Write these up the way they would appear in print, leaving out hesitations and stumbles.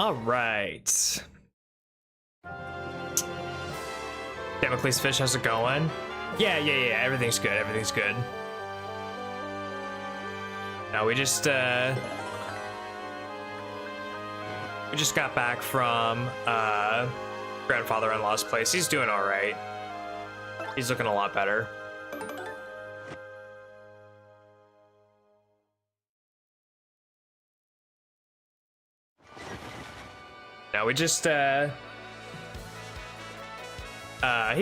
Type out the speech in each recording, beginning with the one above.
All right. Damocles Fish, how's it going? Yeah. Everything's good. Everything's good. No, we just got back from grandfather-in-law's place. He's doing all right. He's looking a lot better. No, we just he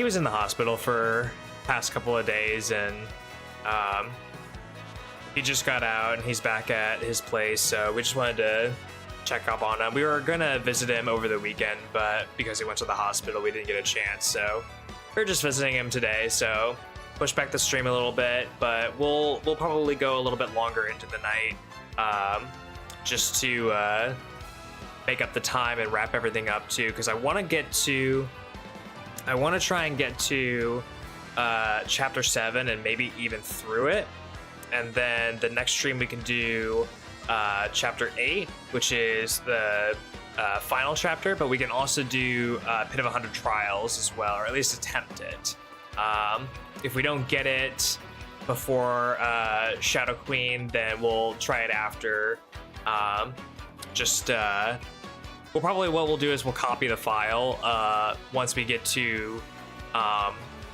was in the hospital for past couple of days, and he just got out and he's back at his place, so we just wanted to check up on him. We were gonna visit him over the weekend, but because he went to the hospital, we didn't get a chance, so we're just visiting him today. So push back the stream a little bit, but we'll probably go a little bit longer into the night, just to make up the time and wrap everything up too, because I want to try and get to chapter 7 and maybe even through it, and then the next stream we can do chapter 8, which is the final chapter, but we can also do Pit of 100 Trials as well, or at least attempt it. If we don't get it before Shadow Queen, then we'll try it after. What we'll do is we'll copy the file once we get to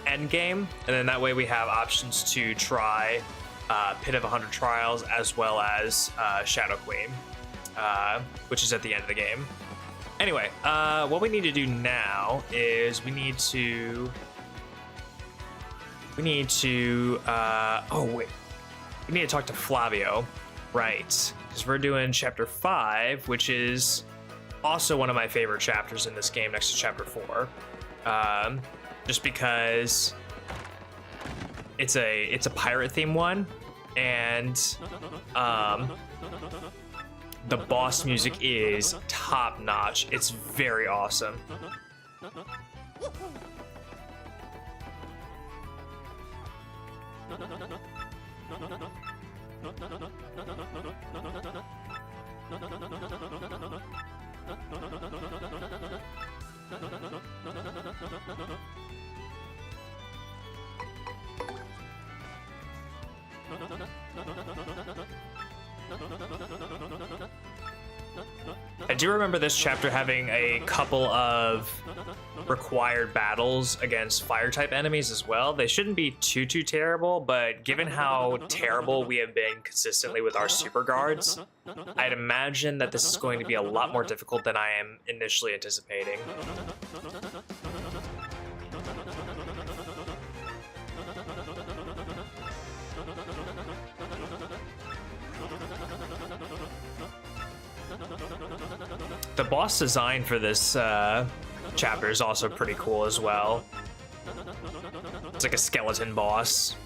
end game, and then that way we have options to try Pit of 100 Trials as well as Shadow Queen, which is at the end of the game. Anyway, what we need to do now is we need to talk to Flavio, right? Because we're doing chapter 5, which is also one of my favorite chapters in this game, next to chapter 4, just because it's a pirate theme one, and the boss music is top notch. It's very awesome. I do remember this chapter having a couple of required battles against fire type enemies as well. They shouldn't be too terrible, but given how terrible we have been consistently with our super guards, I'd imagine that this is going to be a lot more difficult than I am initially anticipating. The boss design for this chapter is also pretty cool as well. It's like a skeleton boss.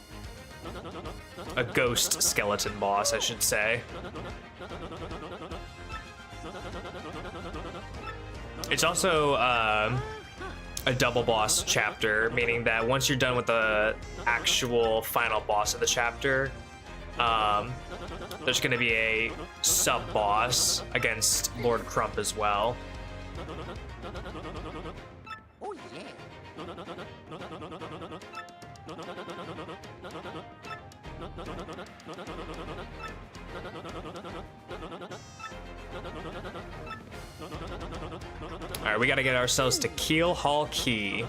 A ghost skeleton boss, I should say. It's also a double boss chapter, meaning that once you're done with the actual final boss of the chapter, there's going to be a sub-boss against Lord Crump as well. Oh, yeah. All right, we got to get ourselves to Keel Hall Key.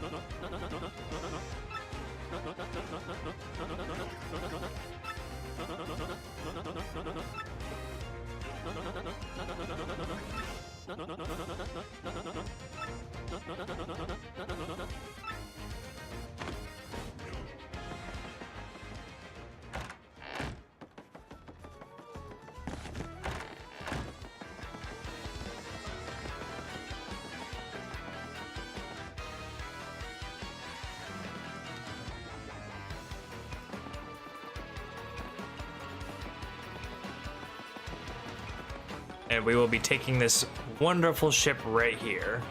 And we will be taking this wonderful ship right here.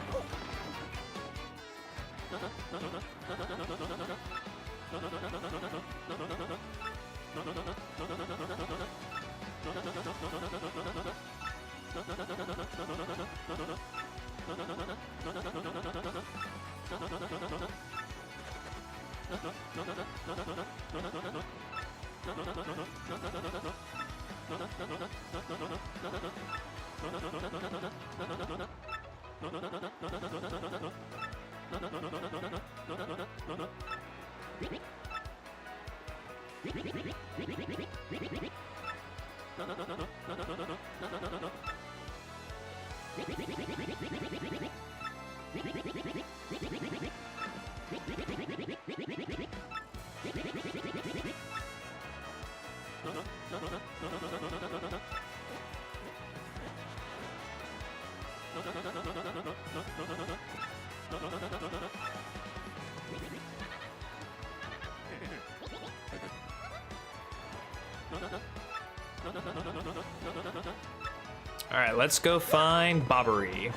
All right, let's go find Bobbery.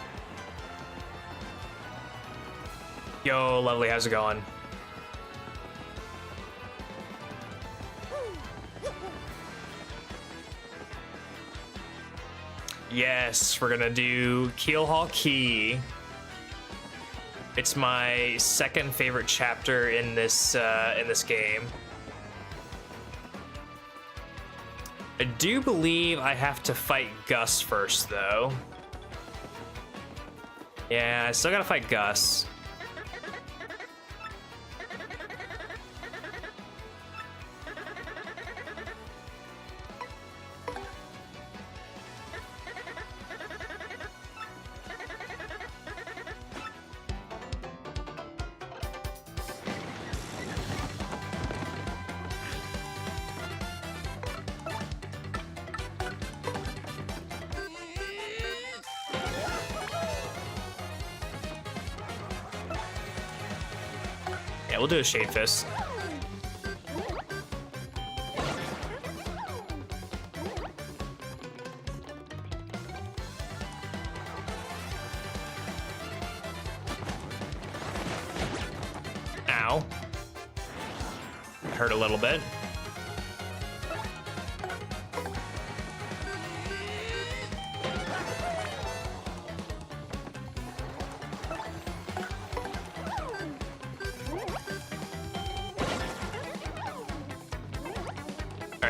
Yo, lovely, how's it going? Yes, we're gonna do Keelhaul Key. It's my second favorite chapter in this game. I do believe I have to fight Gus first, though. Yeah, I still gotta fight Gus. Yeah, we'll do a Shade Fist. Ow. Hurt a little bit.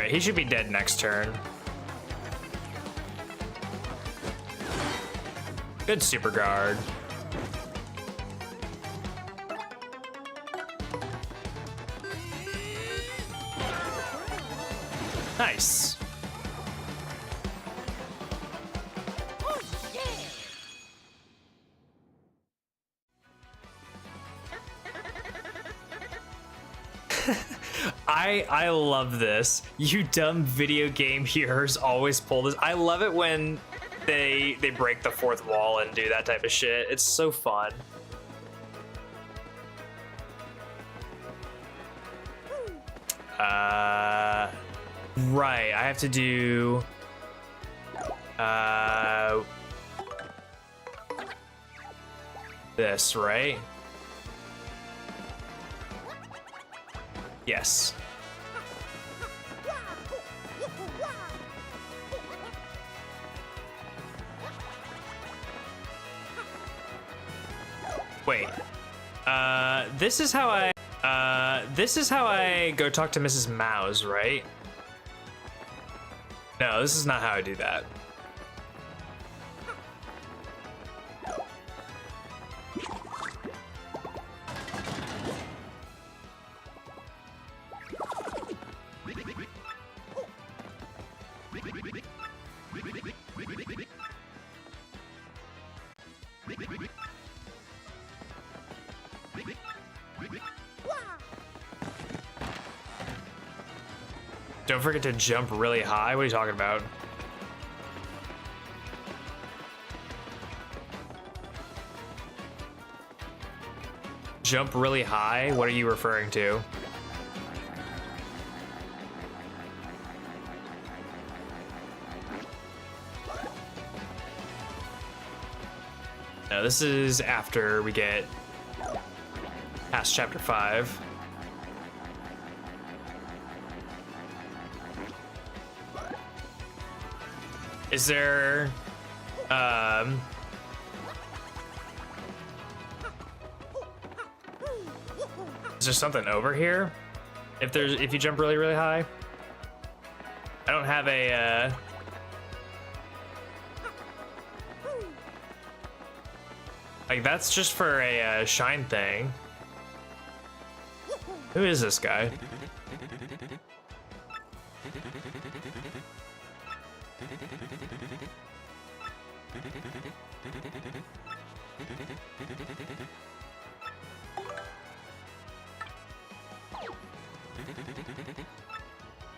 He should be dead next turn. Good super guard. Nice. I love this. You dumb video game heroes always pull this. I love it when they break the fourth wall and do that type of shit. It's so fun. Right, I have to do this, right? Yes. Wait. This is how I go talk to Mrs. Mouse, right? No, this is not how I do that. Don't forget to jump really high. What are you talking about? Jump really high? What are you referring to? No, this is after we get past chapter 5. Is there Is there something over here? If you jump really, really high? I don't have a, like, that's just for a shine thing. Who is this guy?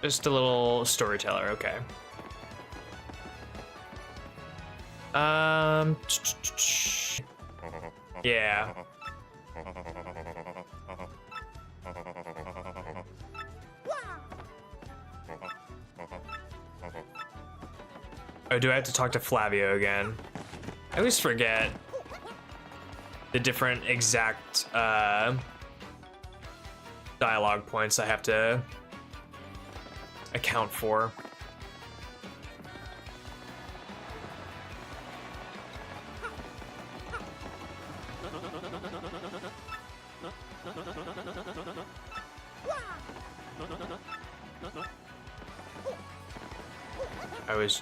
Just a little storyteller, okay. Yeah. Oh, do I have to talk to Flavio again? I always forget the different exact dialogue points I have to account for.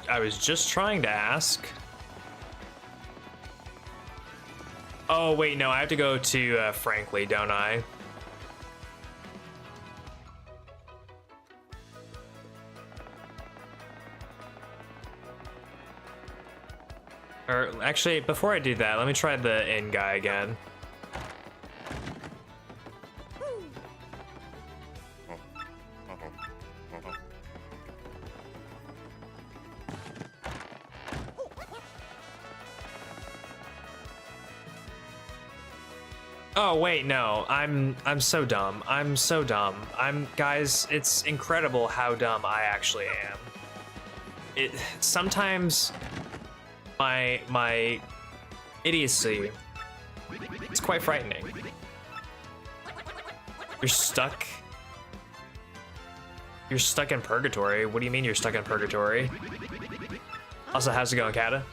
I was just trying to ask. Oh wait, no, I have to go to Frankly, don't I? Or actually, before I do that, let me try the inn guy again. Oh wait, no, I'm so dumb. I'm so dumb. Guys, it's incredible how dumb I actually am. Sometimes my idiocy, it's quite frightening. You're stuck in purgatory. What do you mean you're stuck in purgatory? Also, how's it going, Kata?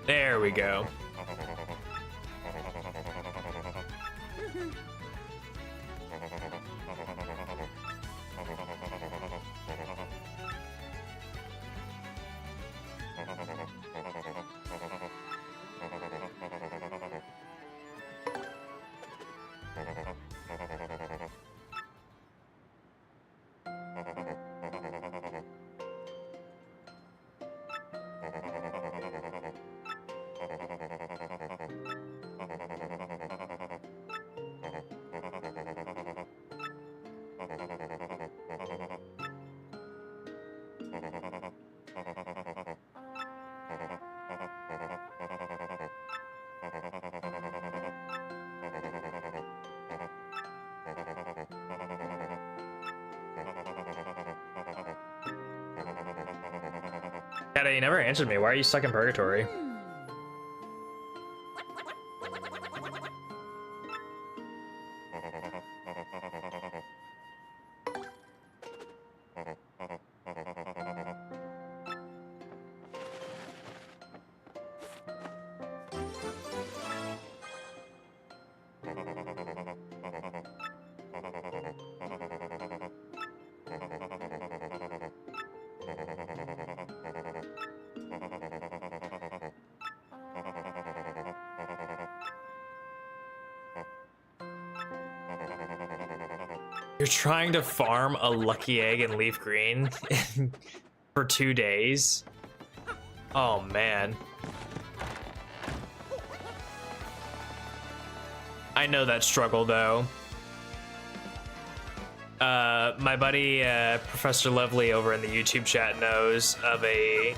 There we go. Kata, you never answered me. Why are you stuck in purgatory? You're trying to farm a lucky egg in leaf green for 2 days? Oh man. I know that struggle though. My buddy Professor Lovely over in the YouTube chat knows of a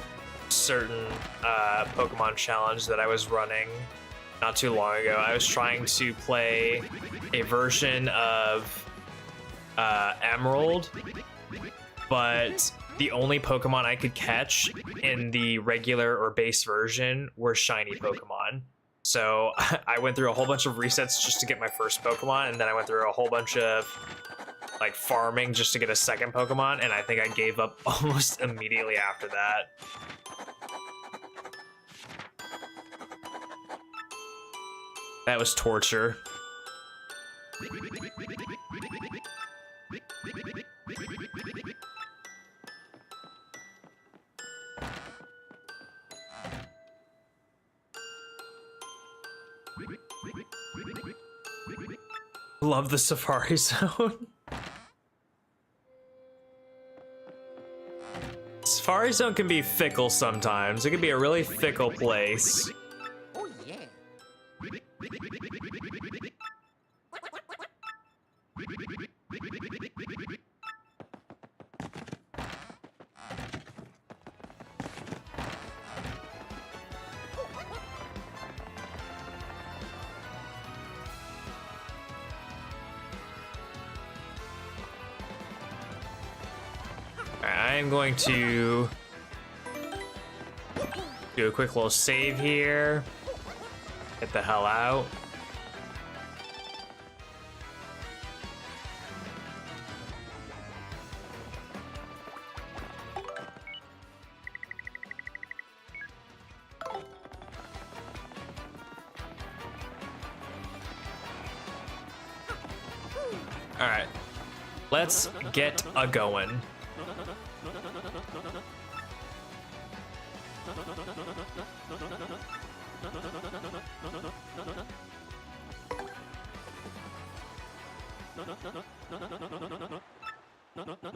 certain Pokemon challenge that I was running not too long ago. I was trying to play a version of Emerald, but the only Pokemon I could catch in the regular or base version were shiny Pokemon. So I went through a whole bunch of resets just to get my first Pokemon, and then I went through a whole bunch of like farming just to get a second Pokemon, and I think I gave up almost immediately after that. That was torture. Love the Safari Zone. Safari Zone can be fickle sometimes. It can be a really fickle place. Oh yeah. I'm going to do a quick little save here. Get the hell out. All right, let's get a going.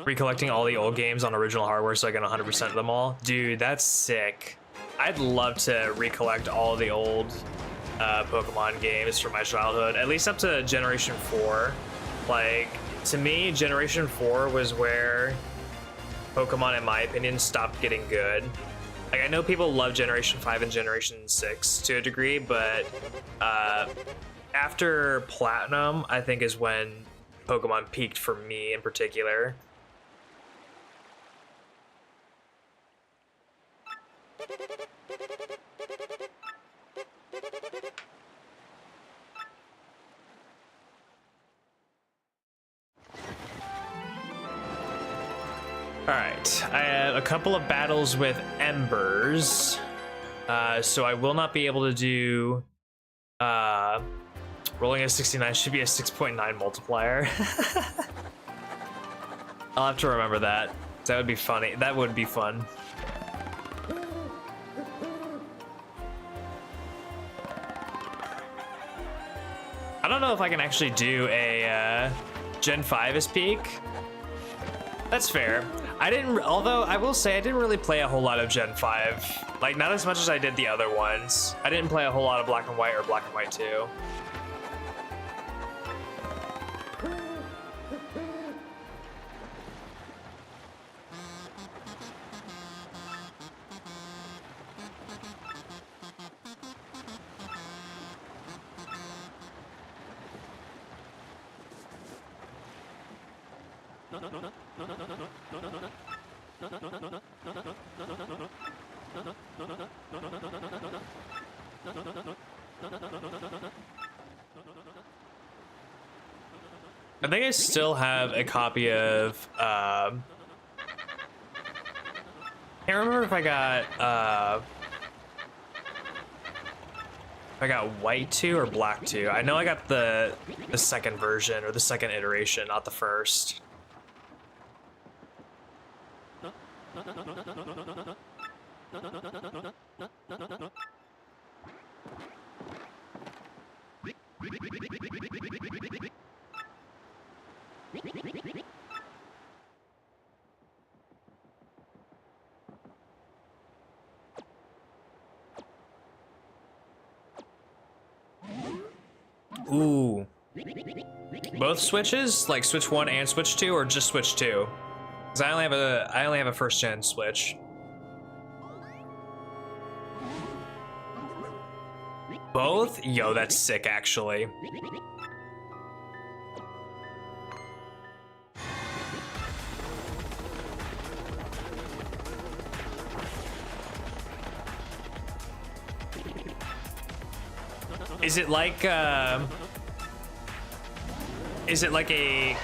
Recollecting all the old games on original hardware so I can 100% of them all. Dude, that's sick. I'd love to recollect all the old Pokemon games from my childhood, at least up to Generation 4. Like, to me, Generation 4 was where Pokemon, in my opinion, stopped getting good. Like, I know people love Generation 5 and Generation 6 to a degree, but after Platinum, I think is when Pokemon peaked for me in particular. Alright, I have a couple of battles with Embers, so I will not be able to do, rolling a 69 should be a 6.9 multiplier. I'll have to remember that. That would be funny. That would be fun. I don't know if I can actually do a Gen 5 as peak. That's fair. Although I will say I didn't really play a whole lot of Gen 5. Like, not as much as I did the other ones. I didn't play a whole lot of Black and White or Black and White 2. I think I still have a copy of, can't remember if I got white 2 or black 2. I know I got the second version or the second iteration, not the first. Ooh. Both switches, like Switch 1 and Switch 2, or just Switch 2? Because I only have a first gen Switch. Both? Yo, that's sick, actually. Is it like a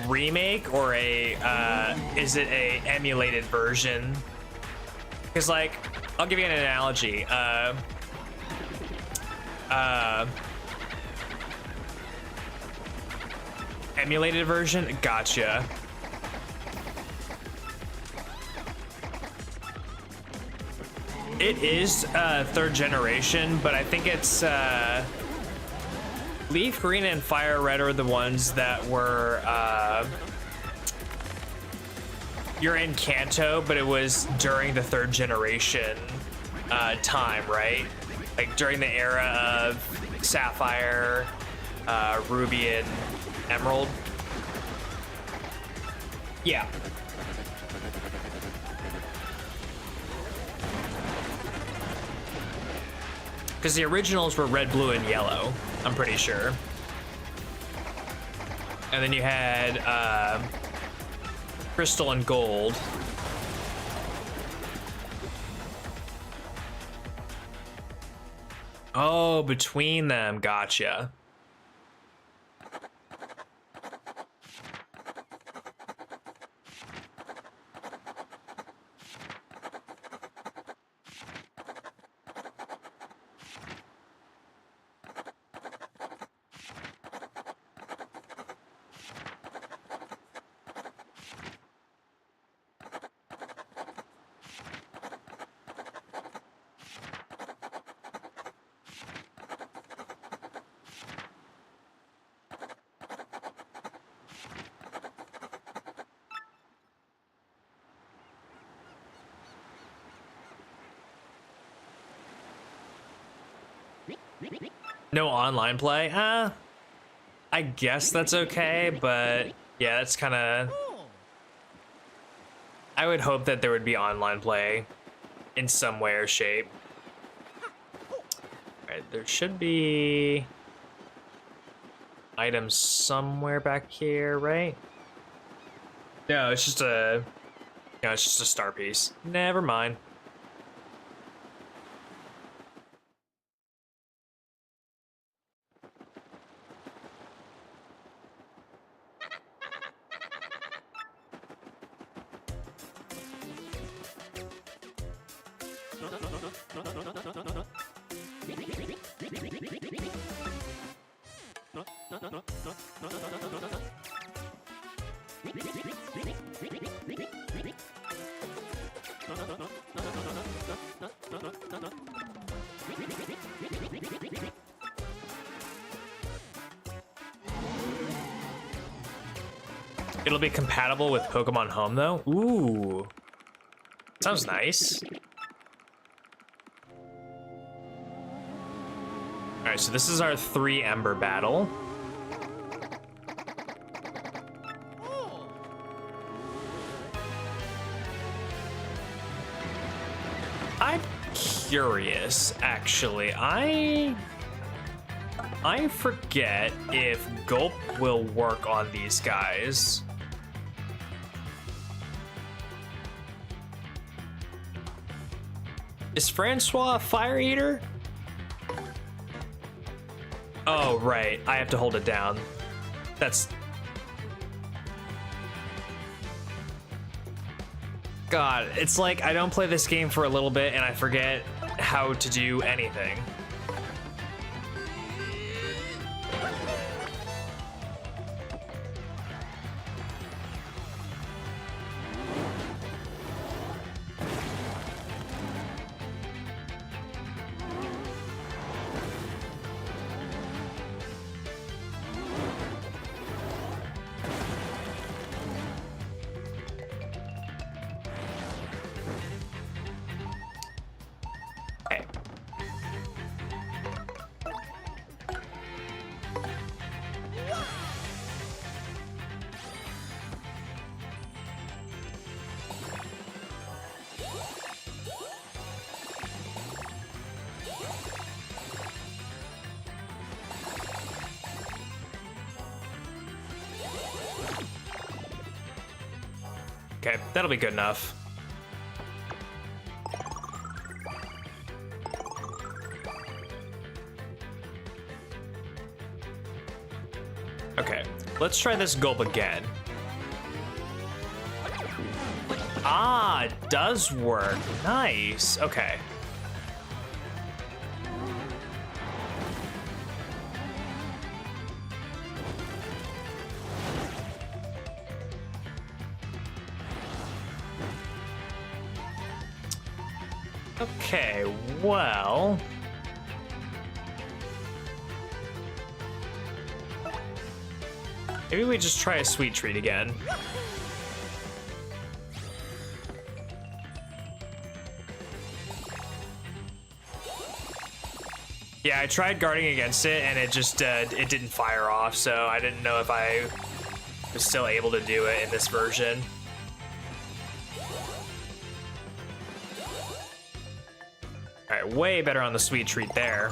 remake, or is it a emulated version? Because, like, I'll give you an analogy. Emulated version? Gotcha. It is third generation, but I think it's Leaf Green and Fire Red are the ones that were you're in Kanto, but it was during the third generation time, right? Like during the era of Sapphire, Ruby, and Emerald. Yeah. Because the originals were red, blue, and yellow, I'm pretty sure. And then you had crystal and gold. Oh, between them, gotcha. No online play? I guess that's okay, but yeah, that's kind of... I would hope that there would be online play in some way or shape. Alright, there should be items somewhere back here, right? No, it's just a... No, it's just a star piece. Never mind. It'll be compatible with Pokemon Home, though? Ooh. Sounds nice. Alright, so this is our 3 Ember battle. I'm curious, actually. I forget if Gulp will work on these guys. Is Francois a Fire Eater? Oh, right. I have to hold it down. That's... God, it's like I don't play this game for a little bit and I forget how to do anything. Okay, that'll be good enough. Okay, let's try this gulp again. Ah, it does work. Nice. Okay. Okay, well... maybe we just try a sweet treat again. Yeah, I tried guarding against it and it just, it didn't fire off, so I didn't know if I was still able to do it in this version. Alright, way better on the sweet treat there.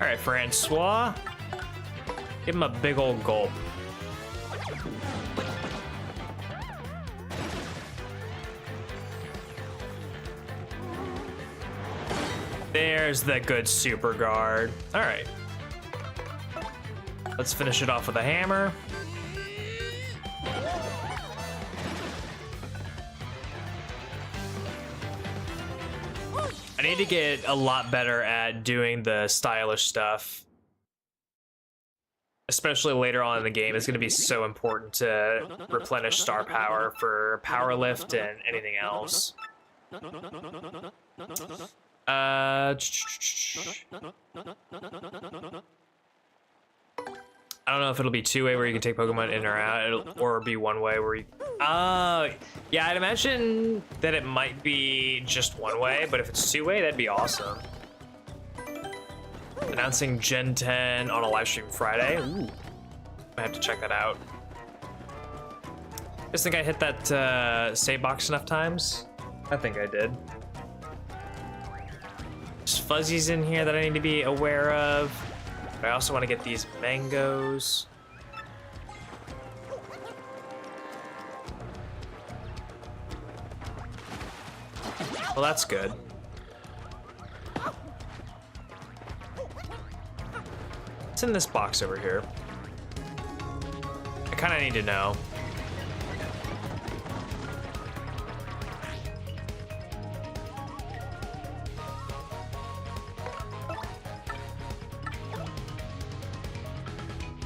Alright, Francois. Give him a big old gulp. There's the good super guard. Alright. Let's finish it off with a hammer. I need to get a lot better at doing the stylish stuff. Especially later on in the game, it's going to be so important to replenish star power for power lift and anything else. I don't know if it'll be two-way where you can take Pokemon in or out, or be one-way where you... yeah, I'd imagine that it might be just one-way, but if it's two-way, that'd be awesome. Announcing Gen 10 on a live stream Friday. Ooh. I have to check that out. Just think I hit that save box enough times? I think I did. There's fuzzies in here that I need to be aware of. But I also want to get these mangoes. Well, that's good. What's in this box over here? I kind of need to know.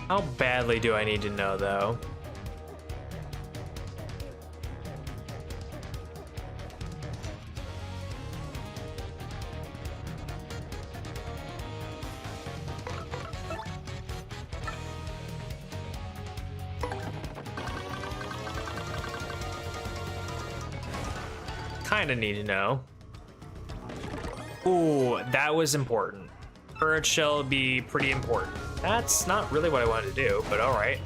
How badly do I need to know, though? Kinda need to know. Ooh, that was important. Courage Shell would be pretty important. That's not really what I wanted to do, but alright.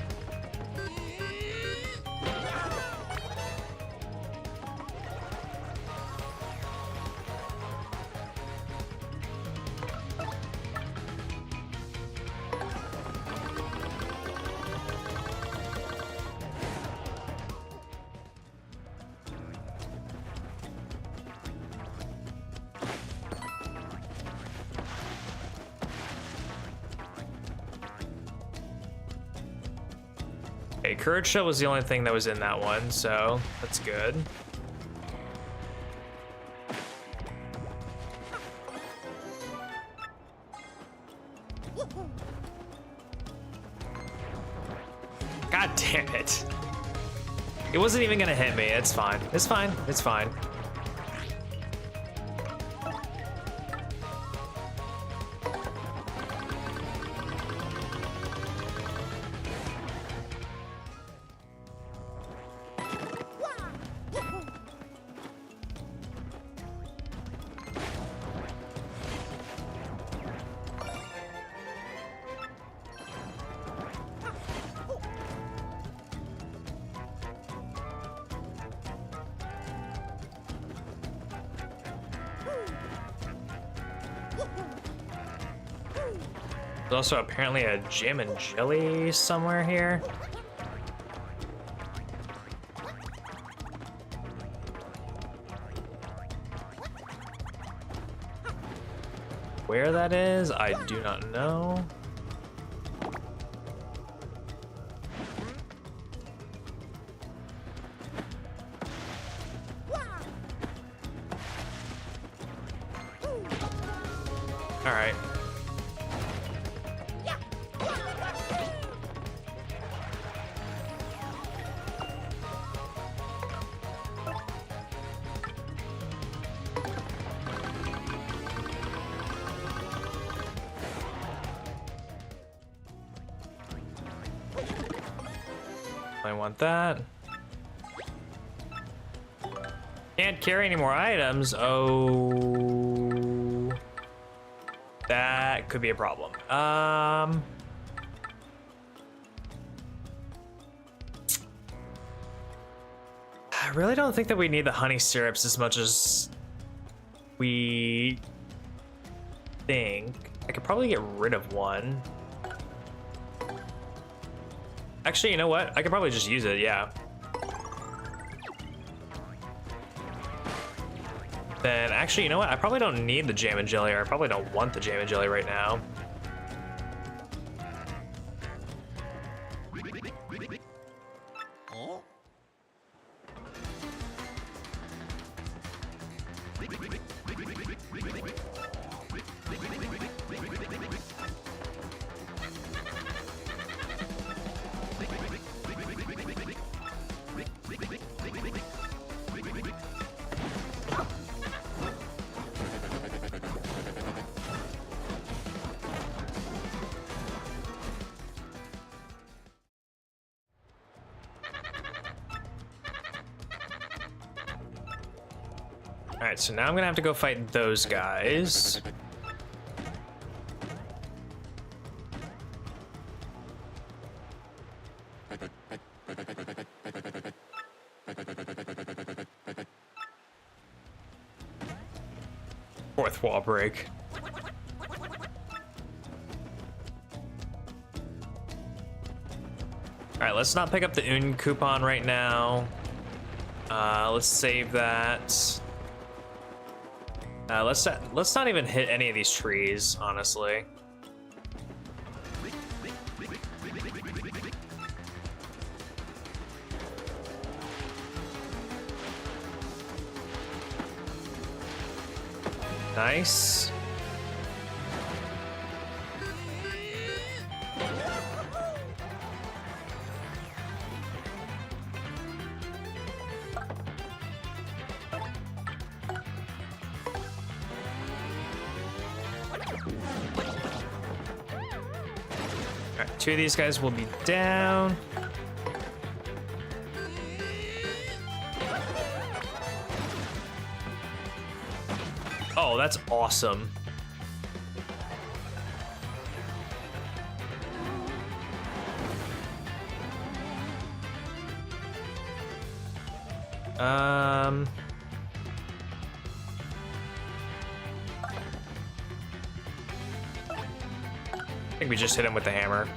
Okay, Courage Shell was the only thing that was in that one, so that's good. God damn it. It wasn't even gonna hit me. It's fine. It's fine. It's fine. There's also apparently a jam and jelly somewhere here. Where that is, I do not know. All right. I want that. Can't carry any more items. Oh, that could be a problem. I really don't think that we need the honey syrups as much as we think. I could probably get rid of one. Actually, you know what? I could probably just use it, yeah. Then, actually, you know what? I probably don't need the jam and jelly, or I probably don't want the jam and jelly right now. All right, so now I'm gonna have to go fight those guys. Fourth wall break. All right, let's not pick up the Un coupon right now. Let's save that. Let's not even hit any of these trees, honestly. Nice. Alright, two of these guys will be down. Oh, that's awesome. I think we just hit him with the hammer.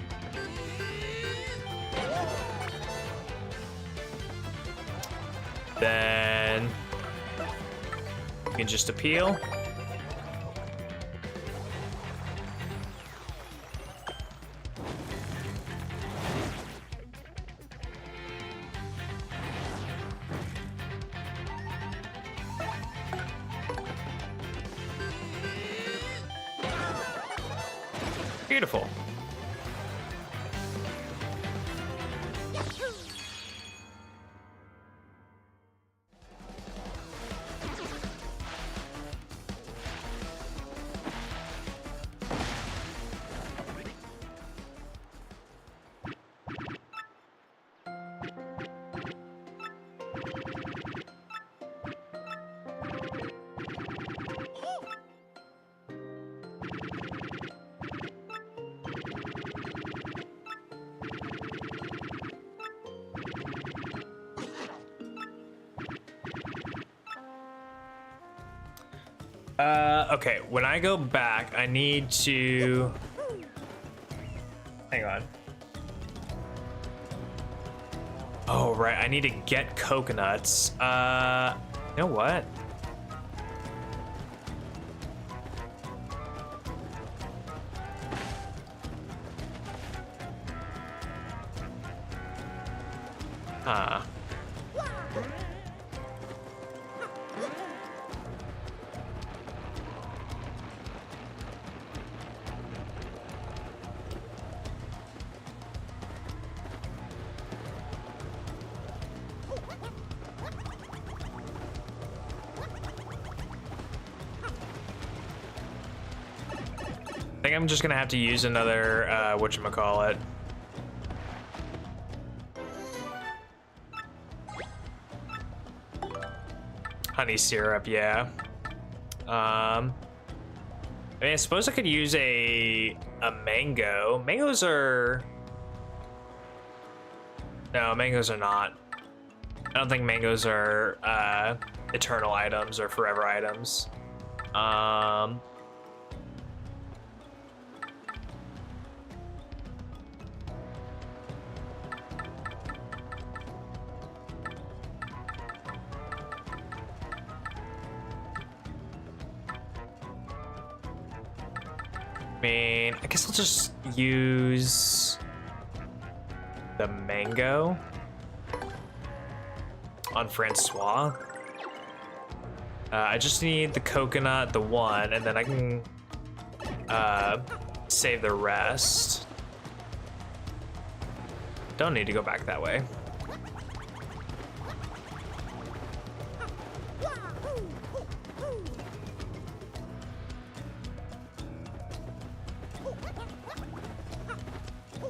Then we can just appeal. Beautiful. Okay, when I go back, I need to Hang on. Oh, right. I need to get coconuts. You know what? Huh. I think I'm just gonna have to use another, whatchamacallit. Honey syrup, yeah. I mean, I suppose I could use a mango. Mangoes are... No, mangoes are not. I don't think mangoes are, eternal items or forever items. I mean, I guess I'll just use the mango on Francois. I just need the coconut, the one, and then I can save the rest. Don't need to go back that way.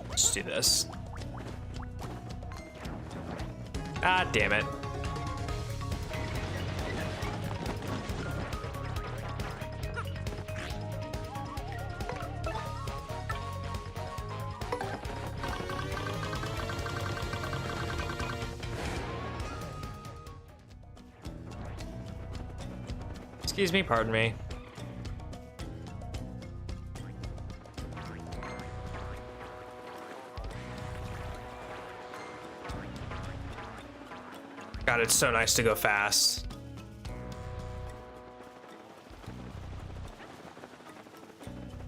Let's do this. Ah, damn it. Excuse me, pardon me. God, it's so nice to go fast.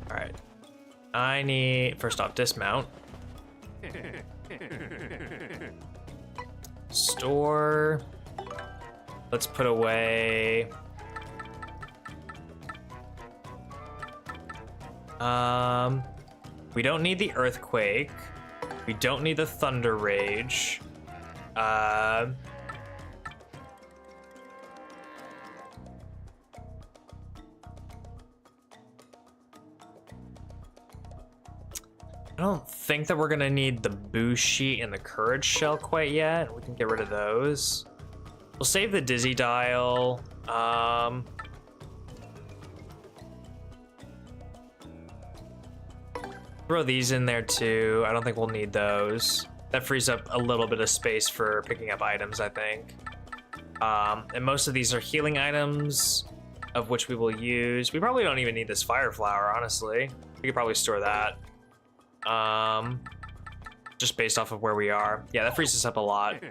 All right. I need, first off, dismount. Store. Let's put away. We don't need the earthquake. We don't need the thunder rage. I don't think that we're gonna need the Bushi and the Courage Shell quite yet. We can get rid of those. We'll save the Dizzy Dial. Throw these in there too. I don't think we'll need those. That frees up a little bit of space for picking up items, I think. And most of these are healing items, of which we will use. We probably don't even need this Fire Flower, honestly. We could probably store that. Just based off of where we are. Yeah, that frees us up a lot.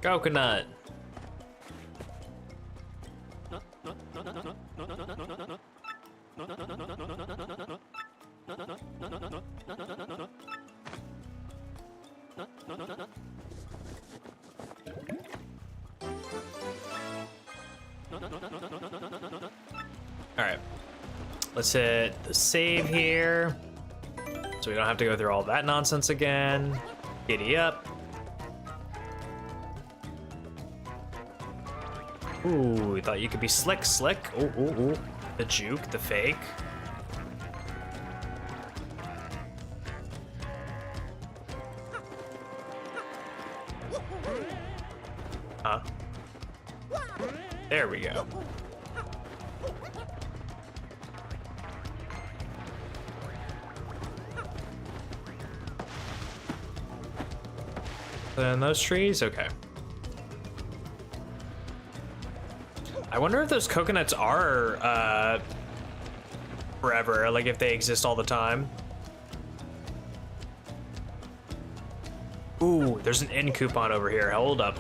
Coconut. Let's hit the save here, so we don't have to go through all that nonsense again. Giddy up. Ooh, thought you could be slick. Ooh, ooh, ooh. The juke, the fake. Huh? There we go. Then those trees? Okay. I wonder if those coconuts are forever, like if they exist all the time. Ooh, there's an end coupon over here. Hold up.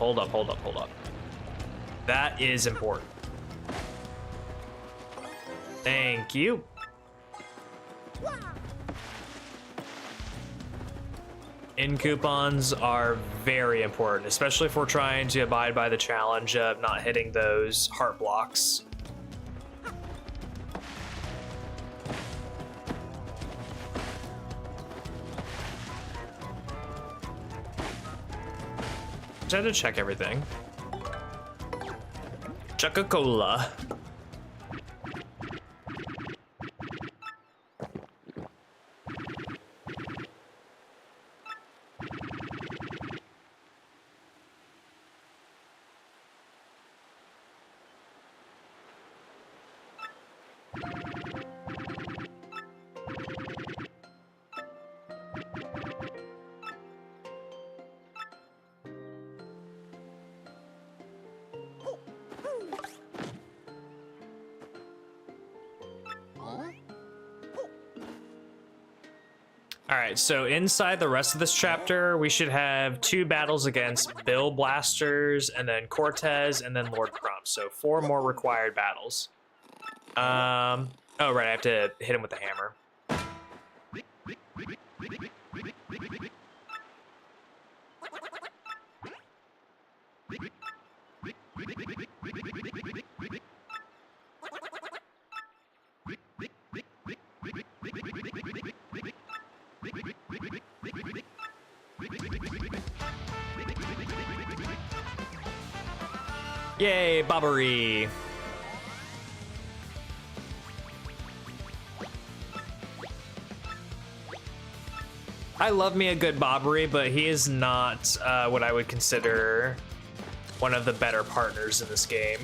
That is important. Thank you. End coupons are very important, especially if we're trying to abide by the challenge of not hitting those heart blocks. Just had to check everything. Coca-Cola. Alright, so inside the rest of this chapter, we should have 2 battles against Bill Blasters, and then Cortez, and then Lord Crump. So 4 more required battles. Oh, right, I have to hit him with the hammer. Yay, Bobbery! I love me a good Bobbery, but he is not what I would consider one of the better partners in this game.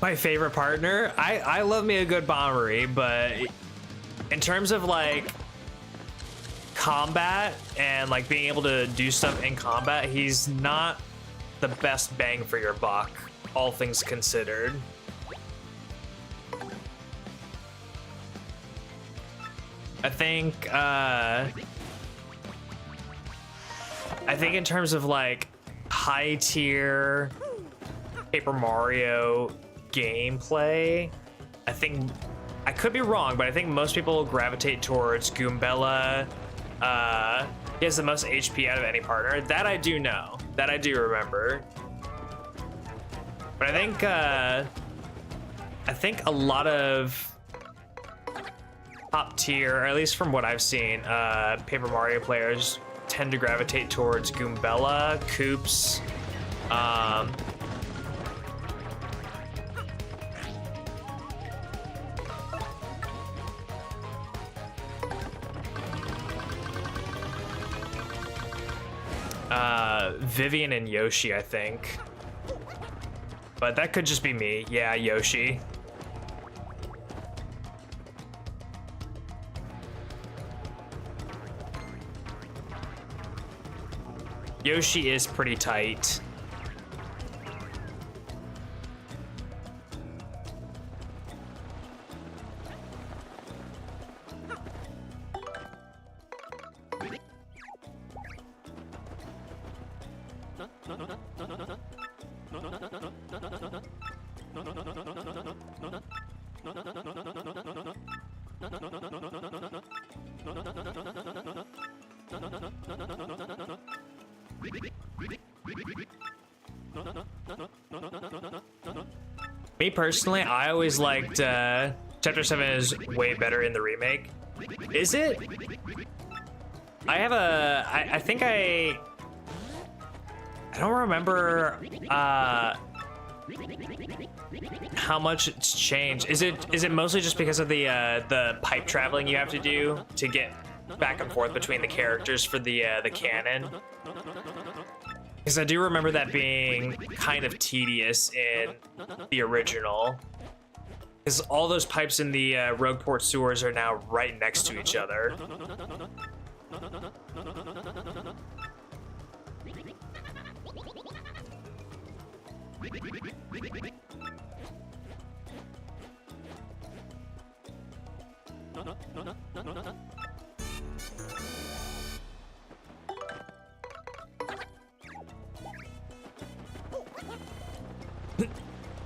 My favorite partner? I love me a good Bobbery, but in terms of like combat and like being able to do stuff in combat, he's not the best bang for your buck, all things considered. I think in terms of like high tier Paper Mario gameplay, I could be wrong, but I think most people gravitate towards Goombella. He has the most HP out of any partner. That I do know. That I do remember. But I think a lot of top tier, or at least from what I've seen, Paper Mario players tend to gravitate towards Goombella, Koops, Vivian and Yoshi, I think. But that could just be me. Yeah, Yoshi. Yoshi is pretty tight. Me personally, I always liked Chapter 7 is way better in the remake. Is it? I have a... I think I don't remember how much it's changed. Is it mostly just because of the pipe traveling you have to do to get back and forth between the characters for the canon? Because I do remember that being kind of tedious in the original. Because all those pipes in the Rogueport sewers are now right next to each other.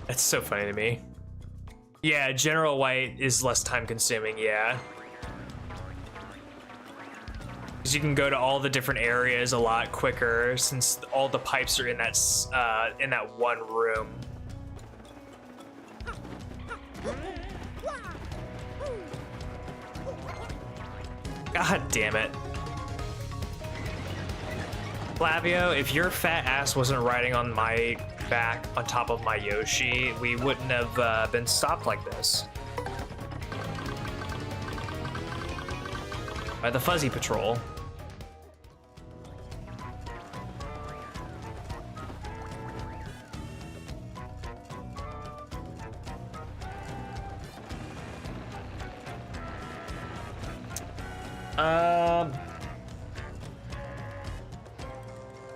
That's so funny to me. Yeah, General White is less time consuming, yeah. Because you can go to all the different areas a lot quicker since all the pipes are in that one room. God damn it. Flavio, if your fat ass wasn't riding on my back on top of my Yoshi, we wouldn't have been stopped like this. By the Fuzzy Patrol.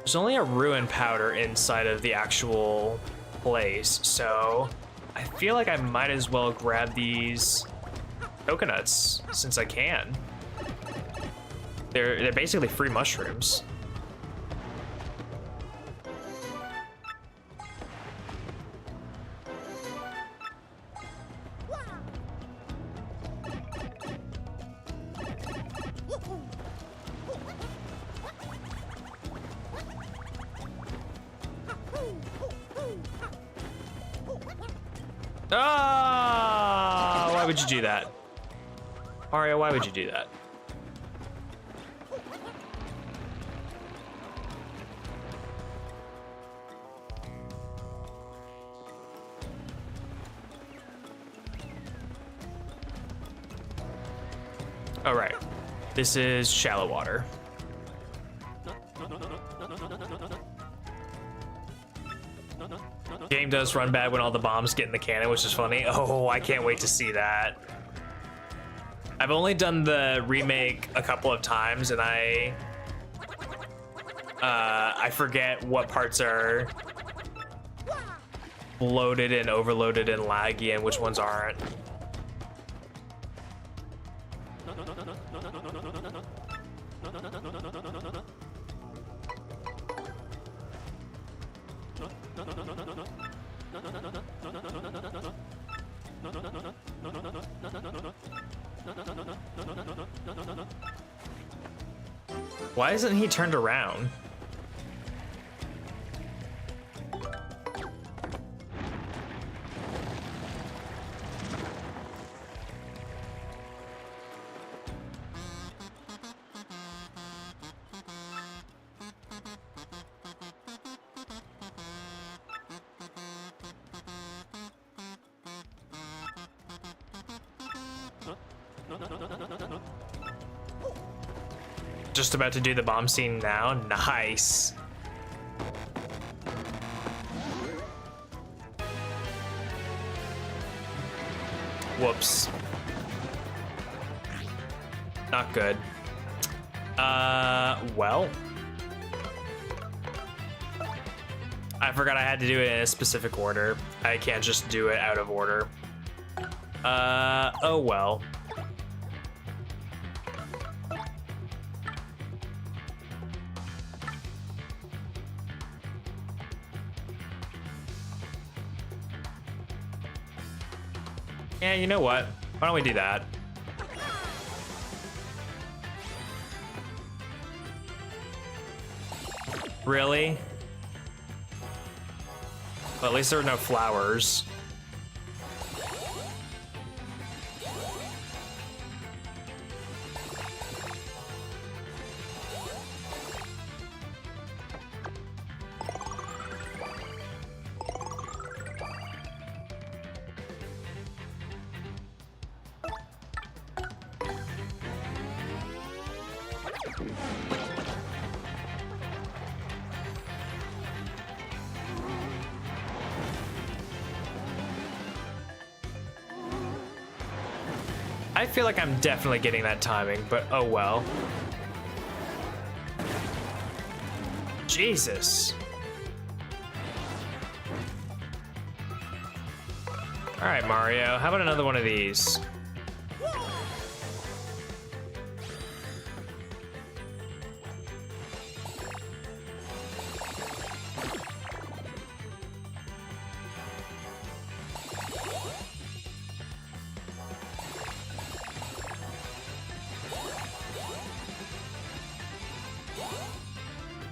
There's only a ruin powder inside of the actual place, so I feel like I might as well grab these coconuts since I can. They're basically free mushrooms. Ah! Why would you do that? Mario, why would you do that? All right, this is shallow water. Game does run bad when all the bombs get in the cannon, which is funny. Oh, I can't wait to see that. I've only done the remake a couple of times, and I forget what parts are bloated and overloaded and laggy, and which ones aren't. Why isn't he turned around? Just about to do the bomb scene now. Nice. Whoops. Not good. Well. I forgot I had to do it in a specific order. I can't just do it out of order. Oh well. Yeah, you know what? Why don't we do that? Really? Well, at least there are no flowers. I feel like I'm definitely getting that timing, but oh well. Jesus. All right, Mario, how about another one of these?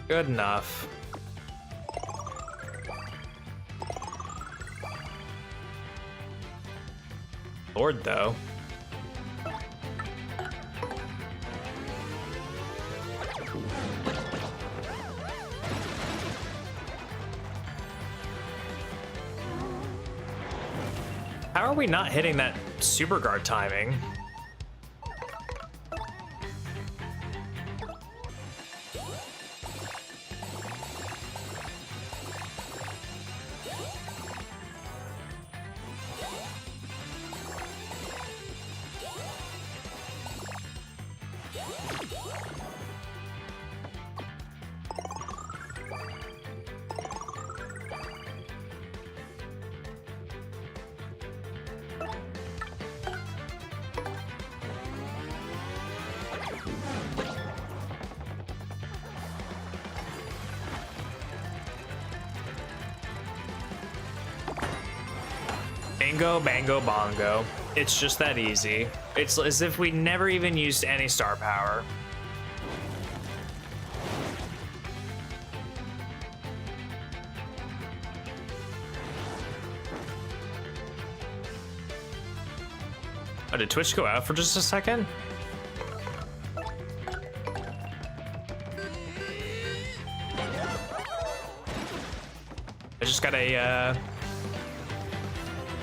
Good enough. Lord, though. How are we not hitting that super guard timing? Bingo, bango, bongo. It's just that easy. It's as if we never even used any star power. Oh, did Twitch go out for just a second? I just got a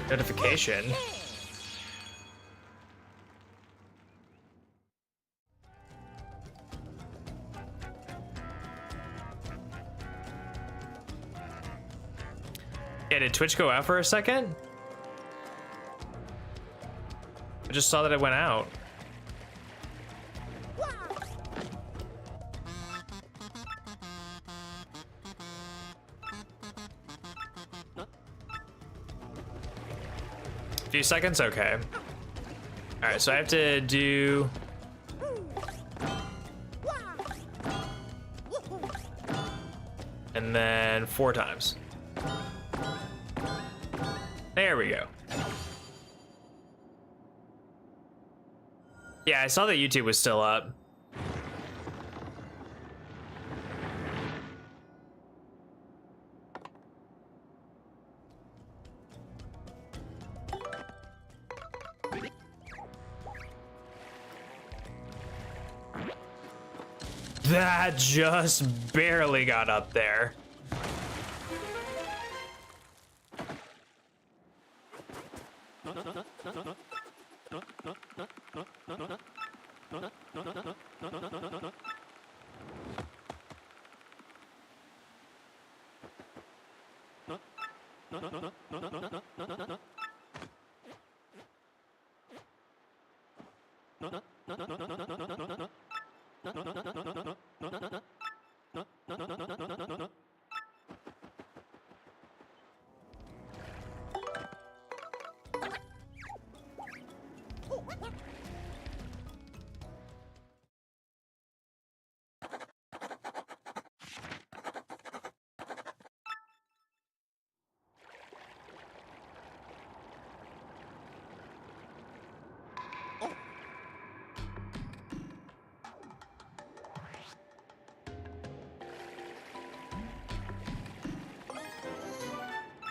notification. Yeah, did Twitch go out for a second? I just saw that it went out. A few seconds? Okay. All right, so I have to do... and then 4 times. There we go. Yeah, I saw that YouTube was still up. That just barely got up there.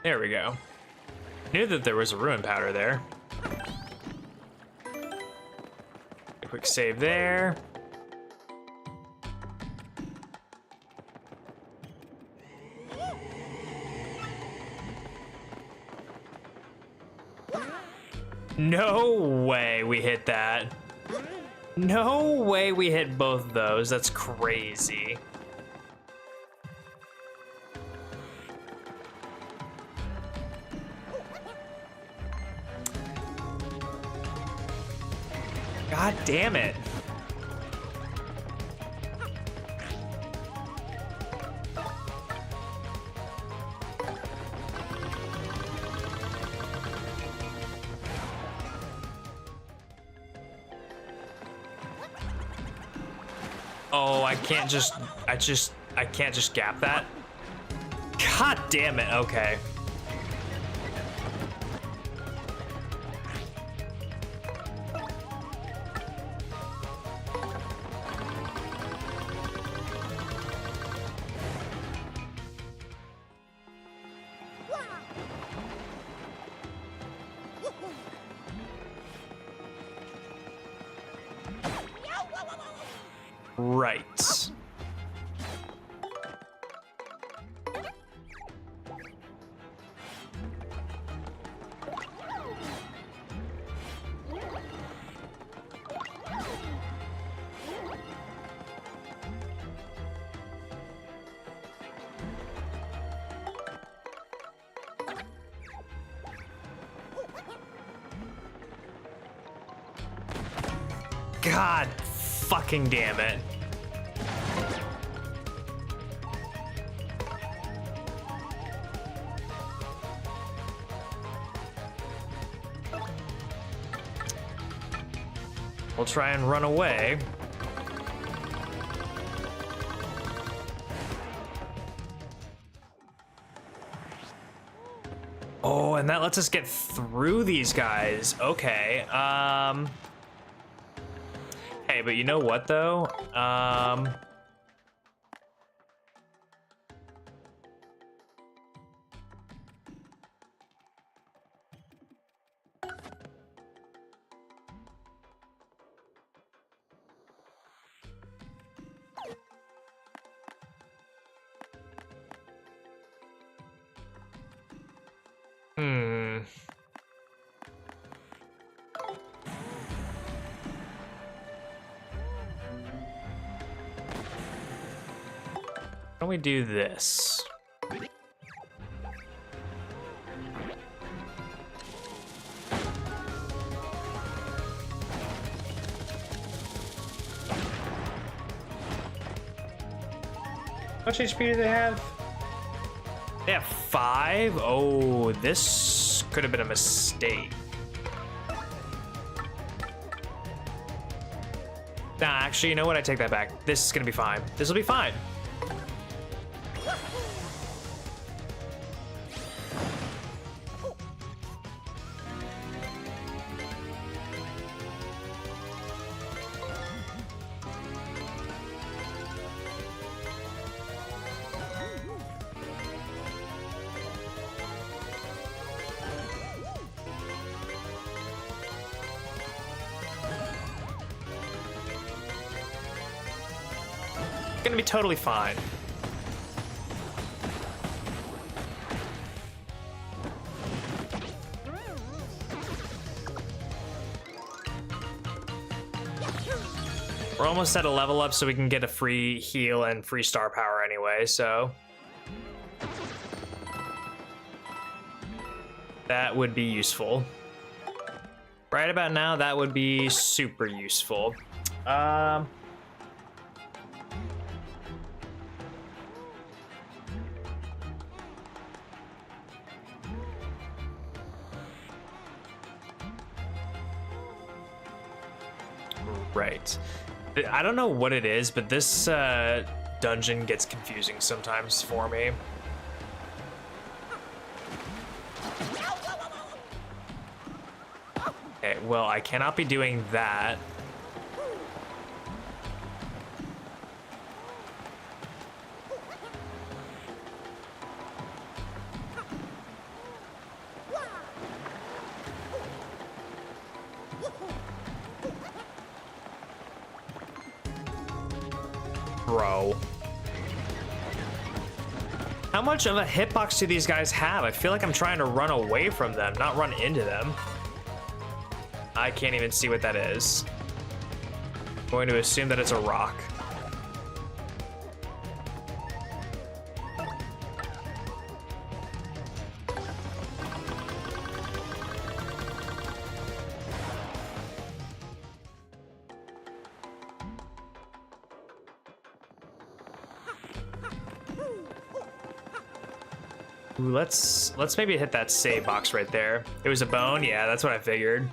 There we go. Knew that there was a ruin powder there. A quick save there. No way we hit that. No way we hit both those. That's crazy. God damn it. Oh, I can't just gap that. God damn it, okay. Right. God fucking damn it. We'll try and run away. Oh, and that lets us get through these guys. Okay. Hey, but you know what though? Why don't we do this? How much HP do they have? They have 5? Oh, this could have been a mistake. Nah, actually, you know what? I take that back. This is gonna be fine. This will be fine. Gonna be totally fine. We're almost at a level up so we can get a free heal and free star power anyway, so that would be useful. Right about now, that would be super useful. Right. I don't know what it is, but this dungeon gets confusing sometimes for me. Okay, well, I cannot be doing that. Bro. How much of a hitbox do these guys have? I feel like I'm trying to run away from them, not run into them. I can't even see what that is. I'm going to assume that it's a rock. Ooh, let's maybe hit that save box right there. It was a bone? Yeah, that's what I figured.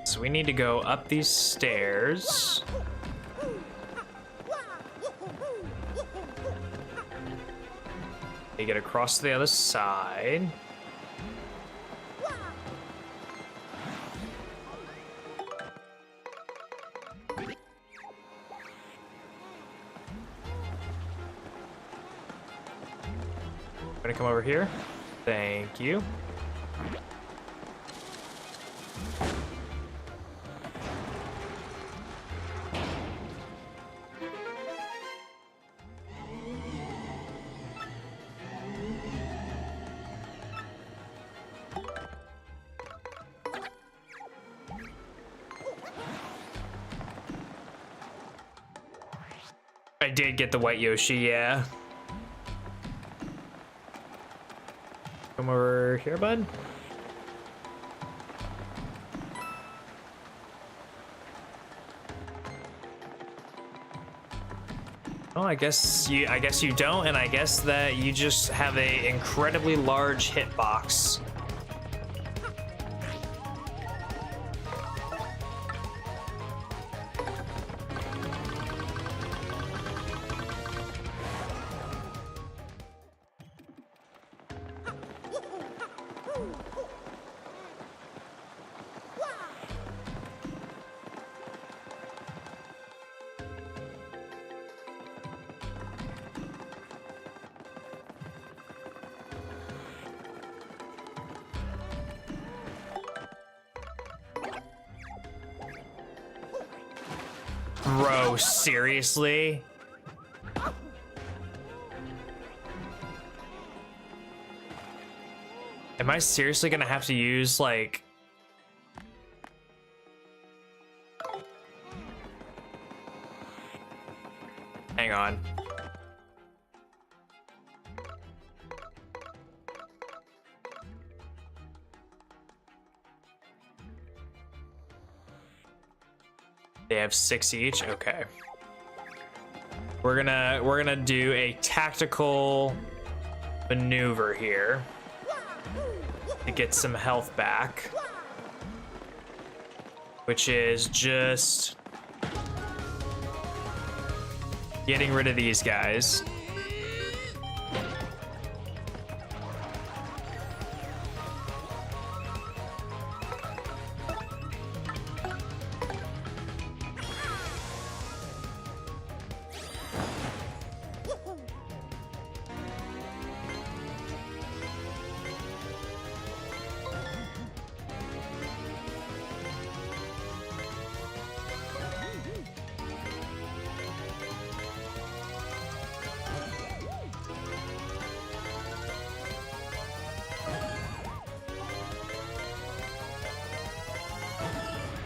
So we need to go up these stairs. You get across to the other side. Gonna come over here. Thank you. I did get the white Yoshi, yeah. Come over here, bud. Oh, I guess you don't, and I guess that you just have a incredibly large hitbox. Bro, seriously? Am I seriously gonna have to use, like... Hang on. They have 6 each. Okay. We're gonna do a tactical maneuver here to get some health back, which is just getting rid of these guys.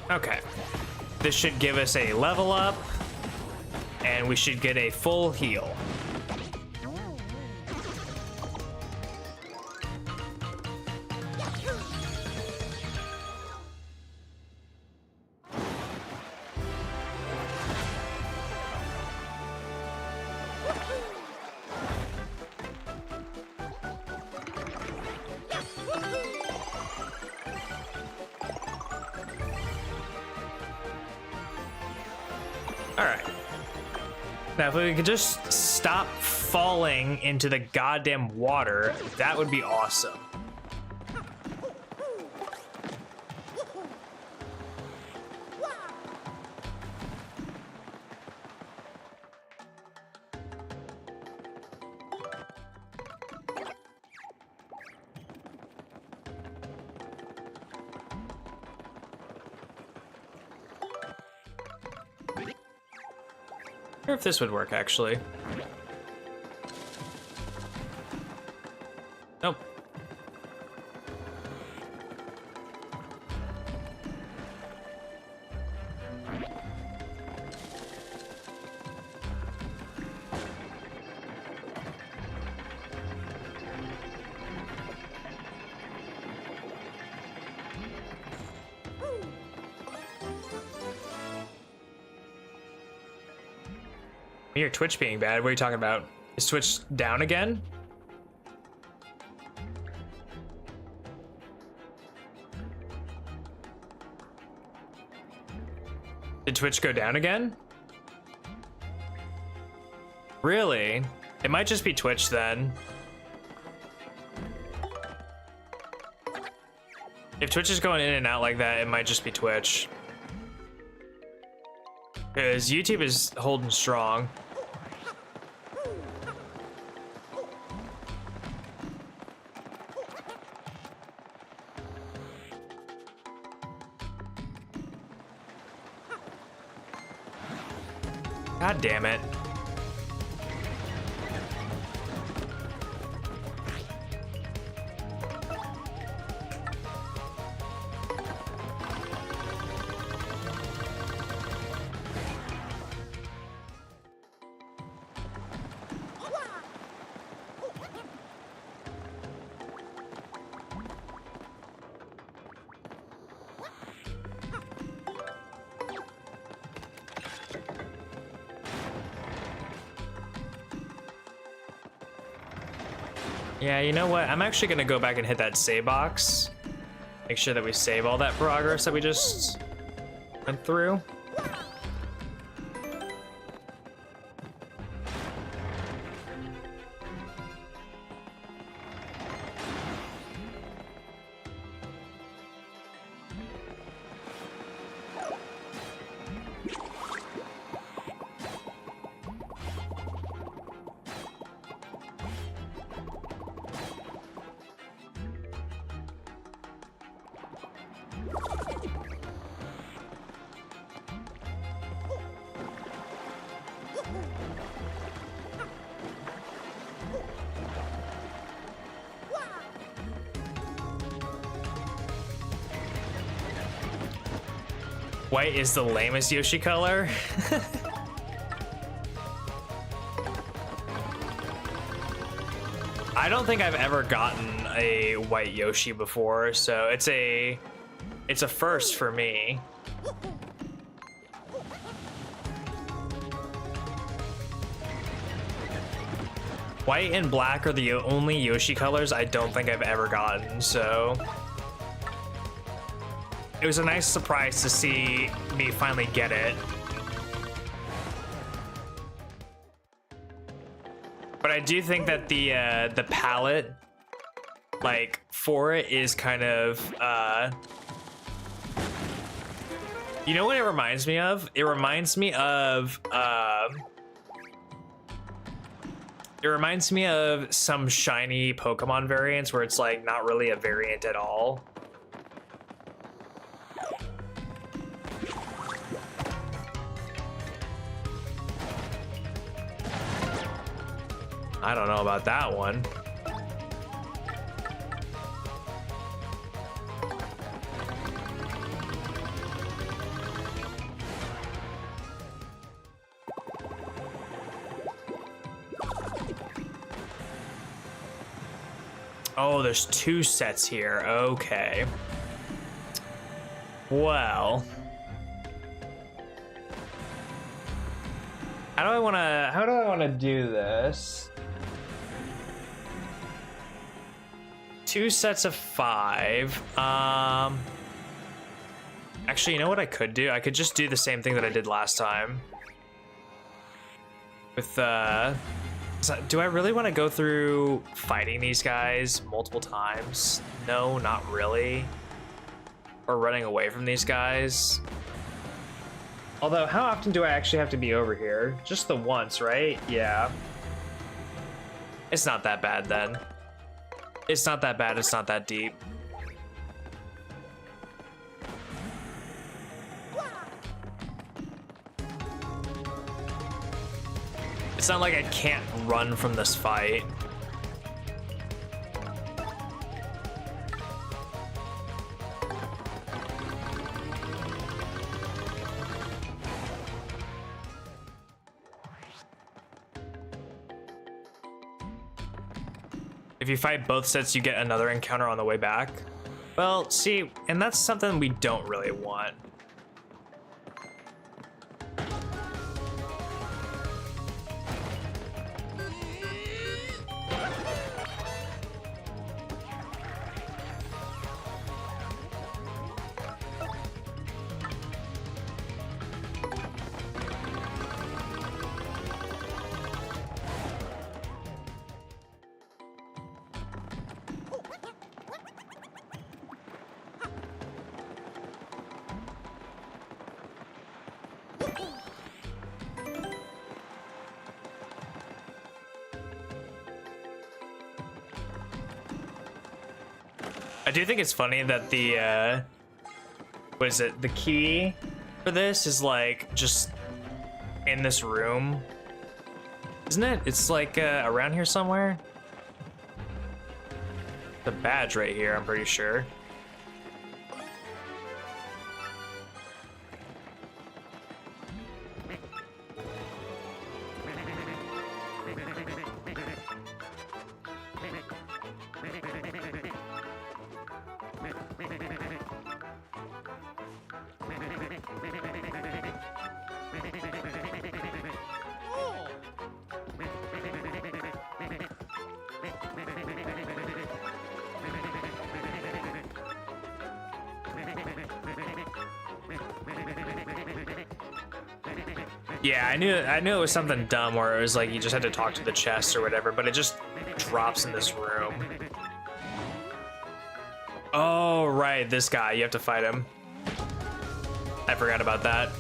Okay, this should give us a level up, and we should get a full heal. All right. Now, if we could just stop falling into the goddamn water, that would be awesome. I wonder if this would work, actually. Nope. Your Twitch being bad, what are you talking about? Is Twitch down again? Did Twitch go down again? Really? It might just be Twitch then. If Twitch is going in and out like that, it might just be Twitch. Because YouTube is holding strong. God damn it. Yeah, you know what? I'm actually gonna go back and hit that save box. Make sure that we save all that progress that we just went through. White is the lamest Yoshi color. I don't think I've ever gotten a white Yoshi before, so it's a first for me. White and black are the only Yoshi colors I don't think I've ever gotten, so it was a nice surprise to see me finally get it. But I do think that the palette, like, for it is kind of, you know what it reminds me of? It reminds me of some shiny Pokemon variants where it's like not really a variant at all. I don't know about that one. Oh, there's two sets here. Okay. Well. How do I want to do this? Two sets of 5. Actually, you know what I could do? I could just do the same thing that I did last time. With do I really want to go through fighting these guys multiple times? No, not really. Or running away from these guys. Although, how often do I actually have to be over here? Just the once, right? Yeah. It's not that bad then. It's not that bad, it's not that deep. It's not like I can't run from this fight. If you fight both sets, you get another encounter on the way back. Well, see, and that's something we don't really want. I do think it's funny that the, what is it? The key for this is like just in this room. Isn't it? It's like around here somewhere. The badge right here, I'm pretty sure. Yeah, I knew it was something dumb where it was like you just had to talk to the chest or whatever, but it just drops in this room. Oh, right, this guy, you have to fight him. I forgot about that.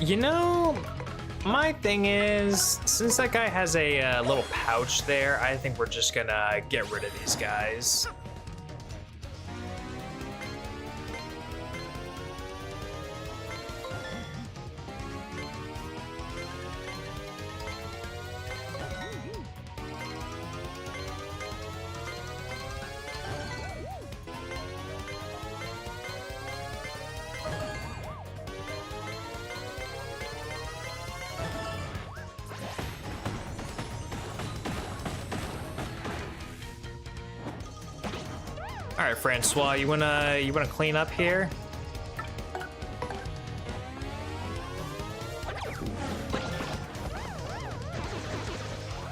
You know, my thing is, since that guy has a little pouch there, I think we're just gonna get rid of these guys. All right, Francois, you wanna clean up here?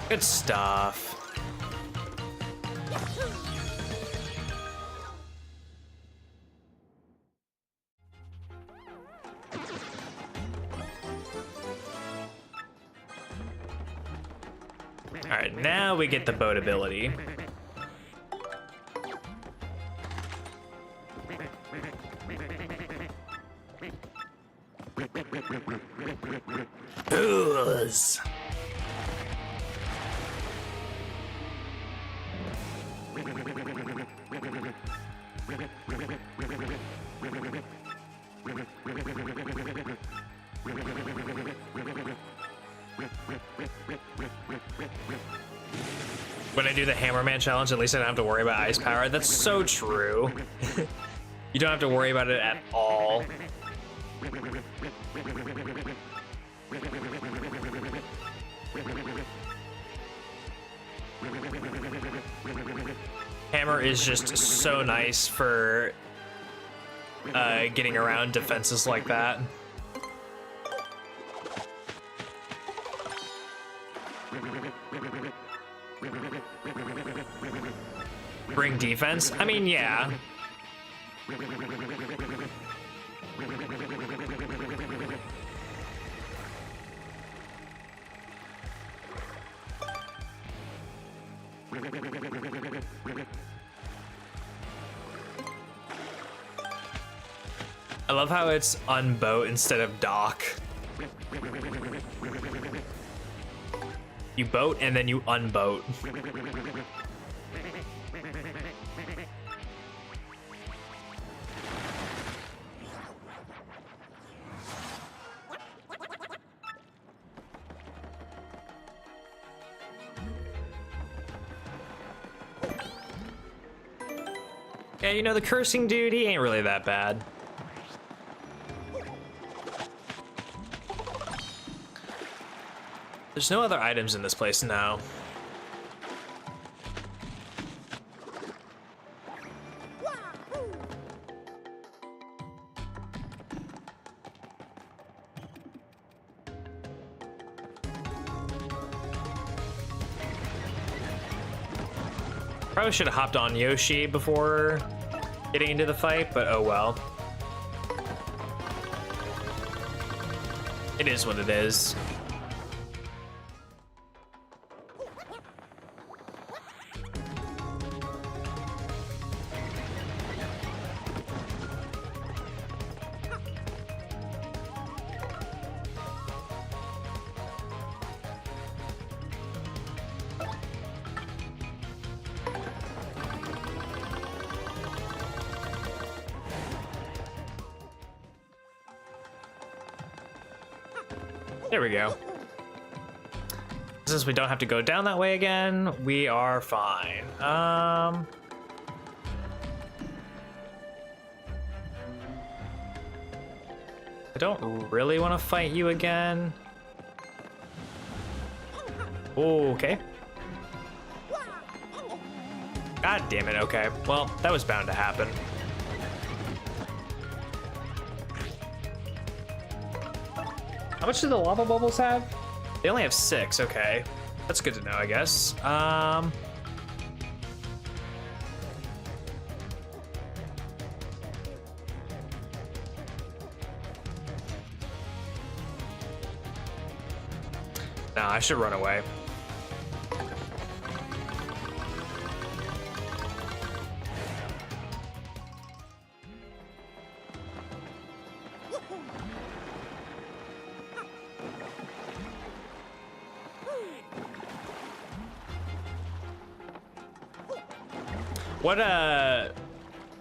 Good stuff. All right, now we get the boat ability. Ooze. When I do the Hammerman challenge, at least I don't have to worry about ice power. That's so true. You don't have to worry about it at all. Hammer is just so nice for getting around defenses like that. Bring defense? I mean, yeah. I love how it's unboat instead of dock. You boat and then you unboat. Yeah, you know, the cursing dude, he ain't really that bad. There's no other items in this place now. Probably should have hopped on Yoshi before getting into the fight, but oh well. It is what it is. There we go. Since we don't have to go down that way again, we are fine. I don't really want to fight you again. Okay. God damn it, okay. Well, that was bound to happen. How much do the lava bubbles have? They only have 6, okay. That's good to know, I guess. Nah, I should run away.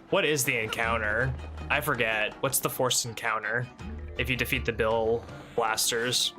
What is the encounter? I forget. What's the forced encounter? If you defeat the Bill Blasters.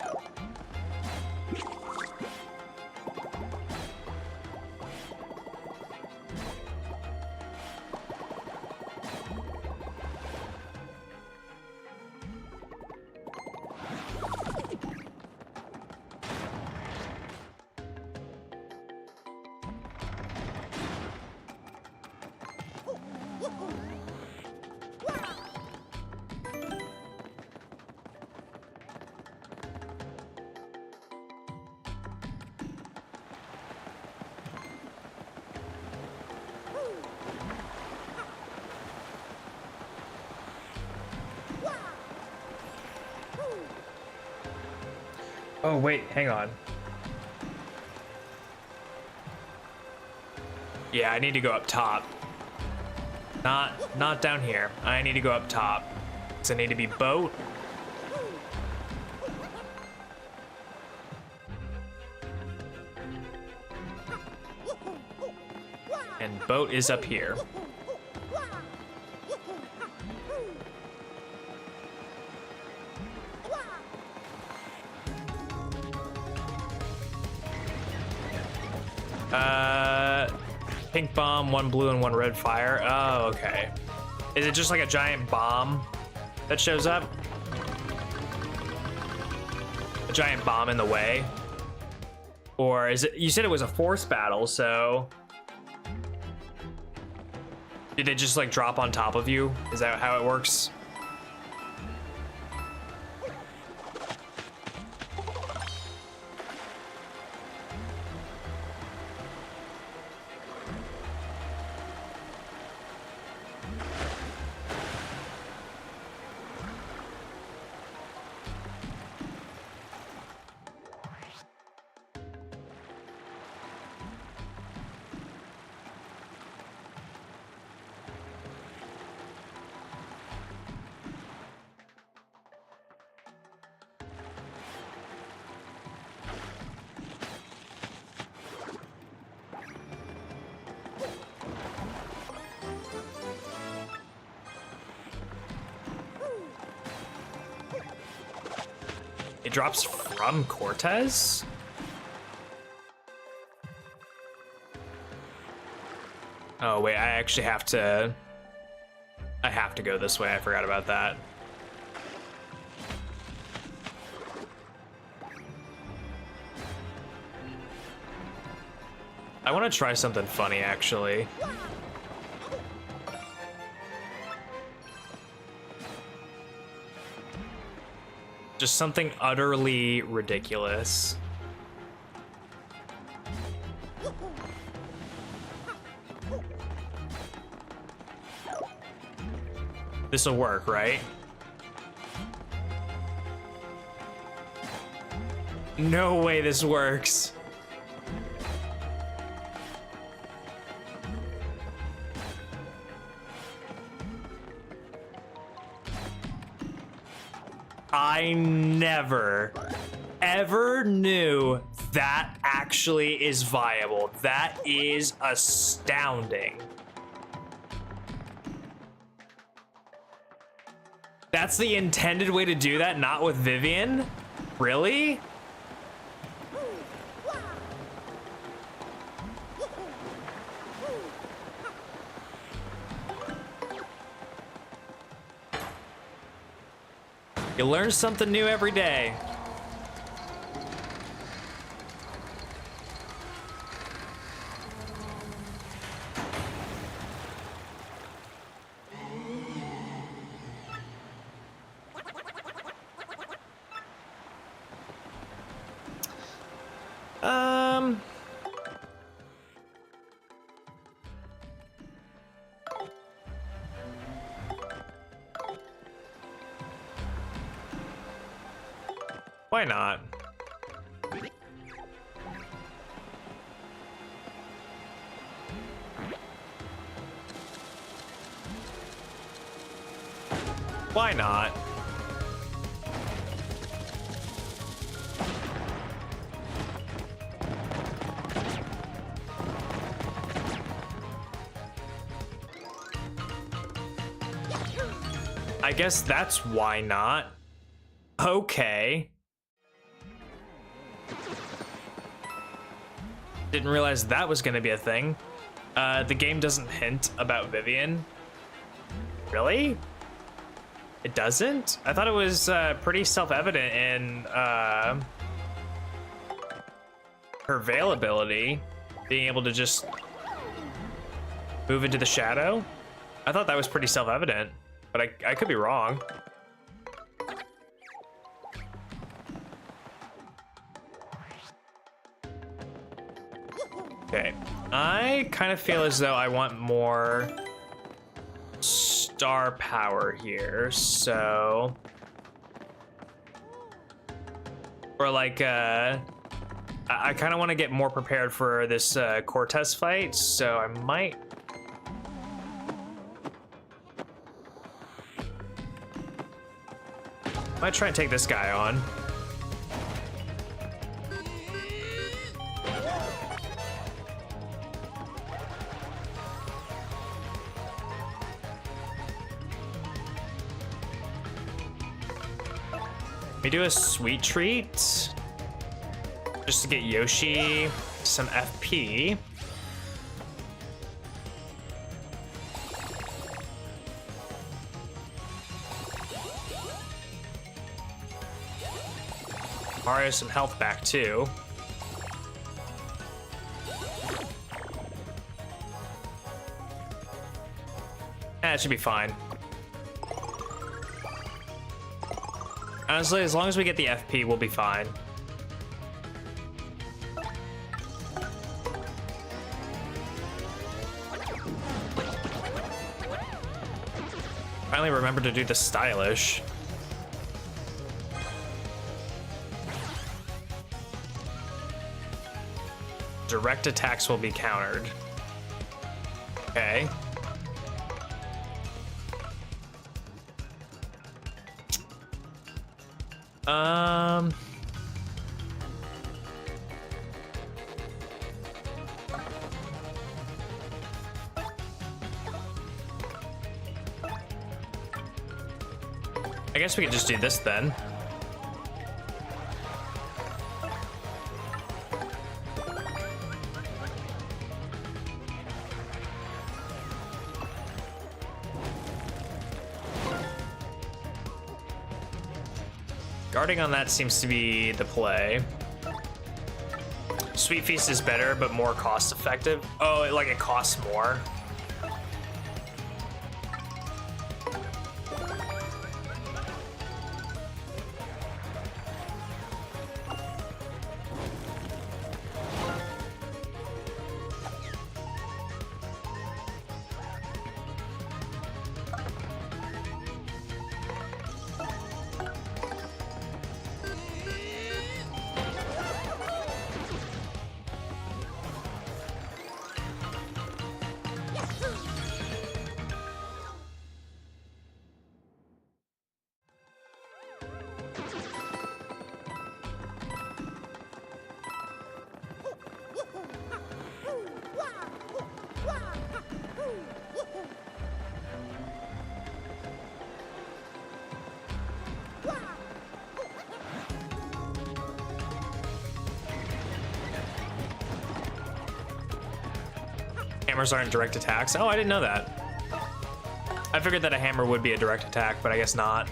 Oh, wait, hang on. Yeah, I need to go up top. Not down here. I need to go up top. So I need to be boat. And boat is up here. Pink bomb, 1 blue and 1 red fire. Oh, okay. Is it just like a giant bomb that shows up? A giant bomb in the way? Or is it, you said it was a force battle, so did it just like drop on top of you? Is that how it works? It drops from Cortez? Oh wait, I actually have to... I have to go this way, I forgot about that. I want to try something funny, actually. Just something utterly ridiculous. This'll work, right? No way this works. I never, ever knew that actually is viable. That is astounding. That's the intended way to do that, not with Vivian? Really? You learn something new every day. Why not? Why not? I guess that's why not. Okay. Didn't realize that was going to be a thing. The game doesn't hint about Vivian. Really? It doesn't? I thought it was pretty self-evident in her veil ability, being able to just move into the shadow. I thought that was pretty self-evident, but I could be wrong. Okay, I kind of feel as though I want more star power here, so... Or like, I kind of want to get more prepared for this Cortez fight, so I might... Might try and take this guy on. We do a sweet treat just to get Yoshi some FP. Mario some health back too. It should be fine. Honestly, as long as we get the FP, we'll be fine. Finally remember to do the stylish. Direct attacks will be countered. Okay. I guess we could just do this then. Guarding on that seems to be the play. Sweet Feast is better, but more cost effective. Oh, like it costs more. Hammers aren't direct attacks. Oh, I didn't know that. I figured that a hammer would be a direct attack, but I guess not.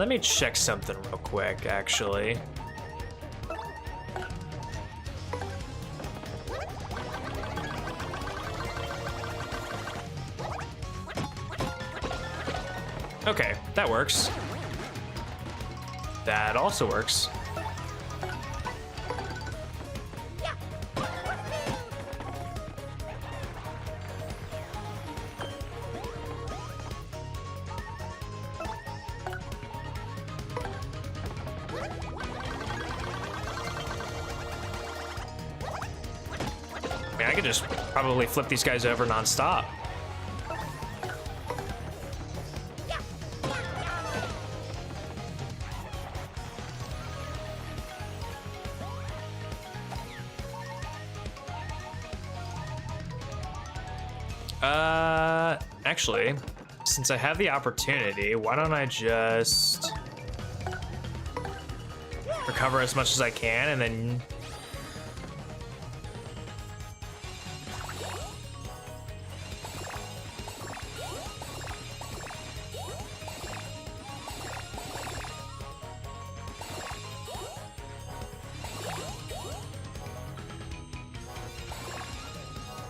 Let me check something real quick, actually. Okay, that works. That also works. I mean, I could just probably flip these guys over nonstop. Actually, since I have the opportunity, why don't I just recover as much as I can and then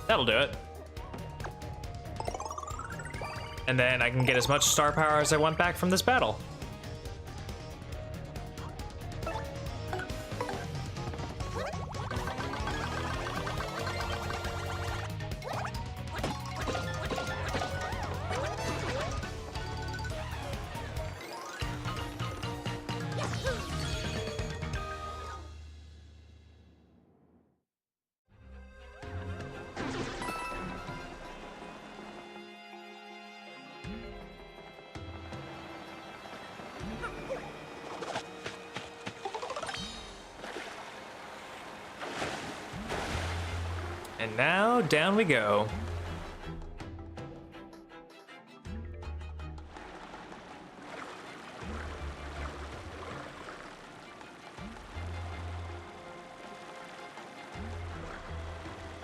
that'll do it. And then I can get as much star power as I want back from this battle. And now, down we go.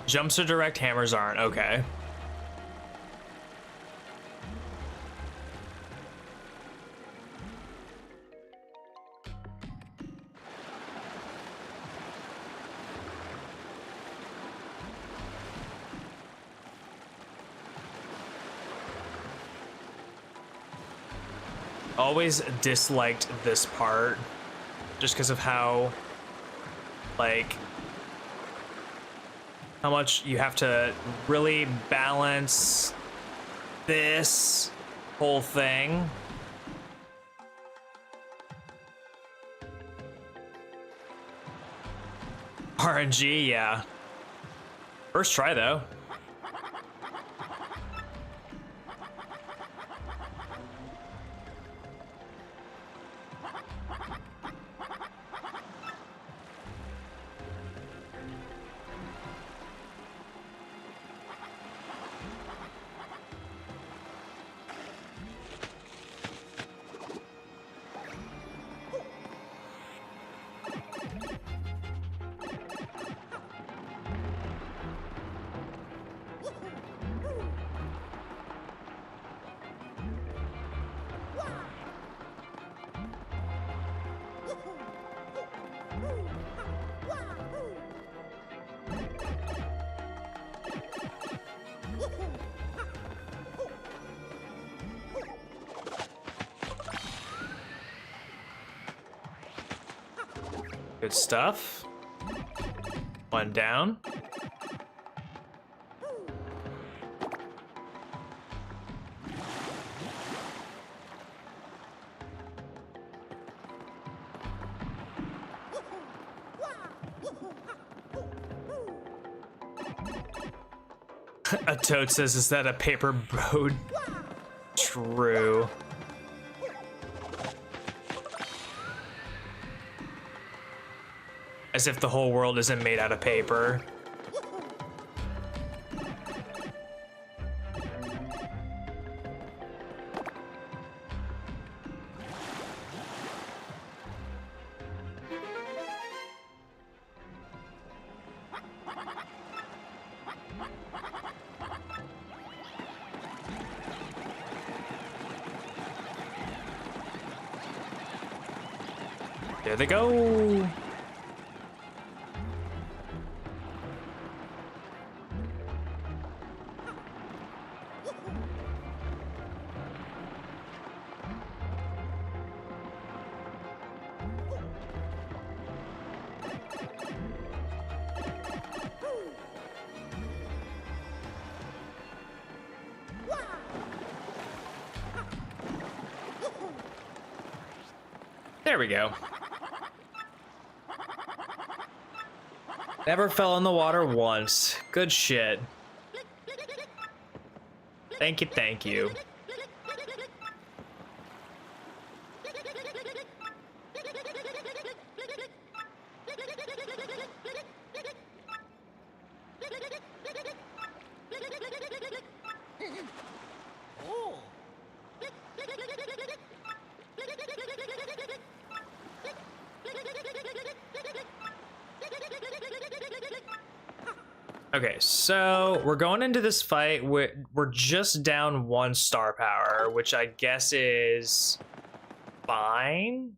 Jumps are direct, hammers aren't. Okay. Always disliked this part just because of how, like, how much you have to really balance this whole thing. RNG, yeah. First try though. Good stuff. One down. A toad says, is that a paper boat? True. As if the whole world isn't made out of paper. There they go. There we go. Never fell in the water once. Good shit. Thank you, thank you. Okay, so we're going into this fight. We're just down 1 star power, which I guess is fine.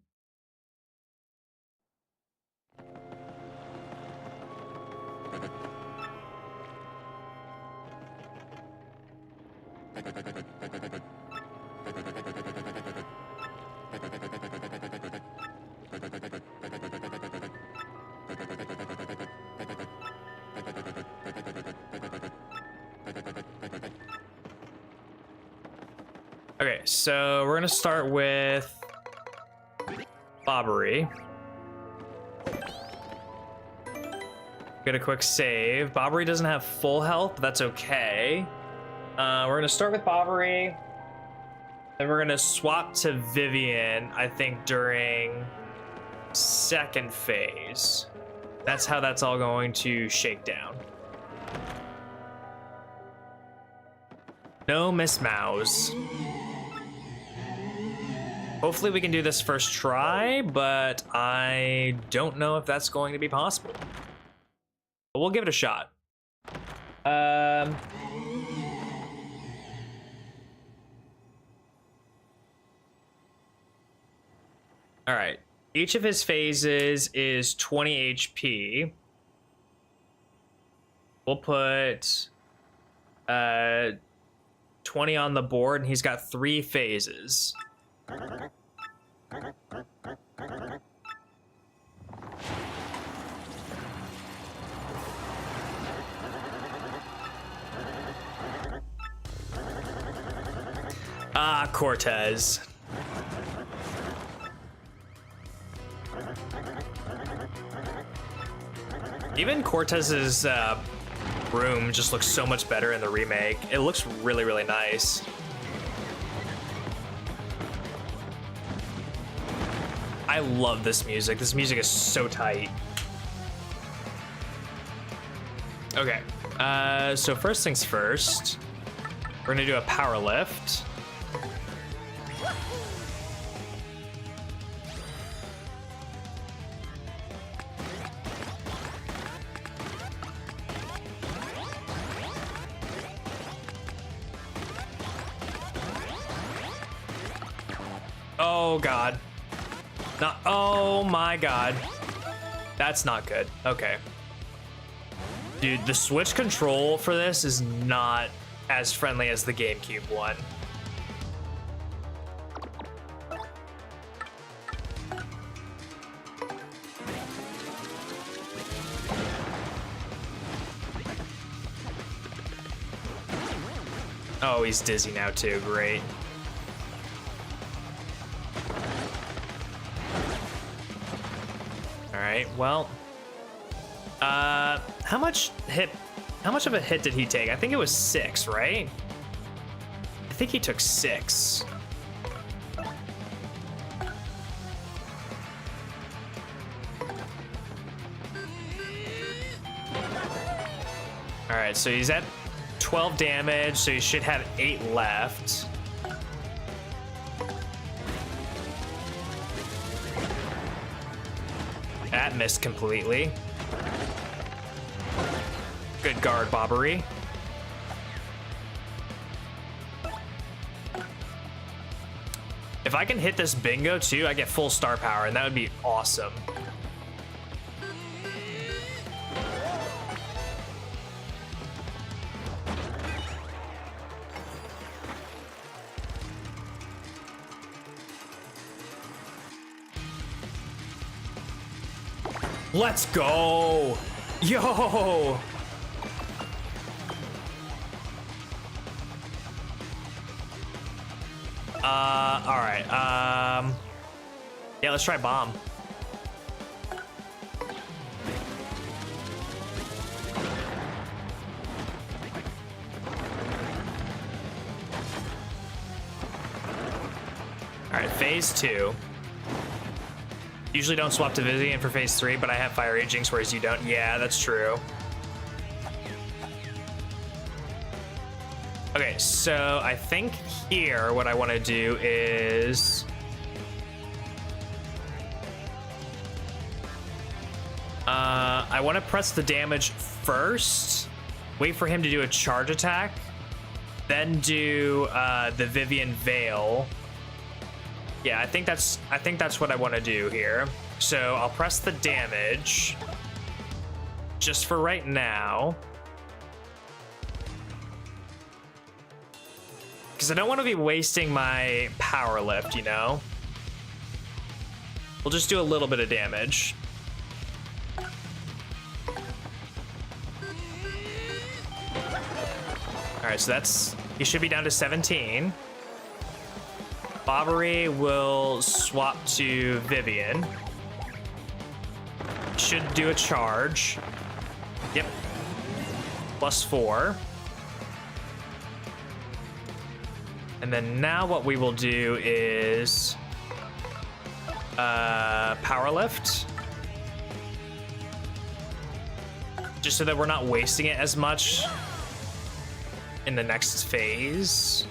Okay, so we're gonna start with Bobbery. Get a quick save. Bobbery doesn't have full health, but that's okay. We're gonna start with Bobbery. Then we're gonna swap to Vivian, I think, during 2nd phase. That's how that's all going to shake down. No Miss Mouse. Hopefully we can do this first try, but I don't know if that's going to be possible. But we'll give it a shot. All right. Each of his phases is 20 HP. We'll put 20 on the board, and he's got 3 phases. Ah, Cortez. Even Cortez's room just looks so much better in the remake. It looks really, really nice. I love this music. This music is so tight. Okay, so first things first, we're gonna do a power lift. Oh God. Not, oh my God. That's not good. Okay. Dude, the Switch control for this is not as friendly as the GameCube one. Oh, he's dizzy now too. Great. All right. Well, how much of a hit did he take? I think it was 6, right? I think he took 6. All right, so he's at 12 damage, so he should have 8 left. That missed completely. Good guard, Bobbery. If I can hit this bingo too, I get full star power, and that would be awesome. Let's go! Yo! Alright, yeah, let's try bomb. Alright, phase 2. Usually don't swap to Vivian for phase 3, but I have Fire Jinx, whereas you don't. Yeah, that's true. Okay, so I think here what I want to do is... I want to press the damage first, wait for him to do a charge attack, then do the Vivian Veil. Yeah, I think that's what I want to do here. So I'll press the damage just for right now, because I don't want to be wasting my power lift, you know? We'll just do a little bit of damage. All right, so that's, he should be down to 17. Bobbery will swap to Vivian. Should do a charge. Yep. +4. And then now what we will do is power lift. Just so that we're not wasting it as much in the next phase.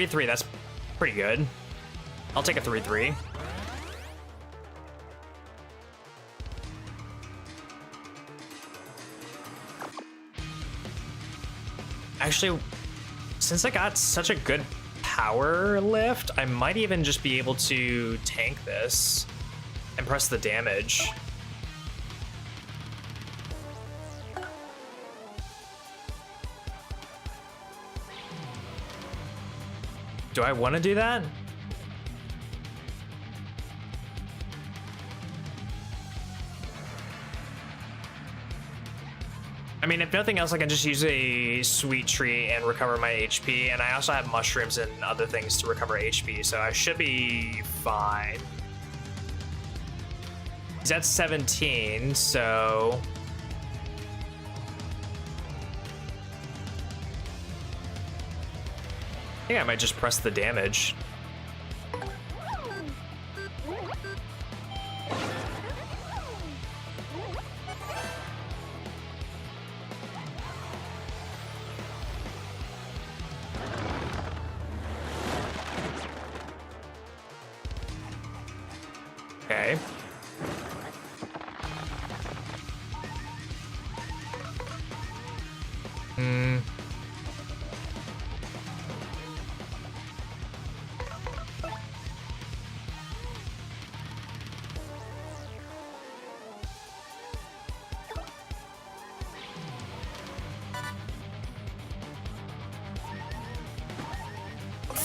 Three, that's pretty good. I'll take a 3-3. Actually, since I got such a good power lift, I might even just be able to tank this and press the damage. Do I want to do that? I mean, if nothing else, I can just use a sweet tree and recover my HP, and I also have mushrooms and other things to recover HP, so I should be fine. He's at 17, so... I think I might just press the damage. Okay.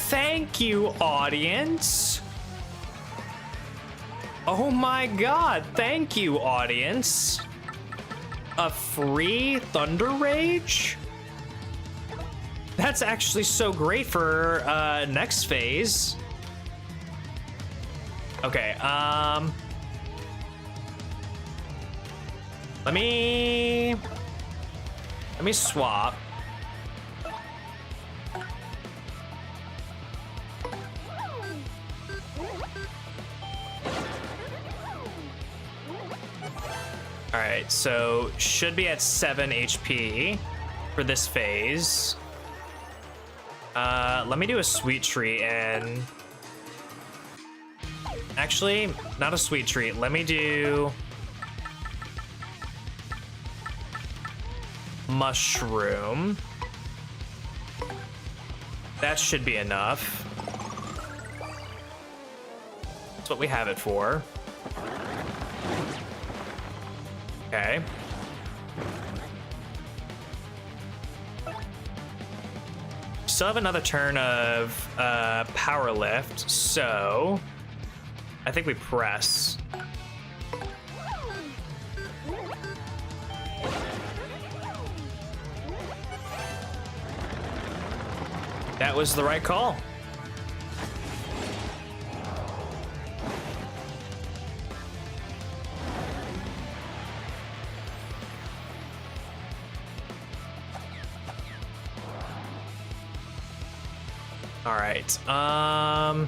Thank you, audience. Oh my god, thank you, audience. A free Thunder Rage? That's actually so great for next phase. Okay, let me swap. All right, so should be at 7 HP for this phase. Let me do a sweet treat and... Actually, not a sweet treat. Let me do... mushroom. That should be enough. That's what we have it for. Okay. Still have another turn of power lift, so I think we press. That was the right call. All right. How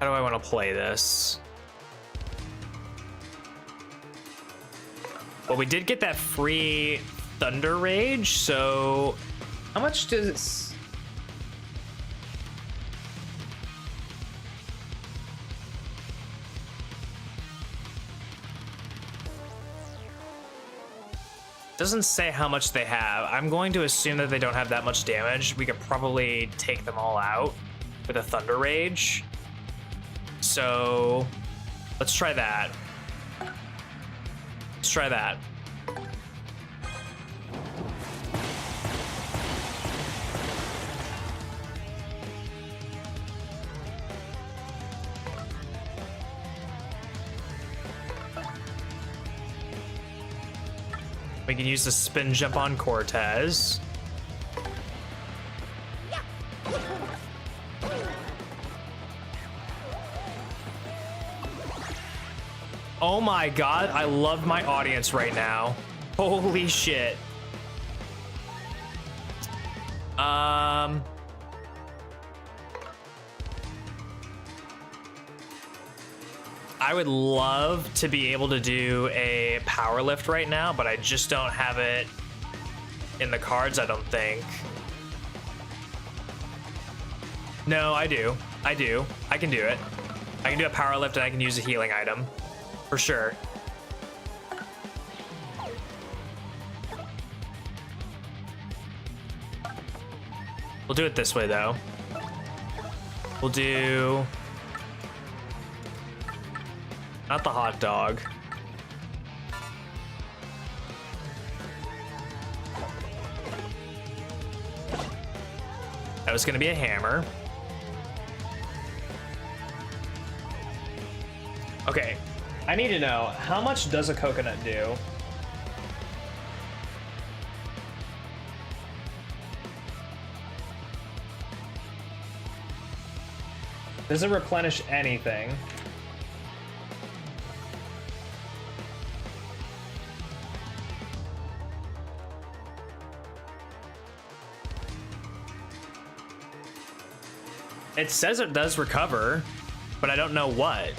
do I want to play this? Well, we did get that free Thunder Rage, so how much does... Doesn't say how much they have. I'm going to assume that they don't have that much damage. We could probably take them all out with a Thunder Rage. So let's try that. Let's try that. We can use the spin jump on Cortez. Oh my god, I love my audience right now. Holy shit. I would love to be able to do a power lift right now, but I just don't have it in the cards, I don't think. No, I do. I do. I can do it. I can do a power lift and I can use a healing item. For sure. We'll do it this way, though. We'll do... not the hot dog. That was gonna be a hammer. Okay, I need to know, how much does a coconut do? Does it replenish anything? It says it does recover, but I don't know what.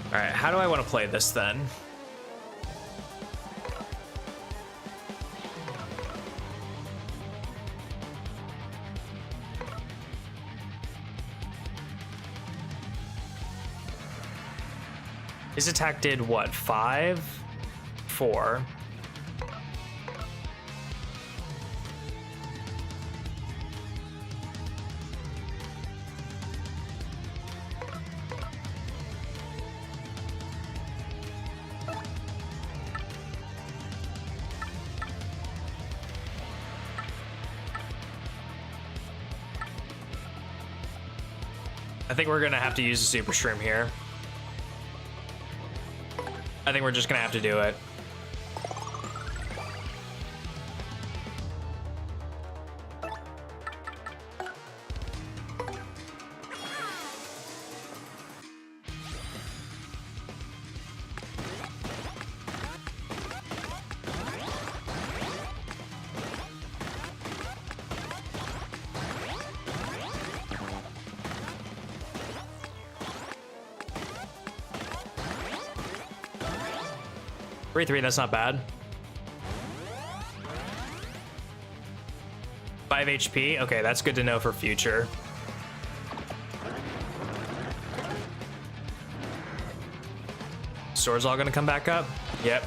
All right, how do I want to play this then? His attack did what? 5? 4. I think we're gonna have to use a super shroom here. I think we're just gonna have to do it. 3-3, that's not bad. 5 HP. Okay, that's good to know for future. Sword's all gonna come back up? Yep.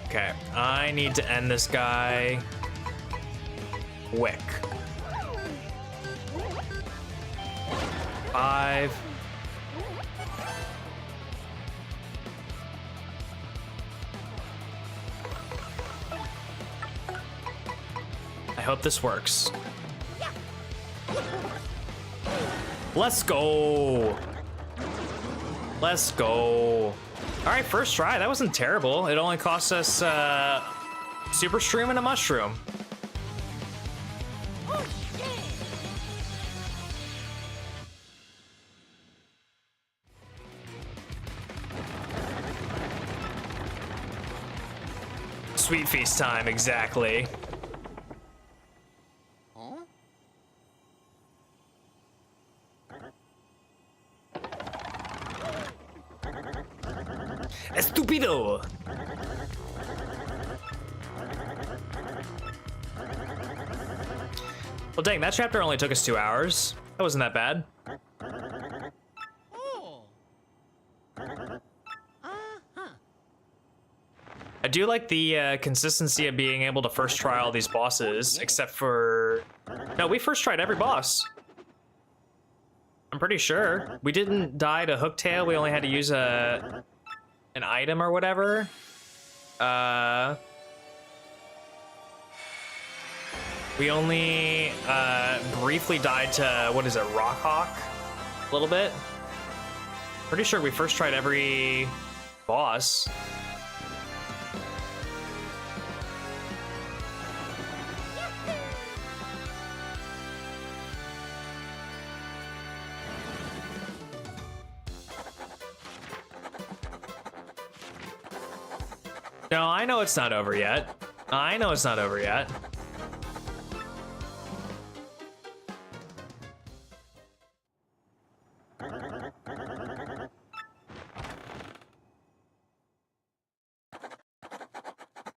Okay, I need to end this guy quick. 5. I hope this works. Let's go. Let's go. All right, first try. That wasn't terrible. It only cost us super shroom and a mushroom. Sweet feast time, exactly. Estupido! Well, dang, that chapter only took us 2 hours. That wasn't that bad. I do like the consistency of being able to first try all these bosses, except for... No, we first tried every boss. I'm pretty sure. We didn't die to Hooktail, we only had to use an item or whatever. We only briefly died to, what is it, Rockhawk? A little bit. Pretty sure we first tried every boss. No, I know it's not over yet. I know it's not over yet.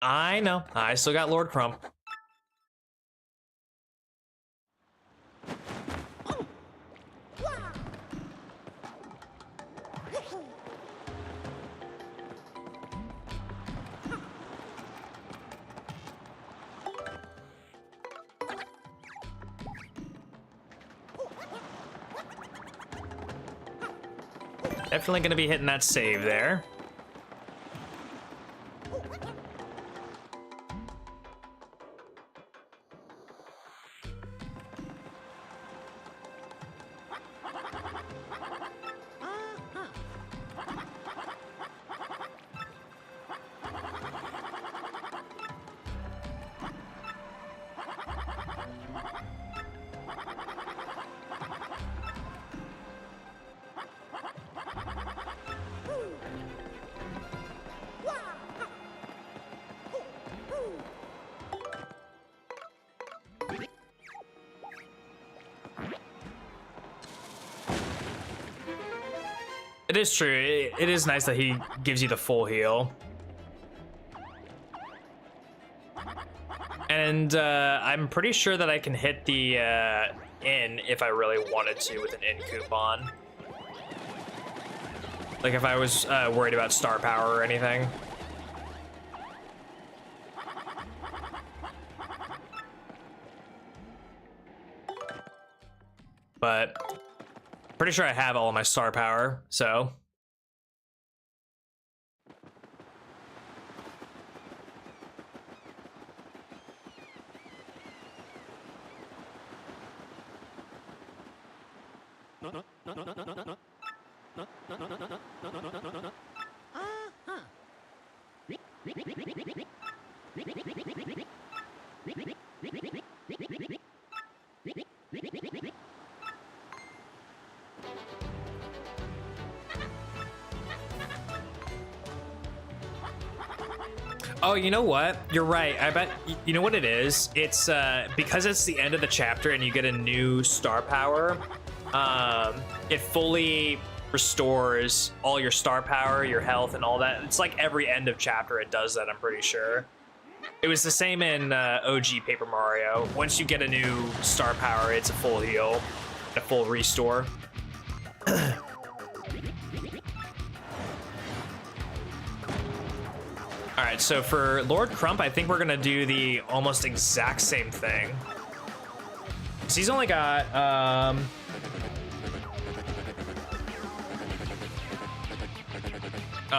I know. I still got Lord Crump. Definitely gonna be hitting that save there. It is true. It is nice that he gives you the full heal. And I'm pretty sure that I can hit the inn if I really wanted to with an inn coupon. Like if I was worried about star power or anything. But pretty sure I have all of my star power, so. Oh, you know what? You're right. I bet, you know what it is? It's because it's the end of the chapter and you get a new star power. it fully restores all your star power, your health, and all that. It's like every end of chapter it does that, I'm pretty sure. It was the same in OG Paper Mario. Once you get a new star power, it's a full heal, a full restore. All right, so for Lord Crump, I think we're gonna do the almost exact same thing. So he's only got, oh,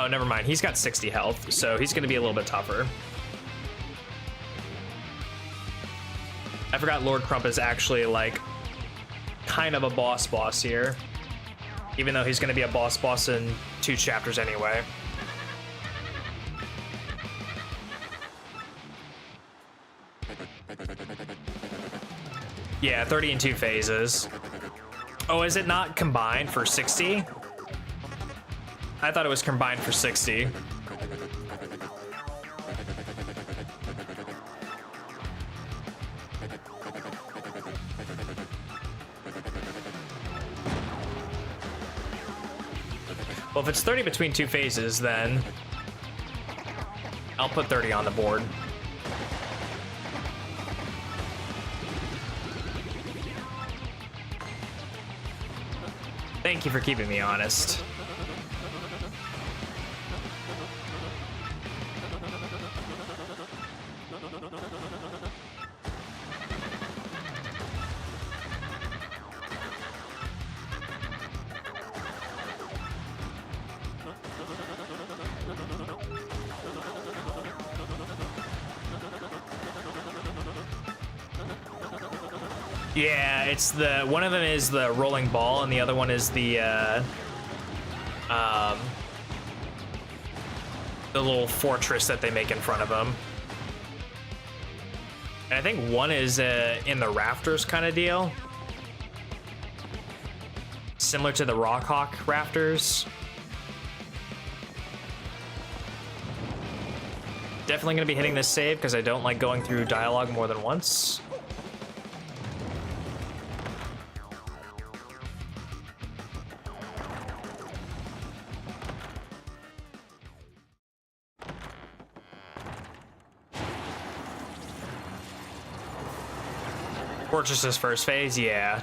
never mind. He's got 60 health, so he's gonna be a little bit tougher. I forgot Lord Crump is actually like kind of a boss here, even though he's gonna be a boss in 2 chapters anyway. Yeah, 30 in 2 phases. Oh, is it not combined for 60? I thought it was combined for 60. Well, if it's 30 between 2 phases, then I'll put 30 on the board. Thank you for keeping me honest. Yeah, it's the one of them is the rolling ball, and the other one is the little fortress that they make in front of them. And I think one is in the rafters kind of deal, similar to the Rock Hawk rafters. Definitely gonna be hitting this save because I don't like going through dialogue more than once. Fortress's first phase, yeah.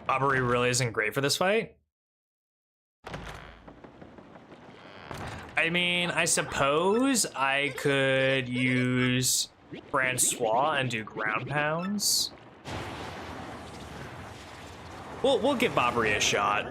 Bobbery really isn't great for this fight. I mean, I suppose I could use Francois and do ground pounds. We'll give Bobbery a shot.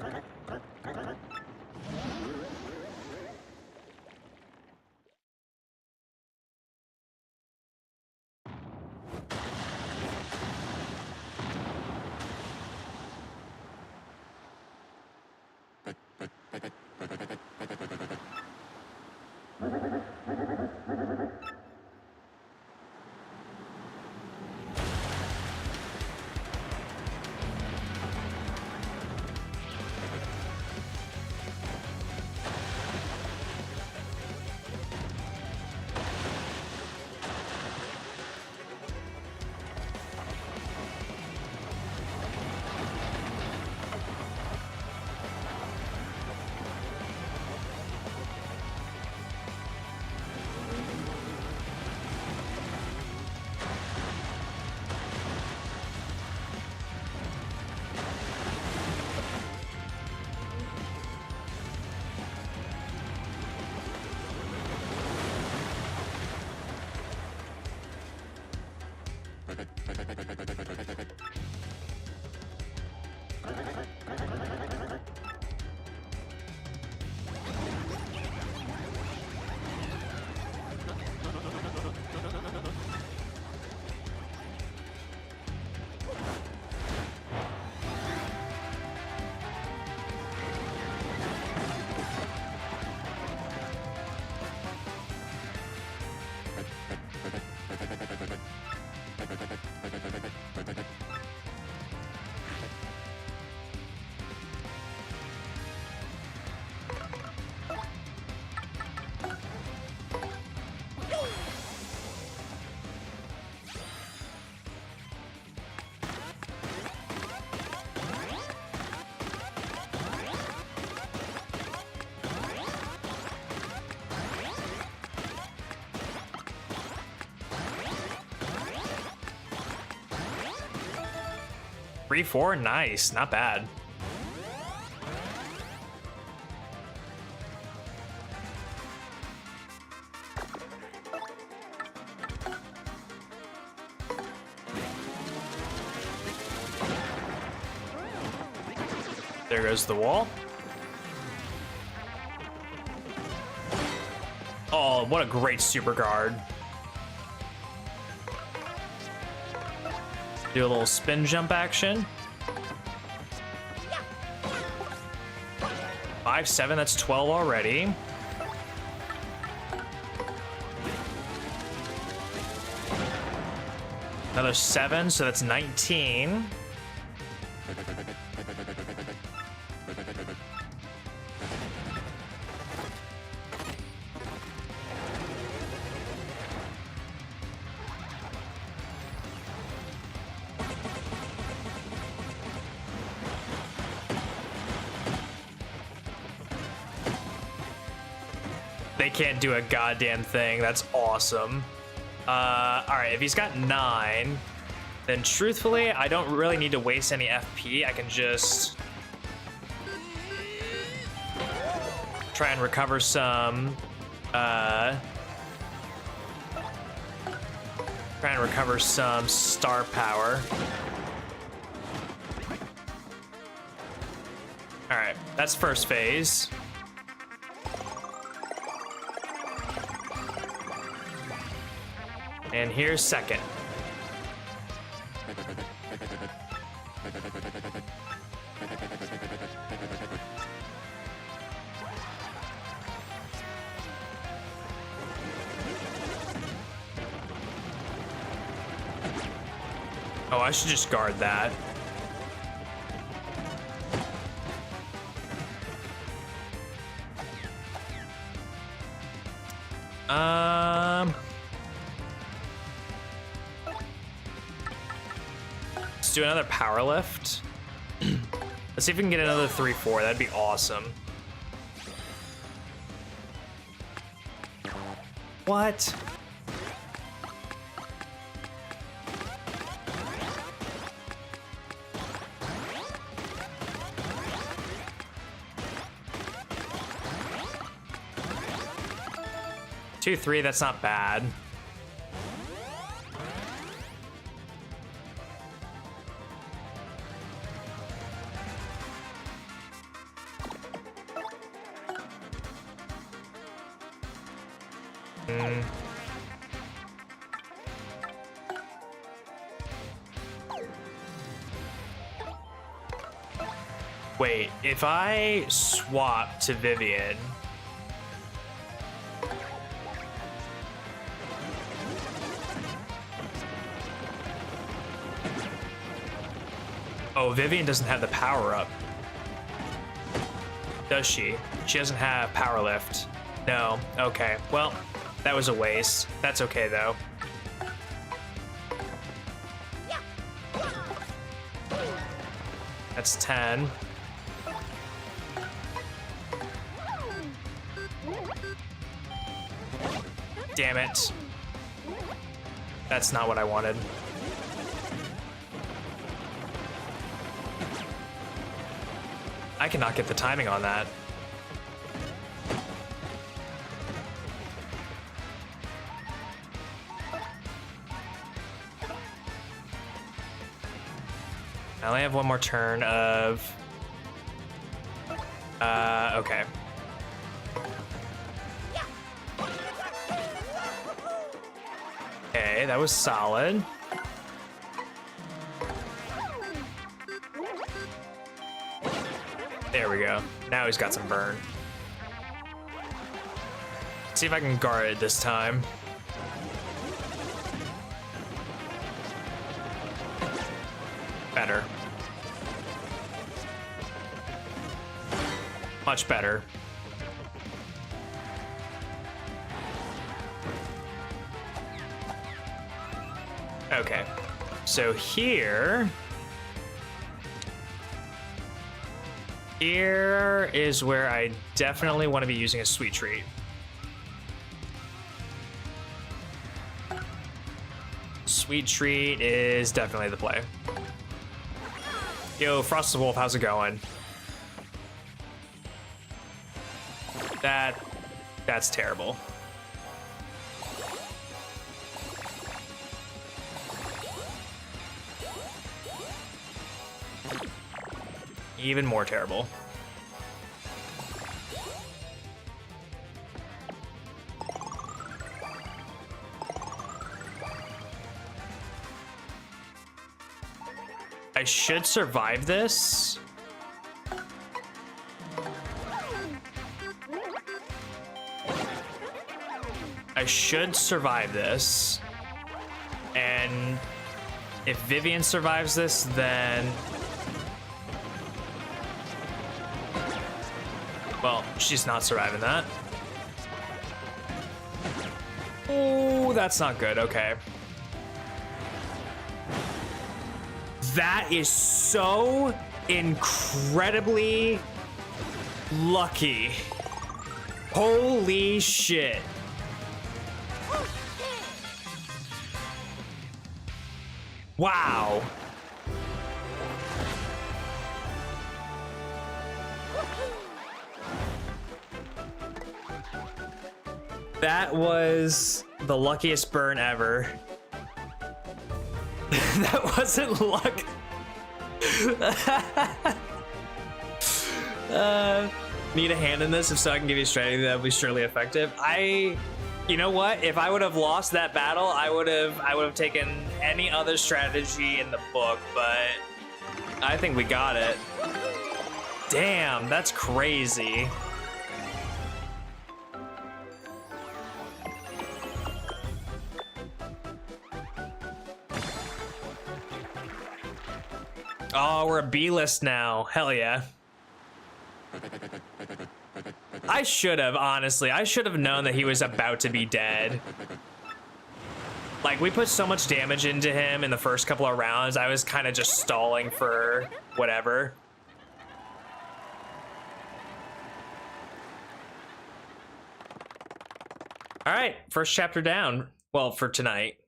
3-4, nice, not bad. There goes the wall. Oh, what a great super guard. Do a little spin jump action. 5-7, that's 12 already. Another 7, so that's 19. They can't do a goddamn thing. That's awesome. All right, if he's got 9, then truthfully, I don't really need to waste any FP. I can just try and recover some, star power. All right, that's first phase. And here's second. Oh, I should just guard that. Let's do another power lift. Let's see if we can get another 3-4. That'd be awesome. What? Two, 3, that's not bad. Wait, if I swap to Vivian, oh, Vivian doesn't have the power up. Does she? She doesn't have power lift. No, okay. Well, that was a waste. That's okay though. That's 10. Damn it. That's not what I wanted. I cannot get the timing on that. I only have one more turn of... okay. Okay, that was solid. There we go. Now he's got some burn. Let's see if I can guard it this time. Better. Much better. Okay, so here is where I definitely want to be using a sweet treat. Sweet treat is definitely the play. Yo, Frosted Wolf, how's it going? That's terrible. Even more terrible. I should survive this. I should survive this. And if Vivian survives this, then... well, she's not surviving that. Oh, that's not good. Okay. That is so incredibly lucky. Holy shit. Wow. That was the luckiest burn ever. That wasn't luck. Need a hand in this if so I can give you a strategy that would be surely effective. You know what? If I would have lost that battle, I would have taken any other strategy in the book, but I think we got it. Damn, that's crazy. Oh, we're a B-list now. Hell yeah. I should have, honestly. I should have known that he was about to be dead. Like, we put so much damage into him in the first couple of rounds. I was kind of just stalling for whatever. All right, first chapter down. Well, for tonight.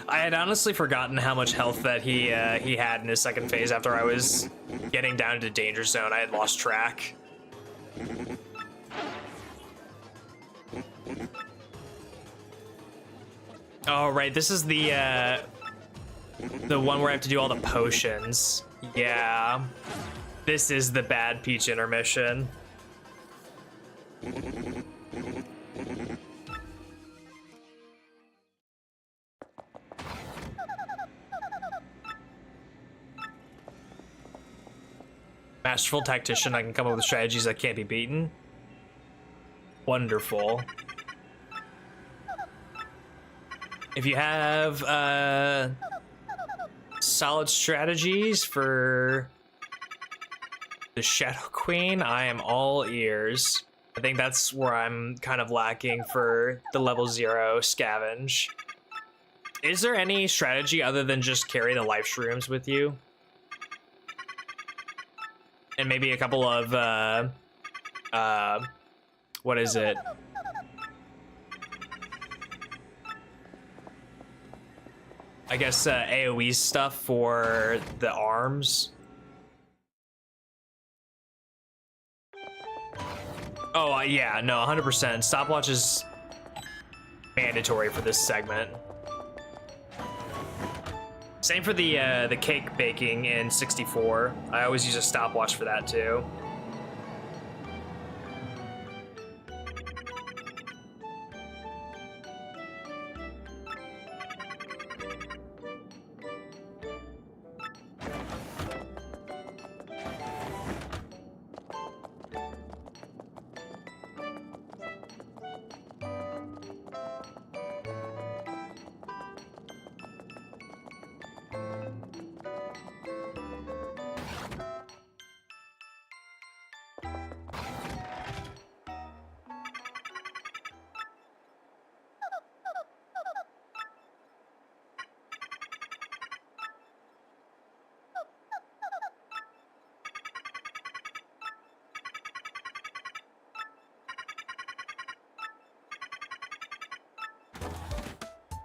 I had honestly forgotten how much health that he had in his second phase after I was getting down to danger zone. I had lost track. Oh, right, this is the one where I have to do all the potions. Yeah. This is the bad Peach intermission. Masterful tactician, I can come up with strategies that can't be beaten. Wonderful. If you have solid strategies for the Shadow Queen, I am all ears. I think that's where I'm kind of lacking for the level 0 Scavenge. Is there any strategy other than just carry the life shrooms with you? And maybe a couple of, what is it? I guess AoE stuff for the arms. Oh, yeah, no, 100%. Stopwatch is mandatory for this segment. Same for the cake baking in 64. I always use a stopwatch for that too.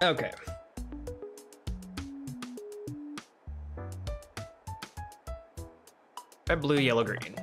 Okay. Red, blue, yellow, green.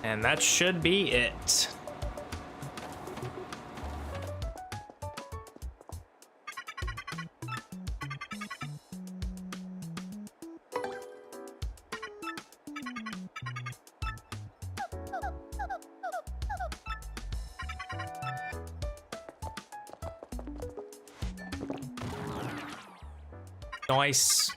And that should be it. Nice.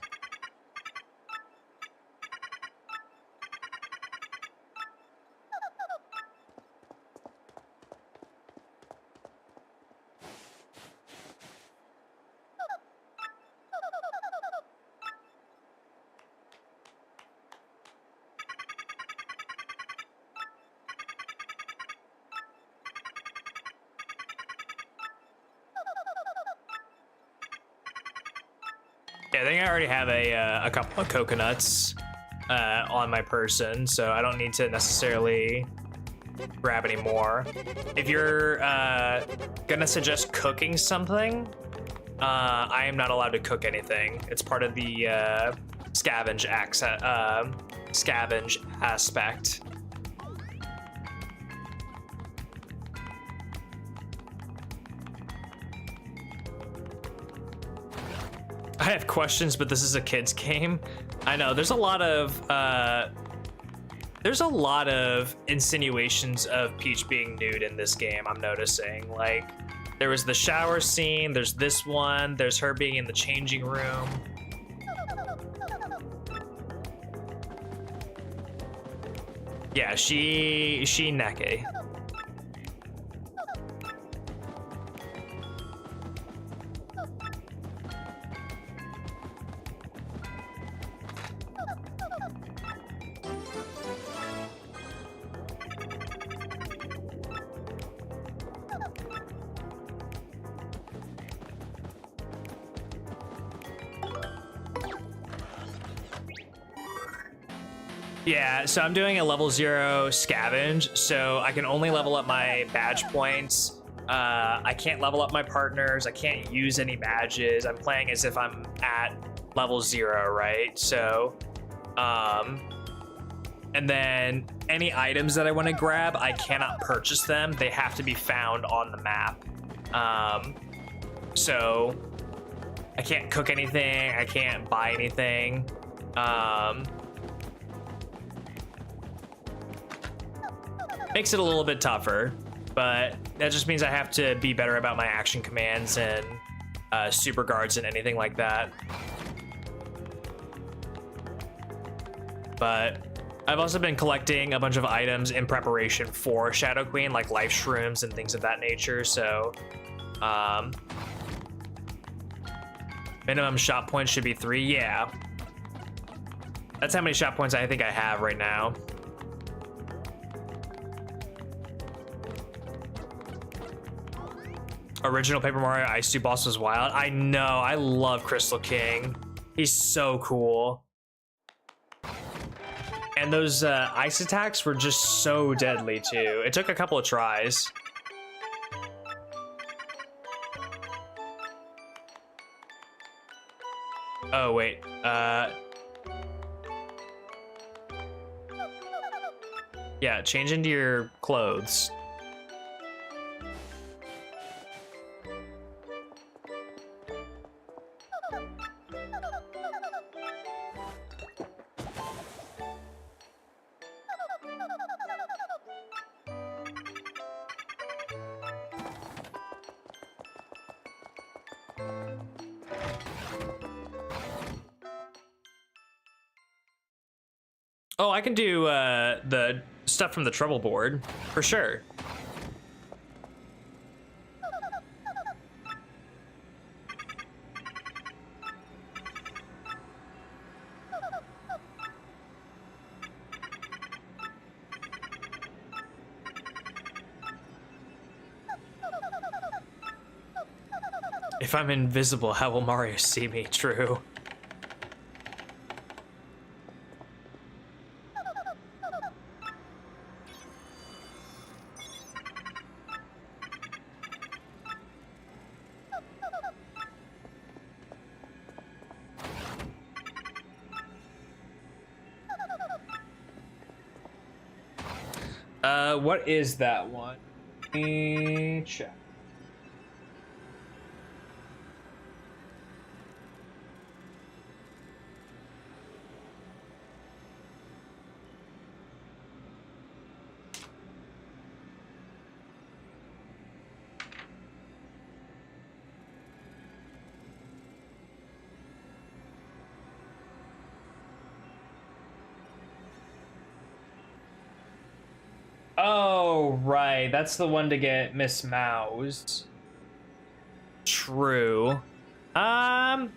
Yeah, I think I already have a couple of coconuts on my person, so I don't need to necessarily grab any more. If you're gonna suggest cooking something, I am not allowed to cook anything. It's part of the scavenge aspect. I have questions, but this is a kid's game. I know there's a lot of insinuations of Peach being nude in this game. I'm noticing, like, there was the shower scene, there's this one, there's her being in the changing room. Yeah, she Neke. Yeah, so I'm doing a level 0 scavenge, so I can only level up my badge points. I can't level up my partners. I can't use any badges. I'm playing as if I'm at level 0, right? So, and then any items that I want to grab, I cannot purchase them. They have to be found on the map. So I can't cook anything. I can't buy anything. Makes it a little bit tougher, but that just means I have to be better about my action commands and super guards and anything like that. But I've also been collecting a bunch of items in preparation for Shadow Queen, like life shrooms and things of that nature. So minimum shop points should be 3. Yeah, that's how many shop points I think I have right now. Original Paper Mario Ice 2 boss was wild. I know, I love Crystal King. He's so cool. And those ice attacks were just so deadly too. It took a couple of tries. Oh wait, yeah, change into your clothes. Oh, I can do the stuff from the trouble board, for sure. If I'm invisible, how will Mario see me? True. What is that one? Let me check. Oh, right. That's the one to get Miss Mouse. True. I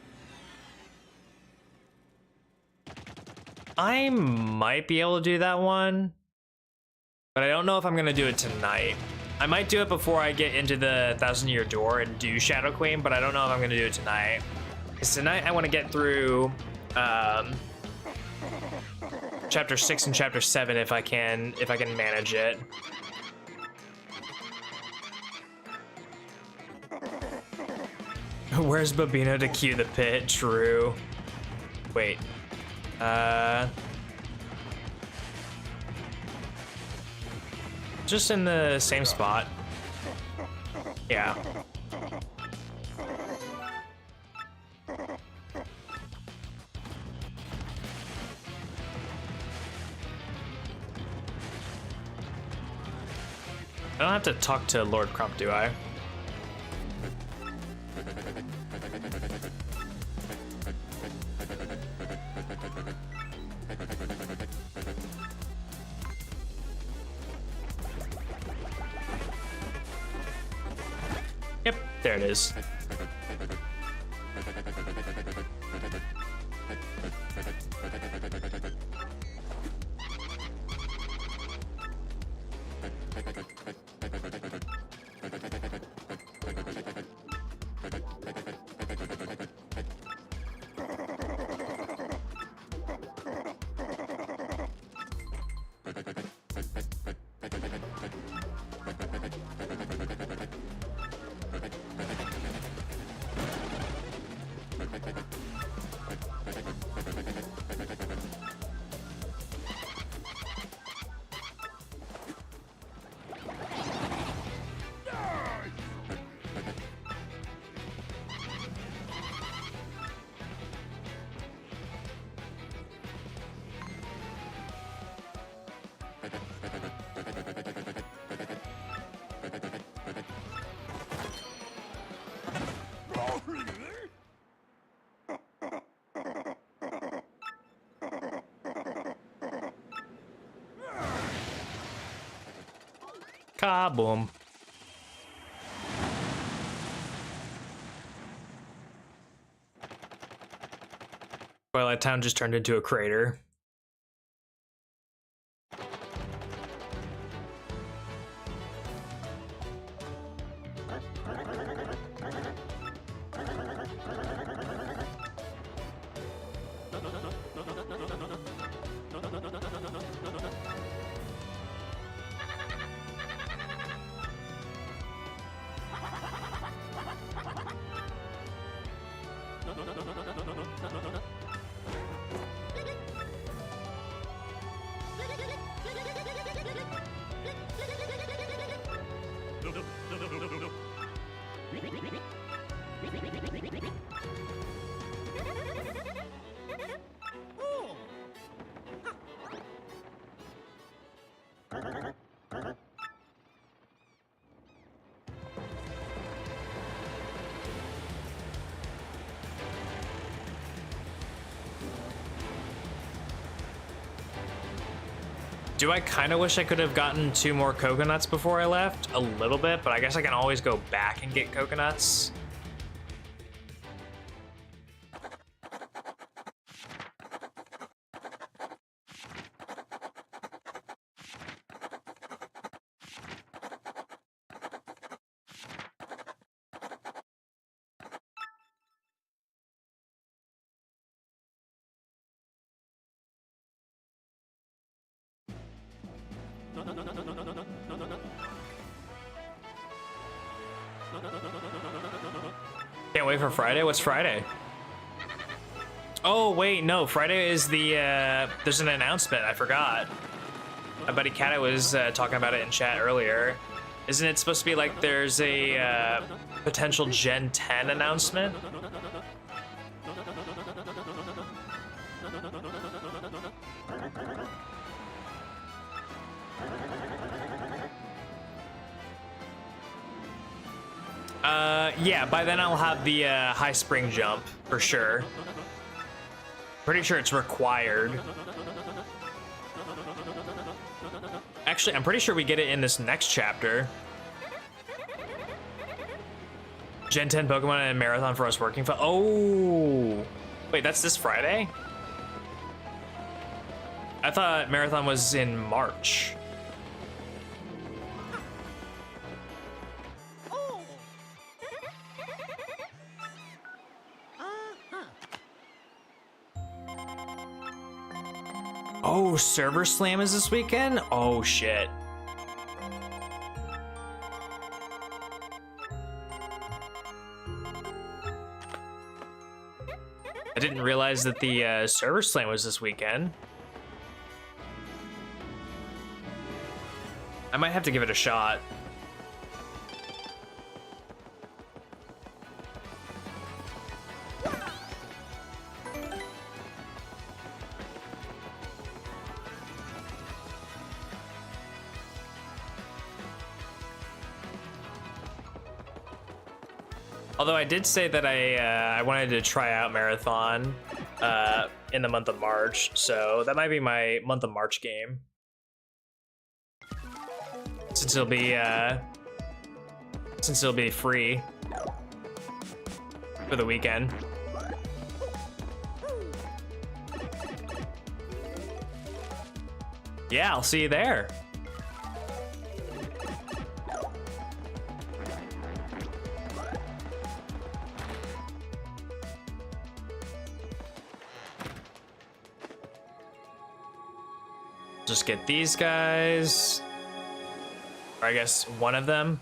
might be able to do that one, but I don't know if I'm gonna do it tonight. I might do it before I get into the 1,000-Year Door and do Shadow Queen, but I don't know if I'm gonna do it tonight. Because tonight I want to get through Chapter 6 and Chapter 7 if I can manage it. Where's Babino to cue the pit? True. Wait. Just in the same spot. Yeah. I don't have to talk to Lord Crump, do I? There it is. Kaboom. Twilight Town just turned into a crater. Do I kind of wish I could have gotten 2 more coconuts before I left? A little bit, but I guess I can always go back and get coconuts. Can't wait for Friday. What's Friday? Oh wait, no. Friday is the there's an announcement. I forgot. My buddy Kata was talking about it in chat earlier. Isn't it supposed to be like there's a potential Gen 10 announcement? Yeah, by then I'll have the high spring jump for sure. Pretty sure it's required. Actually, I'm pretty sure we get it in this next chapter. Gen 10 Pokemon and Marathon for us working. Oh, wait, that's this Friday? I thought Marathon was in March. Oh, Server Slam is this weekend? Oh, shit. I didn't realize that the Server Slam was this weekend. I might have to give it a shot. Although I did say that I wanted to try out Marathon in the month of March, so that might be my month of March game. Since it'll be free. for the weekend. Yeah, I'll see you there. Just get these guys. Or I guess one of them.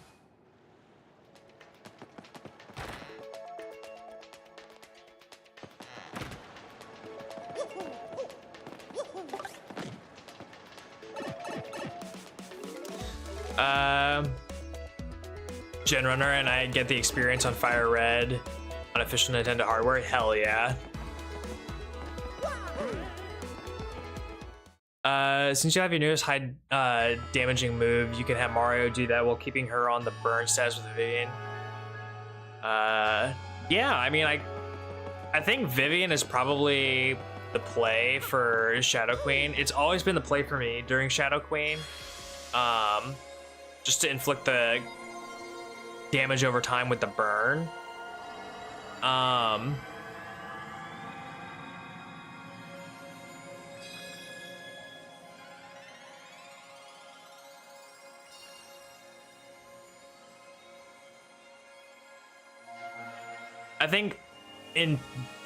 Gen Runner, and I get the experience on Fire Red on official Nintendo hardware. Hell yeah. Since you have your newest high damaging move, you can have Mario do that while keeping her on the burn status with Vivian. Yeah, I mean, I think Vivian is probably the play for Shadow Queen. It's always been the play for me during Shadow Queen. Just to inflict the damage over time with the burn. I think in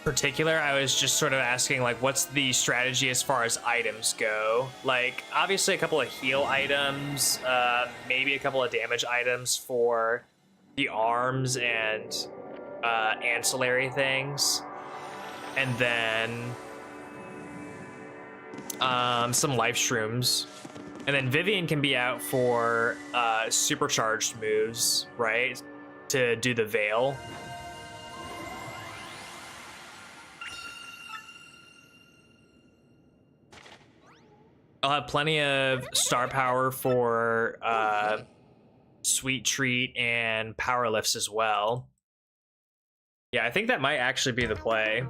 particular, I was just sort of asking, like, what's the strategy as far as items go? Like, obviously a couple of heal items, maybe a couple of damage items for the arms and ancillary things. And then some life shrooms. And then Vivian can be out for supercharged moves, right? To do the veil. I'll have plenty of star power for Sweet Treat and power lifts as well. Yeah, I think that might actually be the play.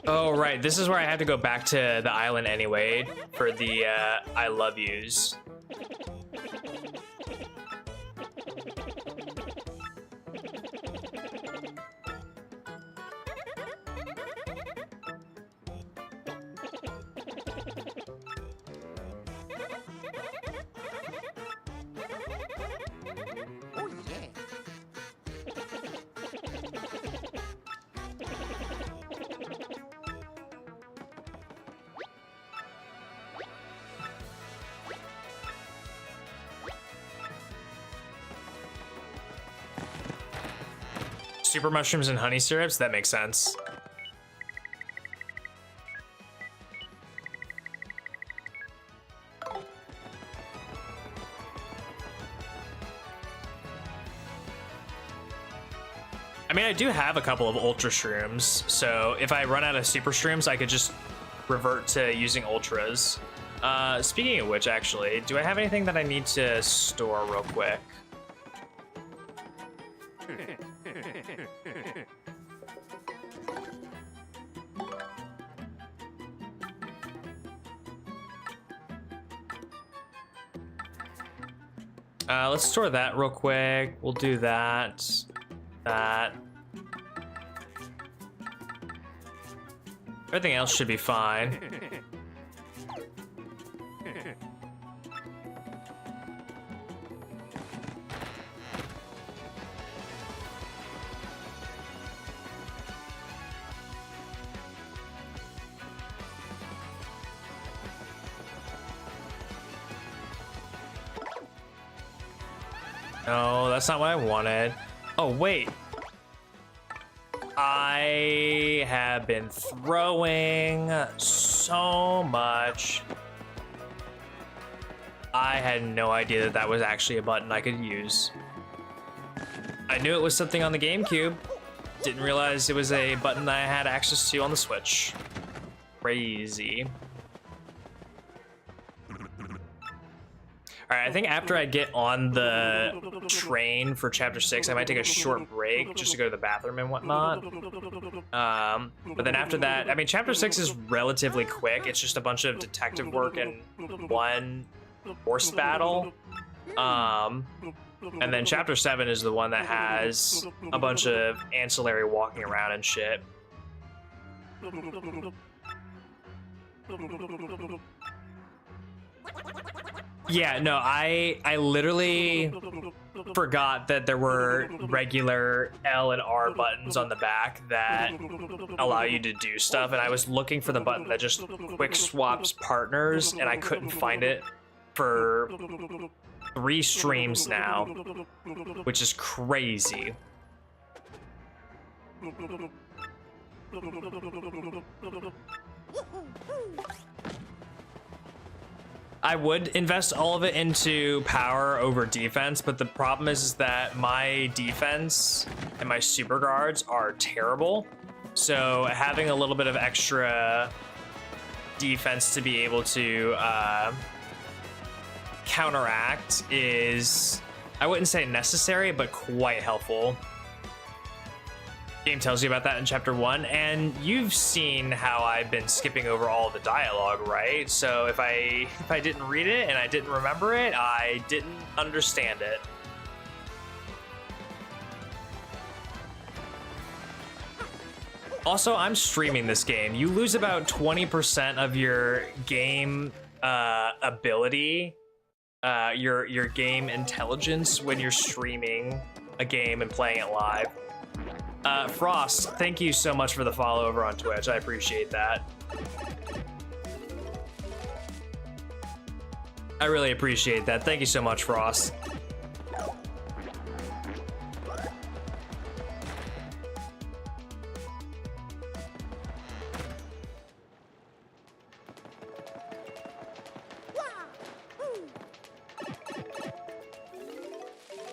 Oh, right. This is where I have to go back to the island anyway for the I love yous. Super mushrooms and honey syrups, that makes sense. I mean, I do have a couple of ultra shrooms, so if I run out of super shrooms, I could just revert to using ultras. Speaking of which, actually, do I have anything that I need to store real quick? Let's store that real quick. We'll do that. That. Everything else should be fine. No, that's not what I wanted. Oh, wait. I have been throwing so much. I had no idea that that was actually a button I could use. I knew it was something on the GameCube. Didn't realize it was a button that I had access to on the Switch. Crazy. All right, I think after I get on the train for chapter 6, I might take a short break just to go to the bathroom and whatnot. But then after that, I mean, chapter 6 is relatively quick. It's just a bunch of detective work and one horse battle. And then chapter 7 is the one that has a bunch of ancillary walking around and shit. Yeah, no, I literally forgot that there were regular L and R buttons on the back that allow you to do stuff, and I was looking for the button that just quick swaps partners, and I couldn't find it for 3 streams now, which is crazy. I would invest all of it into power over defense, but the problem is that my defense and my super guards are terrible. So having a little bit of extra defense to be able to counteract is, I wouldn't say necessary, but quite helpful. Game tells you about that in chapter 1, and you've seen how I've been skipping over all the dialogue, right? So if I didn't read it and I didn't remember it, I didn't understand it. Also, I'm streaming this game. You lose about 20% of your game ability, your game intelligence when you're streaming a game and playing it live. Frost, thank you so much for the follow over on Twitch. I appreciate that. I really appreciate that. Thank you so much, Frost.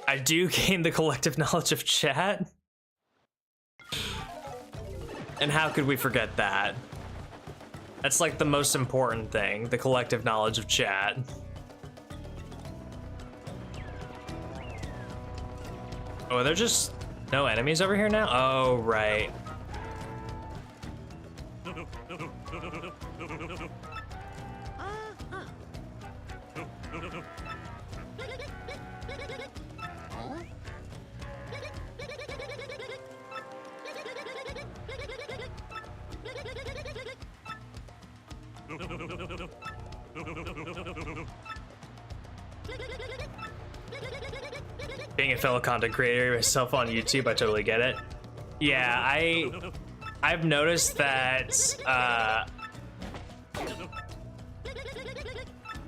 I do gain the collective knowledge of chat. And how could we forget that? That's like the most important thing, the collective knowledge of chat. Oh, are there just no enemies over here now? Oh, right. Being a fellow content creator myself on YouTube, I totally get it. Yeah, I've noticed that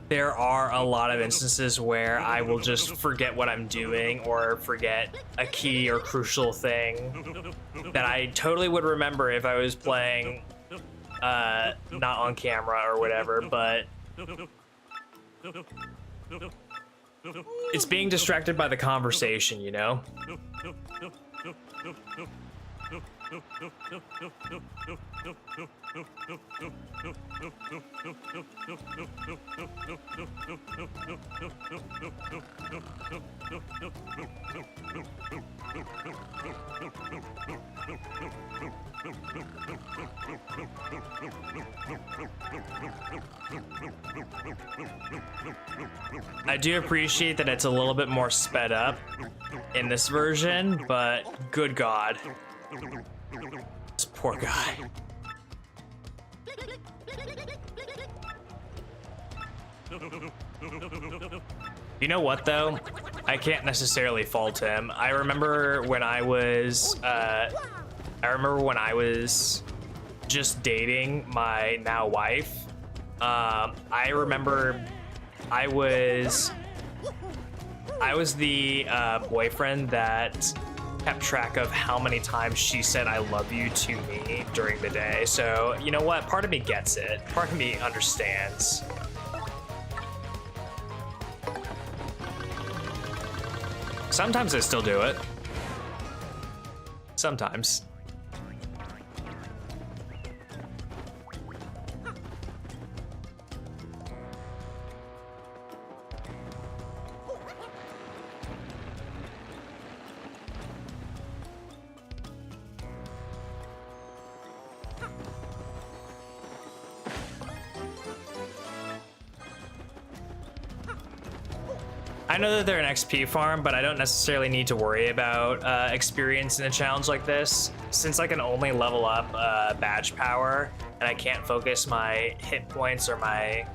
there are a lot of instances where I will just forget what I'm doing or forget a key or crucial thing that I totally would remember if I was playing not on camera or whatever, but it's being distracted by the conversation, you know? I do appreciate that it's a little bit more sped up in this version, but good God. This poor guy. You know what though? I can't necessarily fault him. I remember when I was just dating my now wife. I remember I was the boyfriend that kept track of how many times she said I love you to me during the day. So, you know what? Part of me gets it. Part of me understands. Sometimes I still do it. Sometimes. I know that they're an XP farm, but I don't necessarily need to worry about experience in a challenge like this, since I can only level up badge power, and I can't focus my hit points or my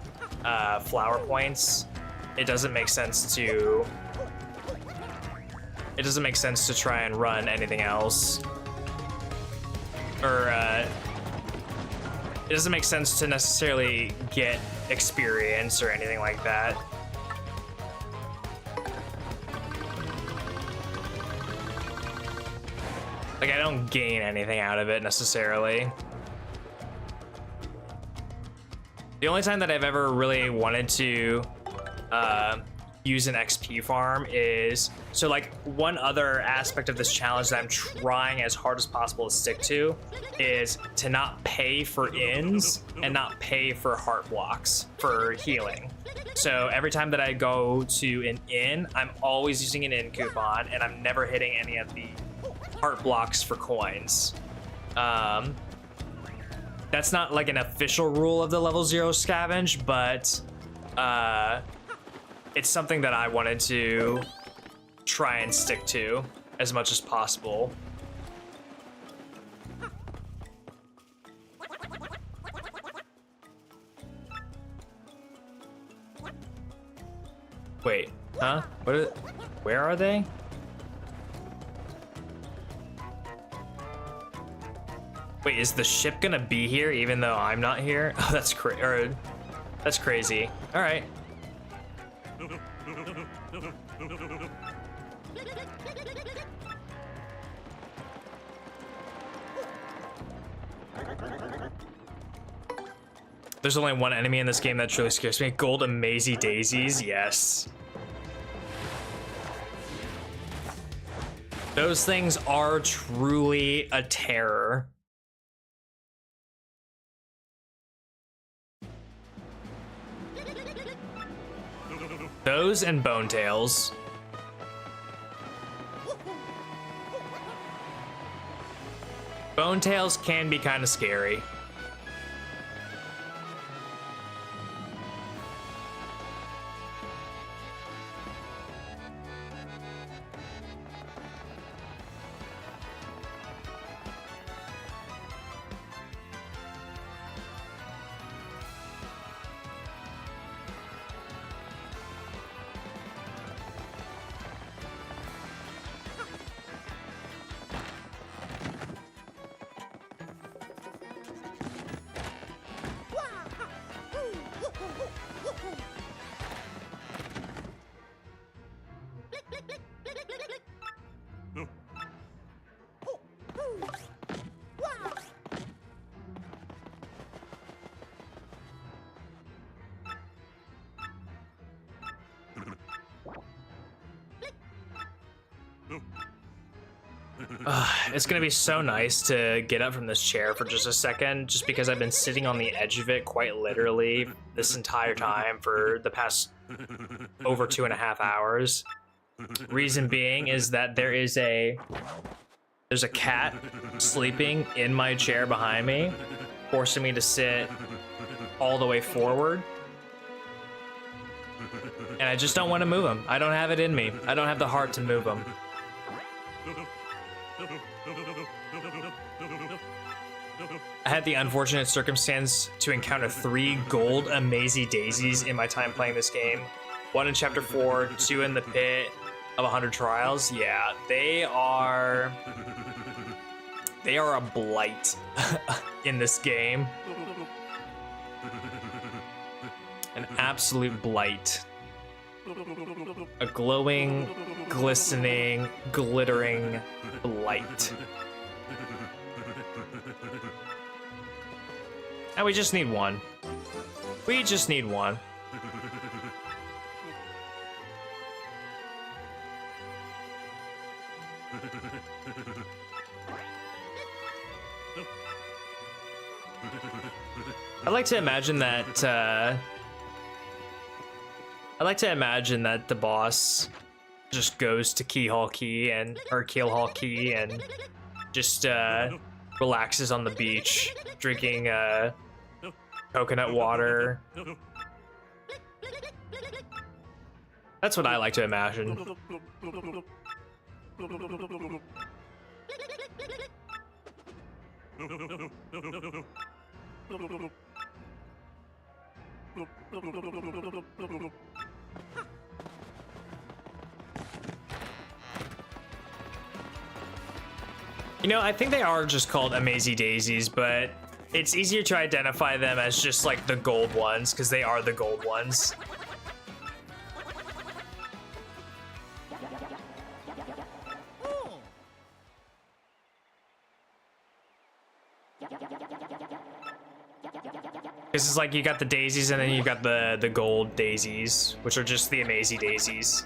flower points. It doesn't make sense to try and run anything else, or it doesn't make sense to necessarily get experience or anything like that. Like, I don't gain anything out of it necessarily. The only time that I've ever really wanted to use an XP farm is, so like one other aspect of this challenge that I'm trying as hard as possible to stick to is to not pay for inns and not pay for heart blocks for healing. So every time that I go to an inn, I'm always using an inn coupon, and I'm never hitting any of the heart blocks for coins. That's not like an official rule of the level 0 scavenge, but it's something that I wanted to try and stick to as much as possible. Wait, huh? Where are they? Wait, is the ship gonna be here even though I'm not here? Oh, that's crazy. All right. There's only one enemy in this game that truly scares me. Gold Amazy Daisies, yes. Those things are truly a terror. Those and bone tails. Bone tails can be kind of scary. It's gonna be so nice to get up from this chair for just a second, just because I've been sitting on the edge of it quite literally this entire time for the past over 2.5 hours. Reason being is that there's a cat sleeping in my chair behind me, forcing me to sit all the way forward. And I just don't want to move him. I don't have it in me. I don't have the heart to move him. I had the unfortunate circumstance to encounter 3 gold Amazy Daisies in my time playing this game. 1 in Chapter 4, 2 in the Pit of 100 Trials. Yeah, they are a blight in this game. An absolute blight. A glowing, glistening, glittering blight. And we just need one. We just need one. I like to imagine that the boss just goes to Keelhaul Key and just relaxes on the beach, drinking coconut water. That's what I like to imagine. You know, I think they are just called Amazy Daisies, but it's easier to identify them as just like the gold ones, because they are the gold ones. This is like you got the daisies and then you got the gold daisies, which are just the Amazy Daisies.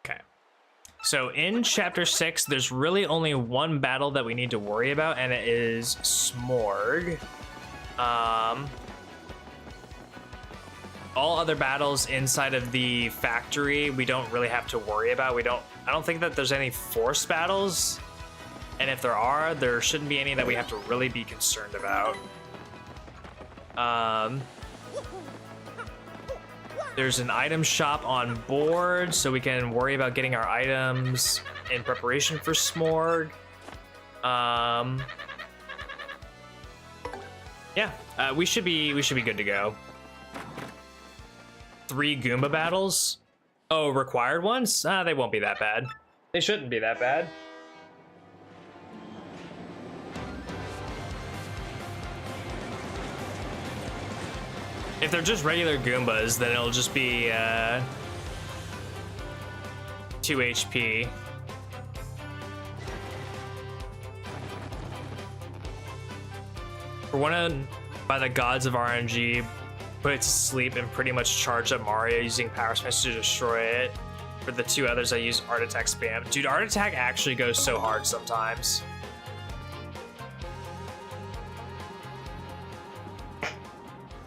Okay. So in chapter 6, there's really only one battle that we need to worry about, and it is Smorg. All other battles inside of the factory, we don't really have to worry about. I don't think that there's any force battles, and if there are, there shouldn't be any that we have to really be concerned about. There's an item shop on board, so we can worry about getting our items in preparation for Smorg. Yeah, we should be good to go. 3 Goomba battles? Oh, required ones? They won't be that bad. They shouldn't be that bad. If they're just regular Goombas, then it'll just be 2 HP. For one by the gods of RNG, put it to sleep and pretty much charge up Mario using Power Smash to destroy it. For the 2 others, I use Art Attack spam. Dude, Art Attack actually goes so hard sometimes.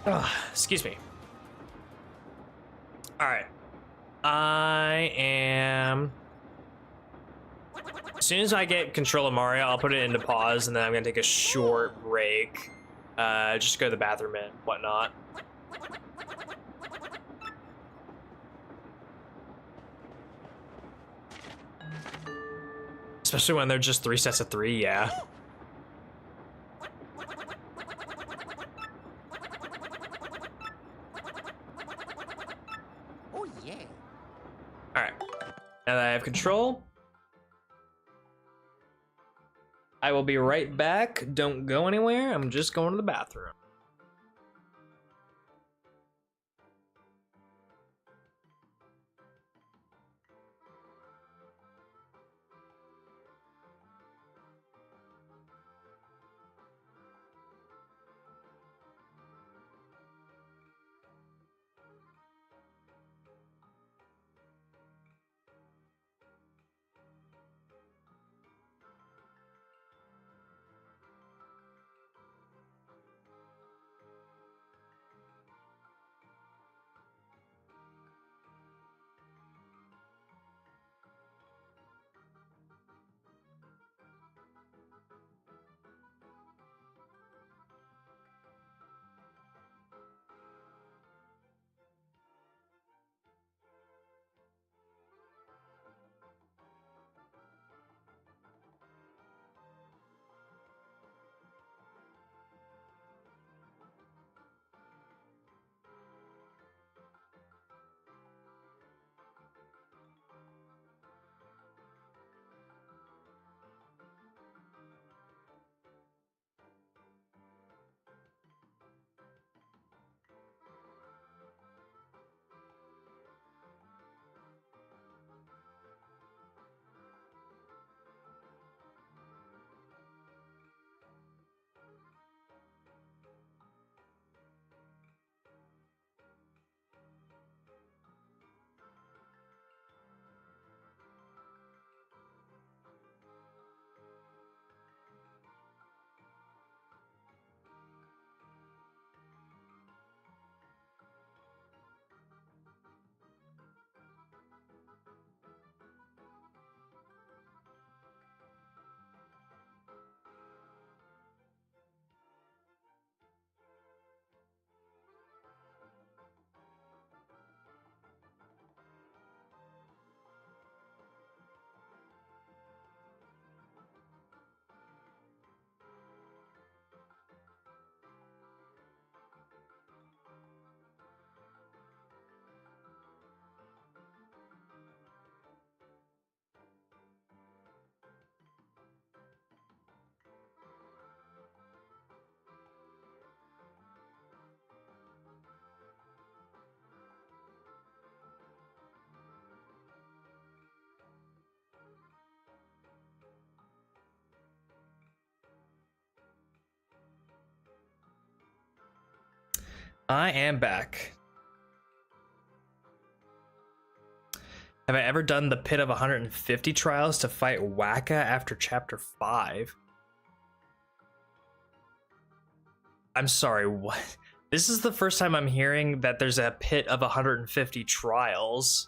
Ugh, excuse me. All right. I am... As soon as I get control of Mario, I'll put it into pause, and then I'm gonna take a short break. Just go to the bathroom and whatnot. Especially when they're just 3 sets of 3, yeah. Oh yeah. All right. Now that I have control, I will be right back. Don't go anywhere. I'm just going to the bathroom. I am back. Have I ever done the pit of 150 trials to fight Wacka after chapter 5? I'm sorry, what? This is the first time I'm hearing that there's a pit of 150 trials.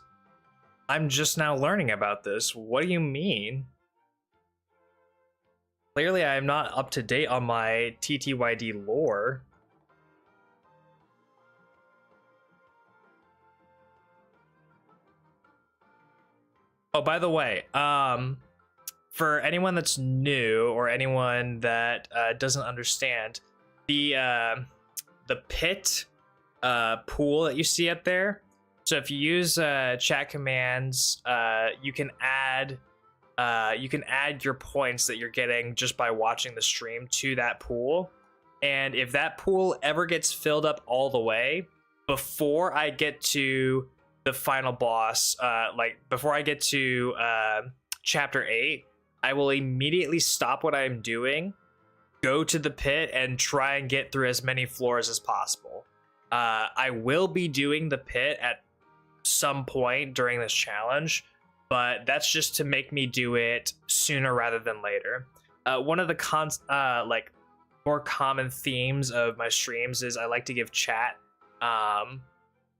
I'm just now learning about this. What do you mean? Clearly, I am not up to date on my TTYD lore. Oh, by the way, for anyone that's new or anyone that doesn't understand, the pit pool that you see up there. So if you use chat commands, you can add your points that you're getting just by watching the stream to that pool. And if that pool ever gets filled up all the way, before I get to the final boss, like before I get to chapter 8, I will immediately stop what I'm doing, go to the pit, and try and get through as many floors as possible. I will be doing the pit at some point during this challenge, but that's just to make me do it sooner rather than later. One of the like more common themes of my streams is I like to give chat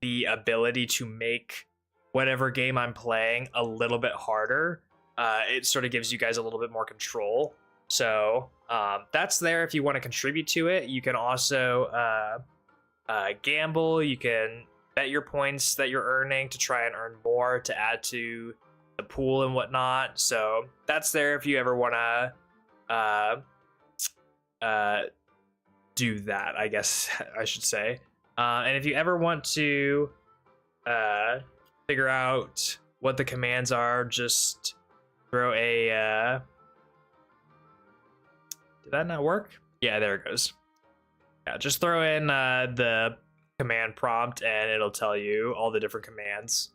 the ability to make whatever game I'm playing a little bit harder. It sort of gives you guys a little bit more control. So that's there if you want to contribute to it. You can also gamble. You can bet your points that you're earning to try and earn more to add to the pool and whatnot. So that's there if you ever want to do that, I guess I should say. And if you ever want to figure out what the commands are, just throw a... Did that not work? Yeah, there it goes. Yeah, just throw in the command prompt and it'll tell you all the different commands.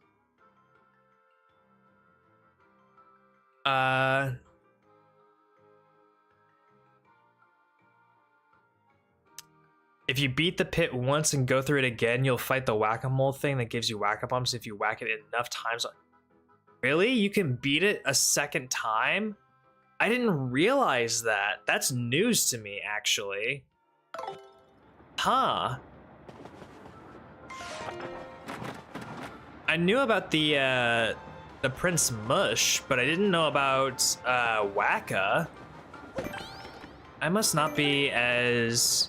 If you beat the pit once and go through it again, you'll fight the whack-a-mole thing that gives you whack-a-bumps if you whack it enough times. Really? You can beat it a second time? I didn't realize that. That's news to me, actually. Huh. I knew about the Prince Mush, but I didn't know about Wacka. I must not be as...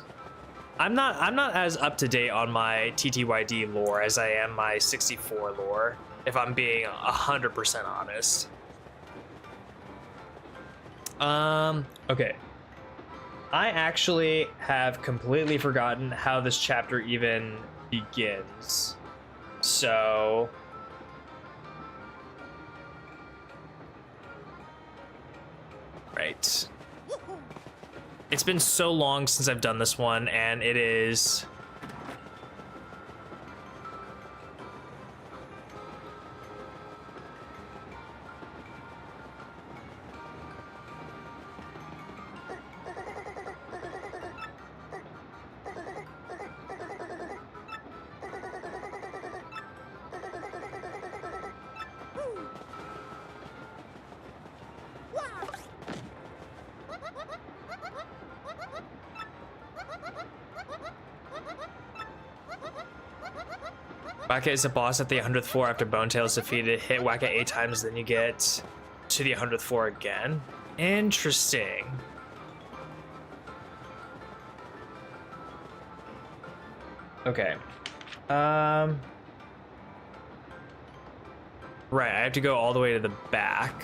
I'm not as up to date on my TTYD lore as I am my 64 lore, if I'm being 100% honest. Okay. I actually have completely forgotten how this chapter even begins. So... Right. It's been so long since I've done this one, and it is... Wacka is a boss at the 100th floor after Bonetail is defeated. Hit Wacka 8 times, then you get to the 100th floor again. Interesting. Okay. Right, I have to go all the way to the back.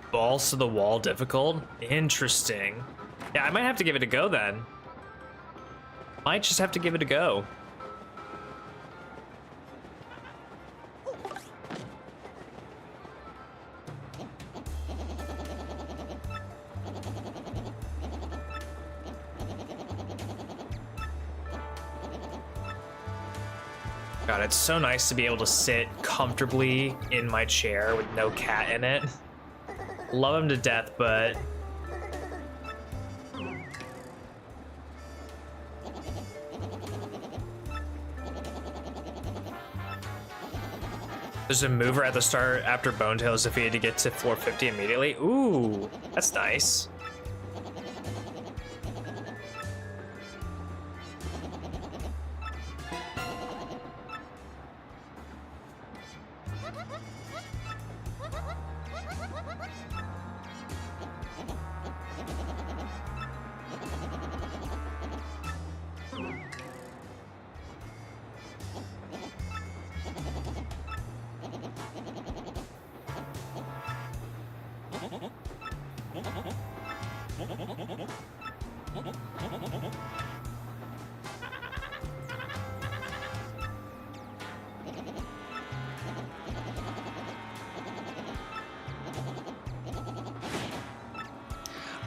Balls to the wall difficult? Interesting. Yeah, I might have to give it a go then. Might just have to give it a go. God, it's so nice to be able to sit comfortably in my chair with no cat in it. Love him to death, but there's a mover at the start after Bone Tail is defeated to get to 450 immediately. Ooh, that's nice.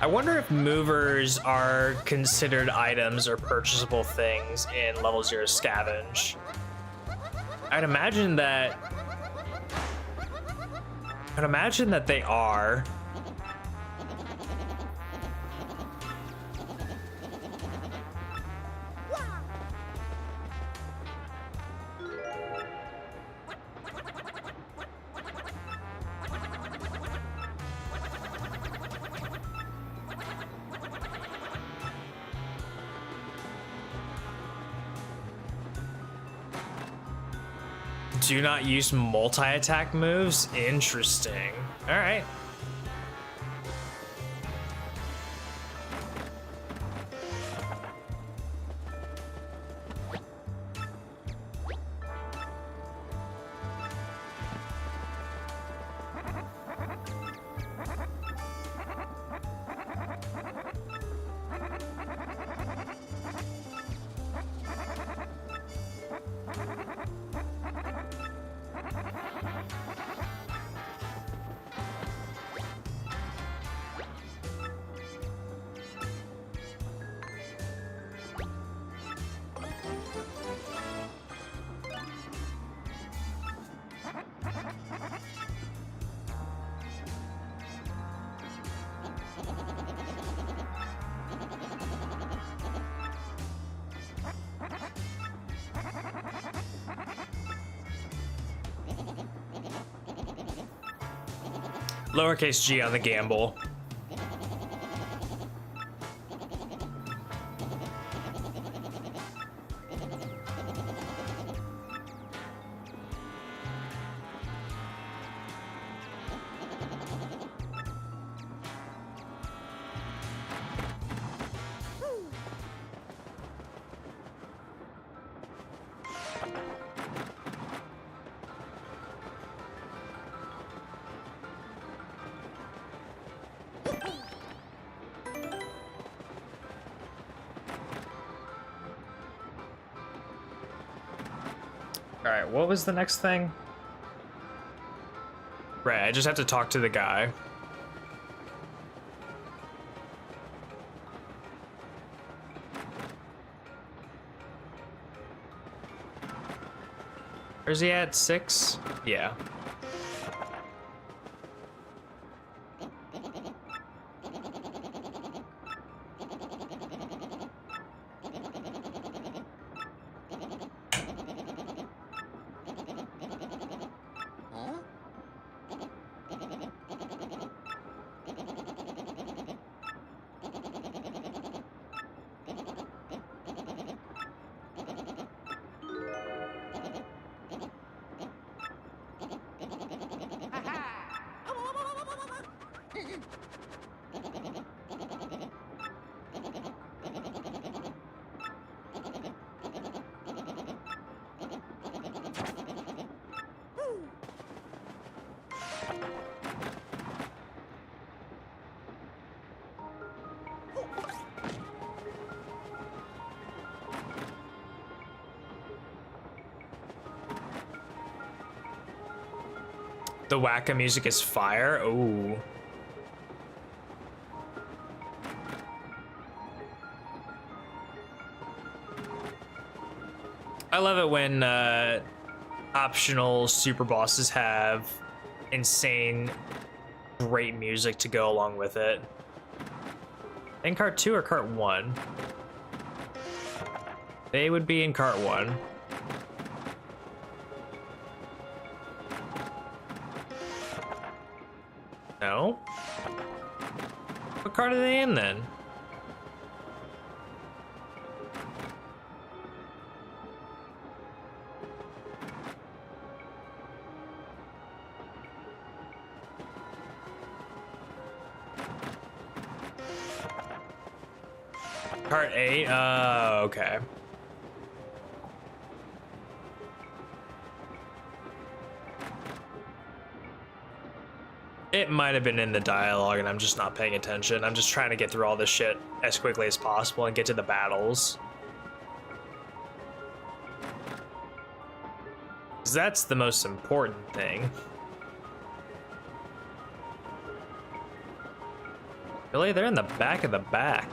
I wonder if movers are considered items or purchasable things in level 0 Scavenge. I'd imagine that they are. Do not use multi-attack moves? Interesting. All right. Lowercase g on the gamble. All right, what was the next thing? Right, I just have to talk to the guy. Where's he at? 6? Yeah. The wacka music is fire. Ooh. I love it when optional super bosses have insane, great music to go along with it. In cart 2 or cart 1? They would be in cart 1. No? What cart are they in then? Cart 8? Okay. It might have been in the dialogue and I'm just not paying attention. I'm just trying to get through all this shit as quickly as possible and get to the battles. 'Cause that's the most important thing. Really? They're in the back of the back.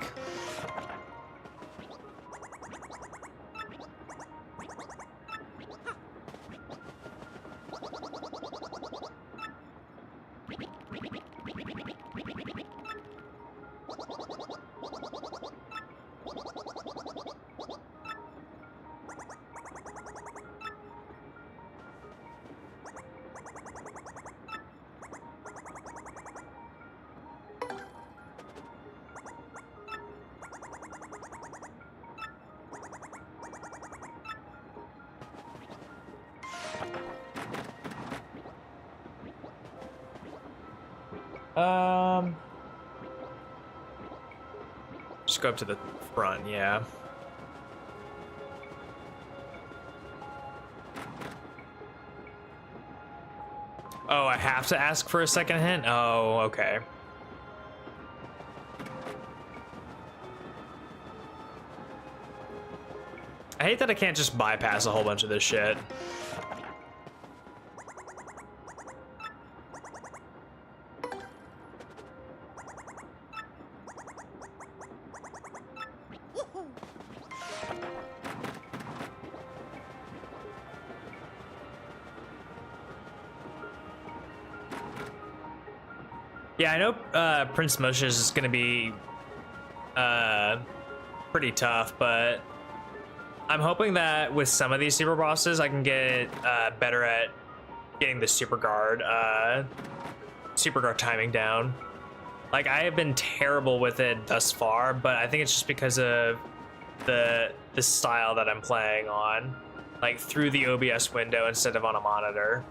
Just go up to the front, yeah. Oh, I have to ask for a second hint? Oh, okay. I hate that I can't just bypass a whole bunch of this shit. Yeah, I know Prince Moshe is gonna be pretty tough, but I'm hoping that with some of these super bosses, I can get better at getting the super guard timing down. Like, I have been terrible with it thus far, but I think it's just because of the style that I'm playing on, like through the OBS window instead of on a monitor.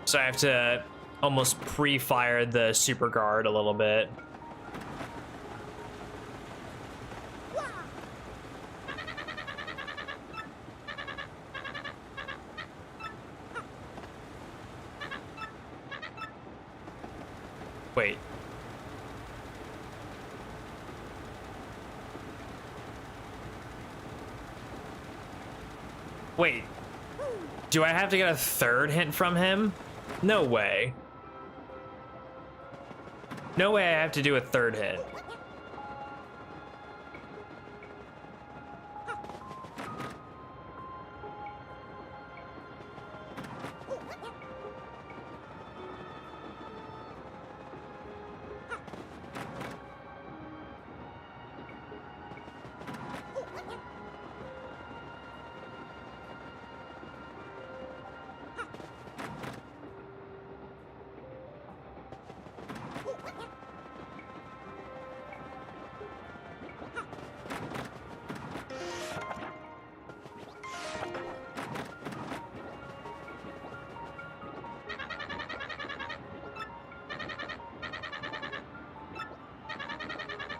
So I have to almost pre-fire the super guard a little bit. Wait. Wait. Do I have to get a third hint from him? No way. No way I have to do a third hit.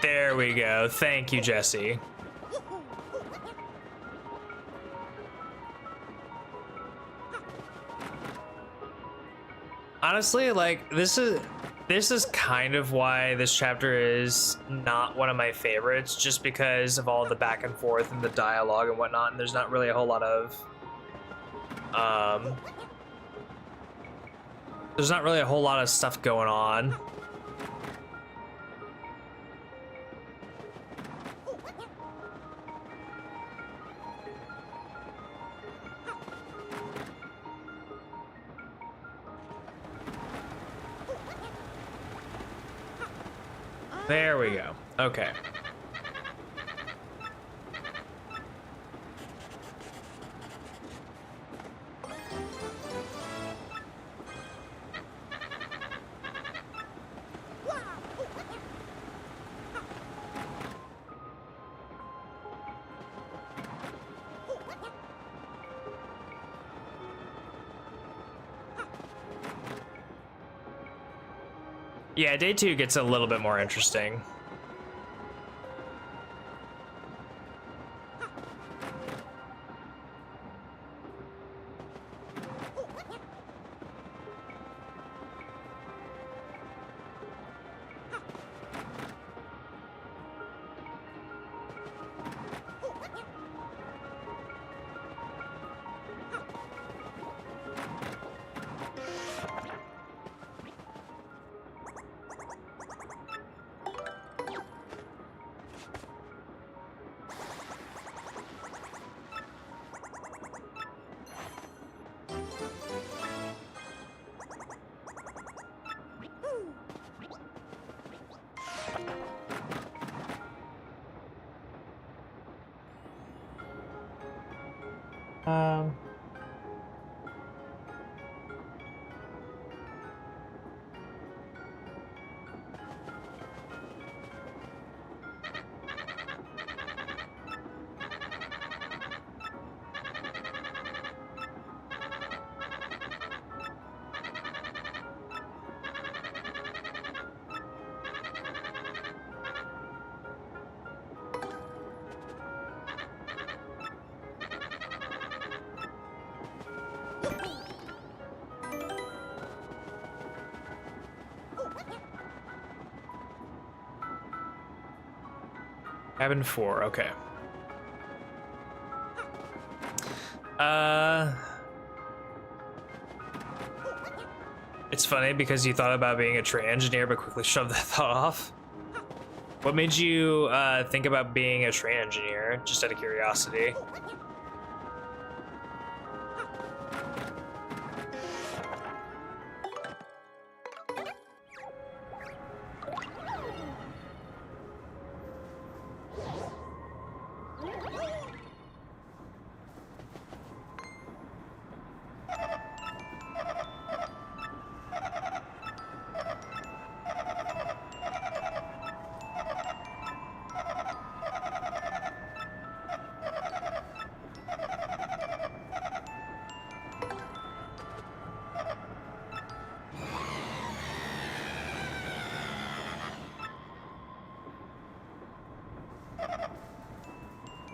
There we go. Thank you, Jesse. Honestly, like, this is kind of why this chapter is not one of my favorites, just because of all the back and forth and the dialogue and whatnot, and there's not really a whole lot of there's not really a whole lot of stuff going on. There we go. Okay. Yeah, day 2 gets a little bit more interesting. Cabin 4, okay. It's funny because you thought about being a train engineer but quickly shoved that thought off. What made you think about being a train engineer, just out of curiosity?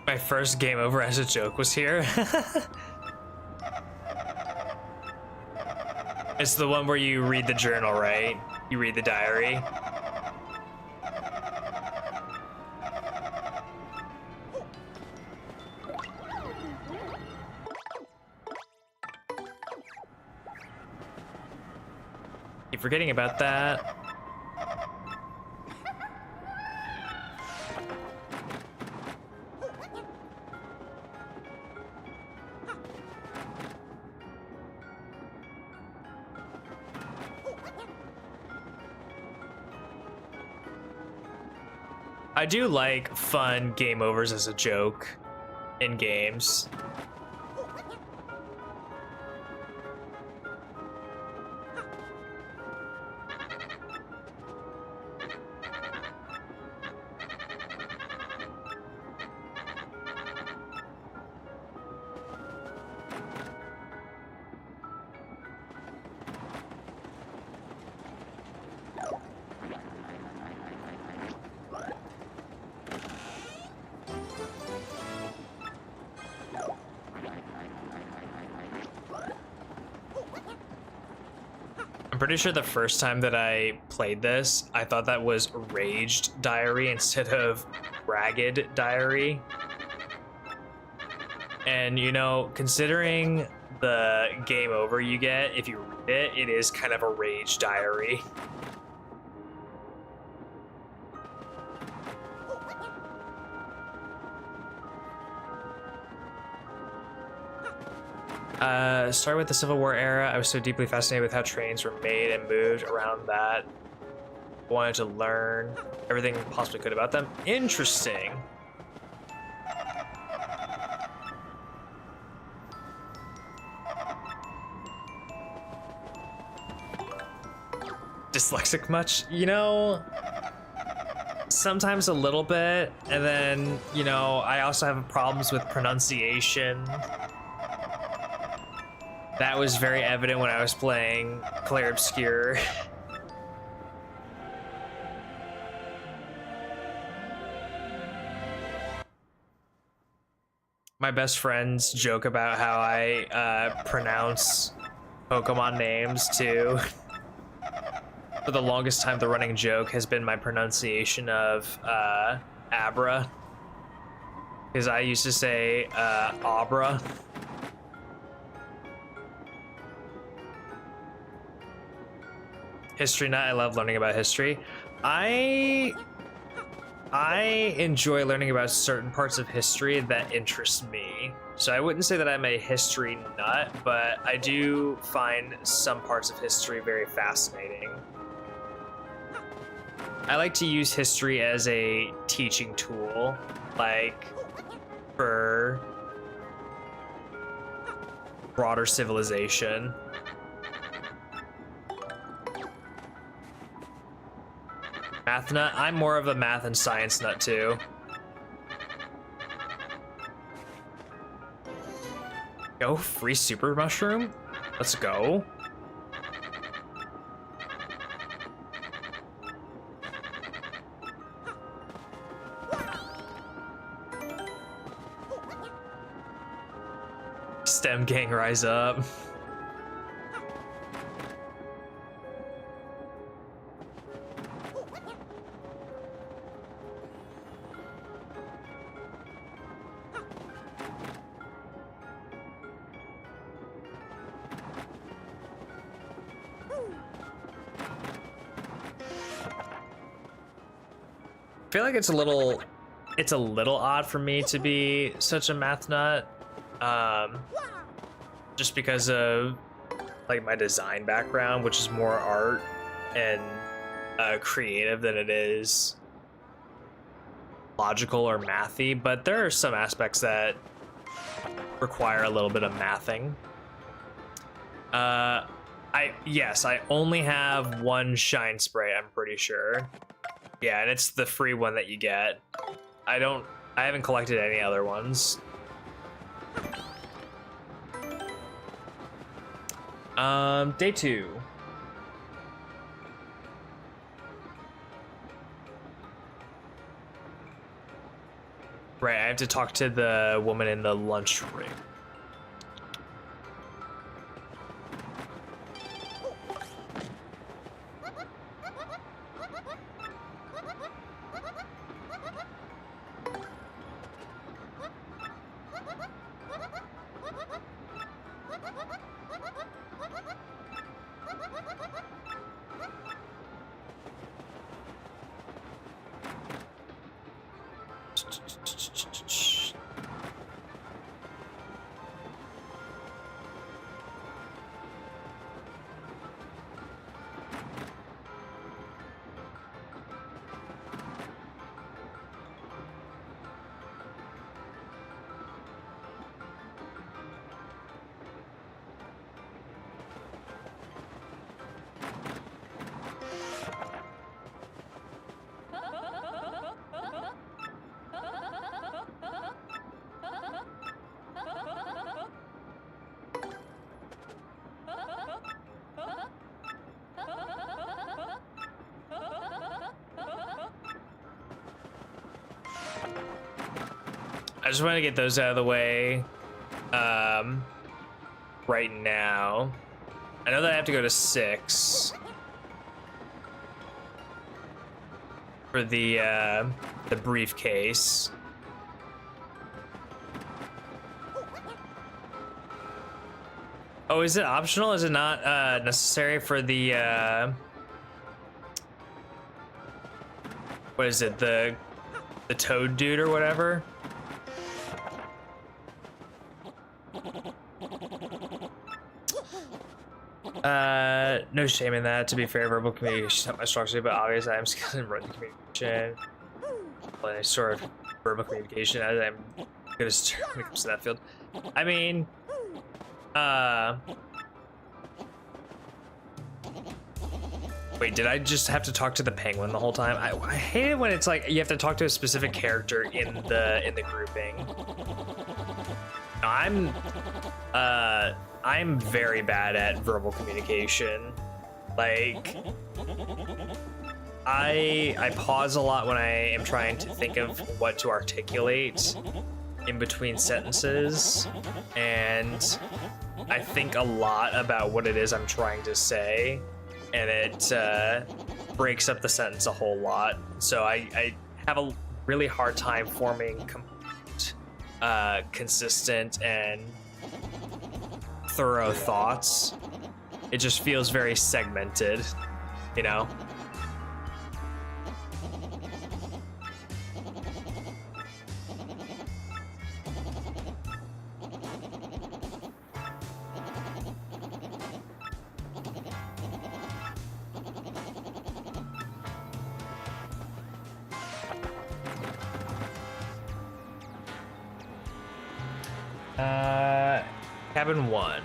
My first game over as a joke was here. It's the one where you read the journal, right? You read the diary. Keep forgetting about that. I do like fun game overs as a joke in games. I'm pretty sure the first time that I played this, I thought that was Raged Diary instead of Ragged Diary. And, you know, considering the game over you get if you read it, it is kind of a Rage Diary. Starting with the Civil War era, I was so deeply fascinated with how trains were made and moved around that. Wanted to learn everything possibly could about them. Interesting. Dyslexic much? You know, sometimes a little bit, and then, you know, I also have problems with pronunciation. That was very evident when I was playing Clair Obscure. My best friends joke about how I pronounce Pokemon names too. For the longest time, the running joke has been my pronunciation of Abra. Because I used to say Abra. History nut, I love learning about history. I enjoy learning about certain parts of history that interest me. So I wouldn't say that I'm a history nut, but I do find some parts of history very fascinating. I like to use history as a teaching tool, like for broader civilization. Math nut? I'm more of a math and science nut too. Go, free super mushroom? Let's go. STEM gang rise up. I feel like it's a little odd for me to be such a math nut, just because of like my design background, which is more art and creative than it is logical or mathy. But there are some aspects that require a little bit of mathing. Yes, I only have one shine spray, I'm pretty sure. Yeah, and it's the free one that you get. I haven't collected any other ones. Day 2. Right, I have to talk to the woman in the lunch break. I just want to get those out of the way right now. I know that I have to go to 6 for the briefcase. Oh, is it optional? Is it not necessary for the what is it, the toad dude or whatever? No shame in that. To be fair, verbal communication is not my strong suit, but obviously I'm skilled in written communication. Well, any sort of verbal communication, as I'm good as when it comes to that field. I mean, wait, did I just have to talk to the penguin the whole time? I hate it when it's like you have to talk to a specific character in the grouping. I'm very bad at verbal communication. Like, I pause a lot when I am trying to think of what to articulate in between sentences, and I think a lot about what it is I'm trying to say, and it breaks up the sentence a whole lot. So I have a really hard time forming complete, consistent and thorough thoughts. It just feels very segmented, you know? Cabin 1.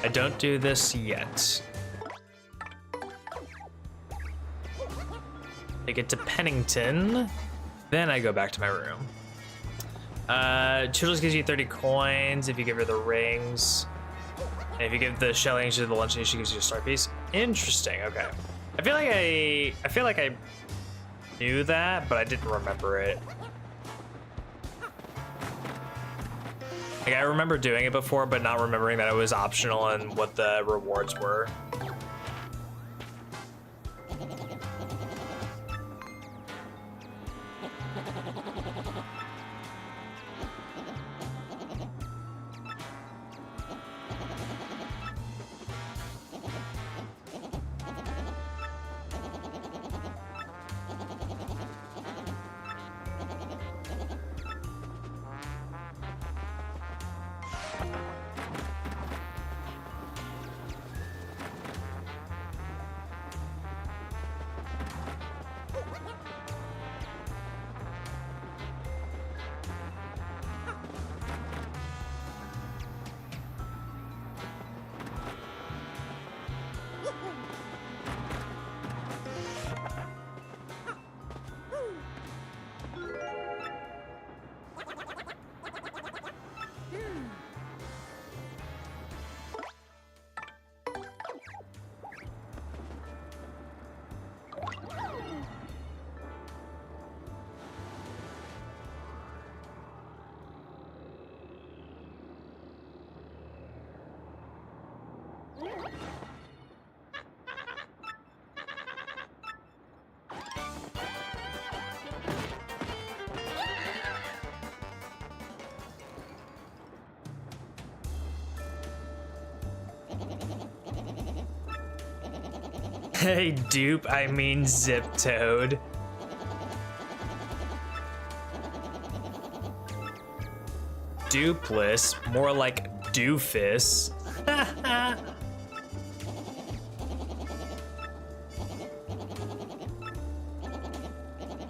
I don't do this yet. I get to Pennington, then I go back to my room. Toodles gives you 30 coins if you give her the rings. And if you give the shelling to the luncheon, she gives you a star piece. Interesting, okay. I feel like I knew that, but I didn't remember it. Like, I remember doing it before, but not remembering that it was optional and what the rewards were. Hey, dupe, I mean Zip Toad. dupless, more like doofus.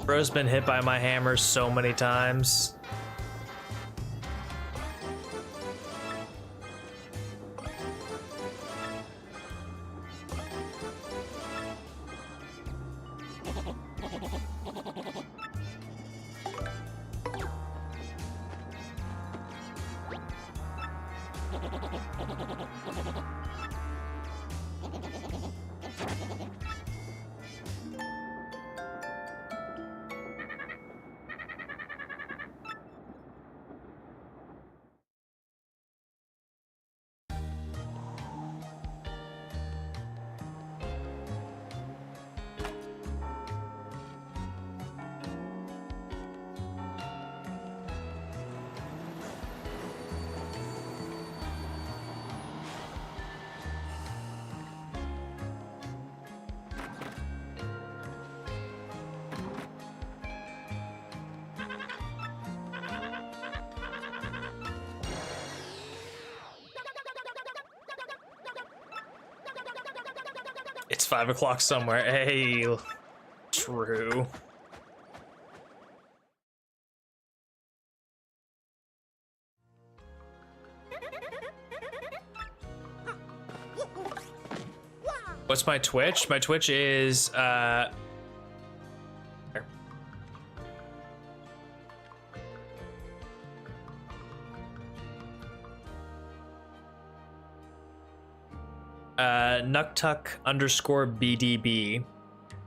Bro's been hit by my hammer so many times. It's 5 o'clock somewhere. Hey, true. What's my Twitch? My Twitch is Nuktuck_BDB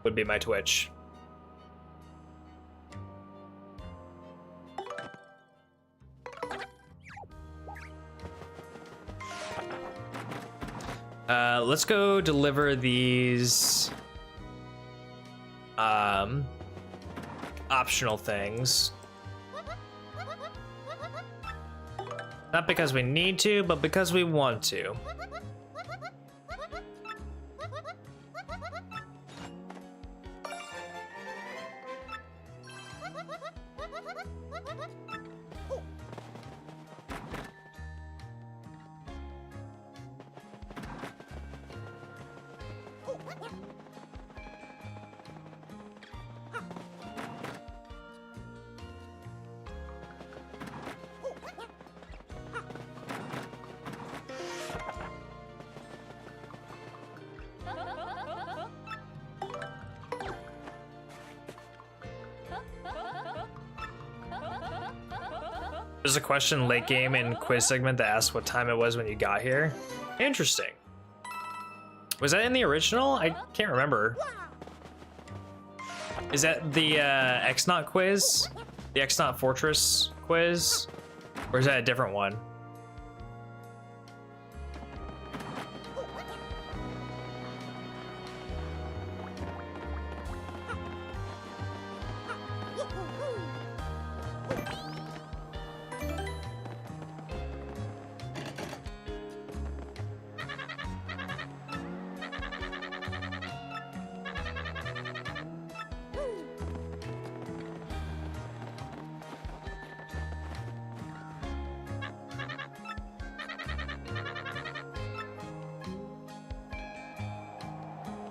would be my Twitch. Let's go deliver these optional things. Not because we need to, but because we want to. There's a question late game in quiz segment that asks what time it was when you got here. Interesting. Was that in the original? I can't remember. Is that the X-Naut quiz? The X-Naut Fortress quiz? Or is that a different one?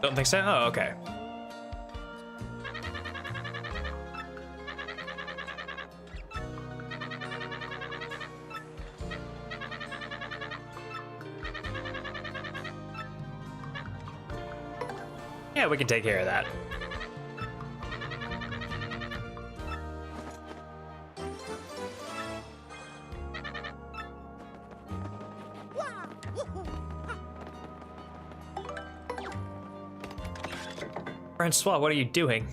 Don't think so? Oh, okay. Yeah, we can take care of that. Francois, what are you doing?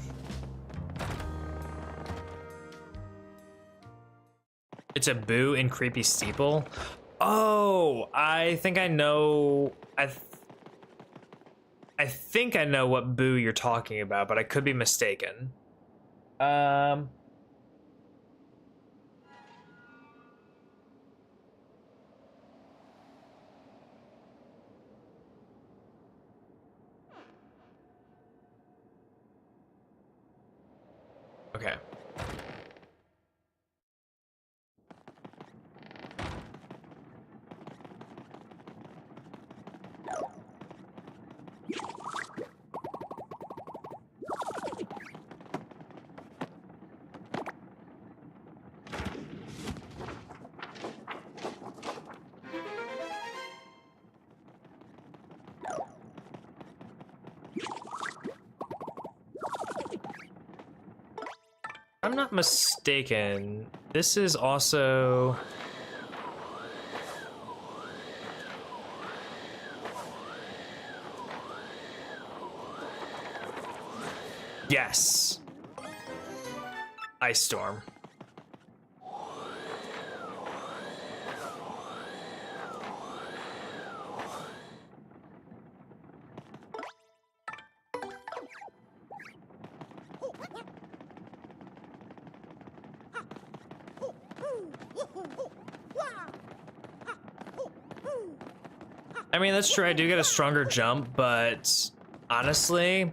It's a boo in Creepy Steeple. Oh, I think I know. I think I know what boo you're talking about, but I could be mistaken. Okay. I'm not mistaken, this is also... Yes. Ice Storm. I mean, that's true, I do get a stronger jump, but honestly,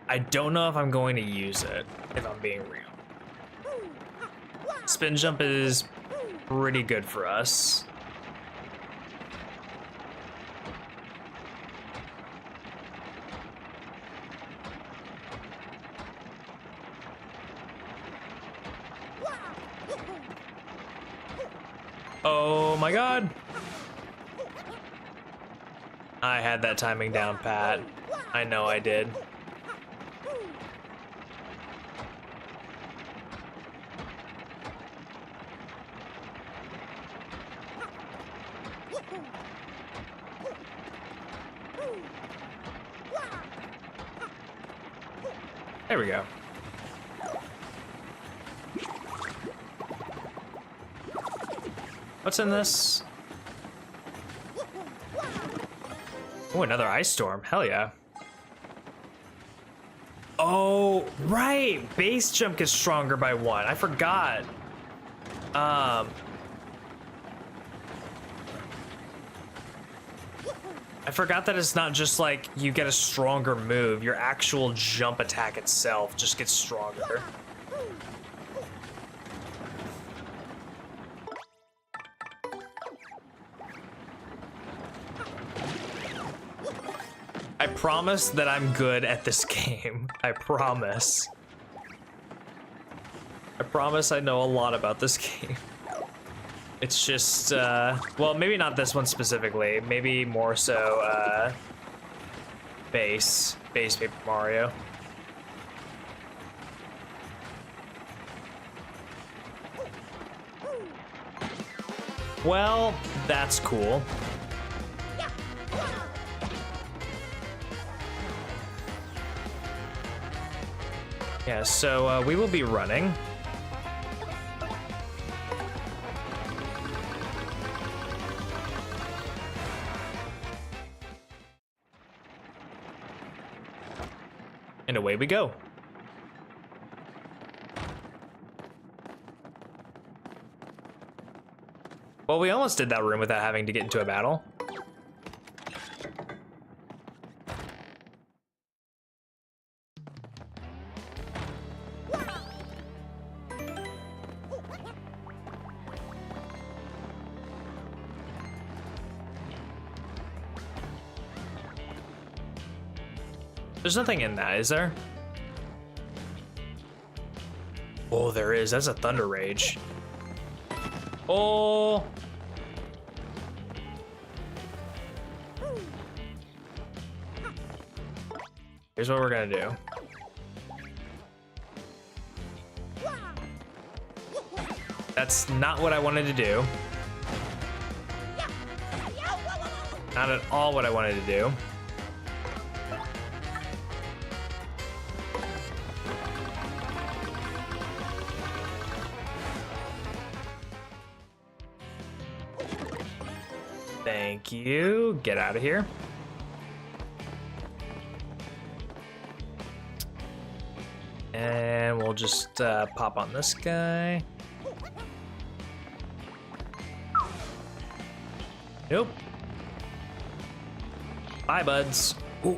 I don't know if I'm going to use it, if I'm being real. Spin jump is pretty good for us. Oh my god! I had that timing down pat. I know I did. There we go. What's in this? Oh, another ice storm. Hell yeah. Oh, right. Base jump gets stronger by 1. I forgot. I forgot that it's not just like you get a stronger move. Your actual jump attack itself just gets stronger. I promise that I'm good at this game. I promise. I promise I know a lot about this game. It's just, well, maybe not this one specifically. Maybe more so, base Paper Mario. Well, that's cool. Yeah, so we will be running. And away we go. Well, we almost did that room without having to get into a battle. There's nothing in that, is there? Oh, there is. That's a Thunder Rage. Oh. Here's what we're gonna do. That's not what I wanted to do. Not at all what I wanted to do. Thank you. Get out of here. And we'll just pop on this guy. Nope. Bye, buds. Ooh.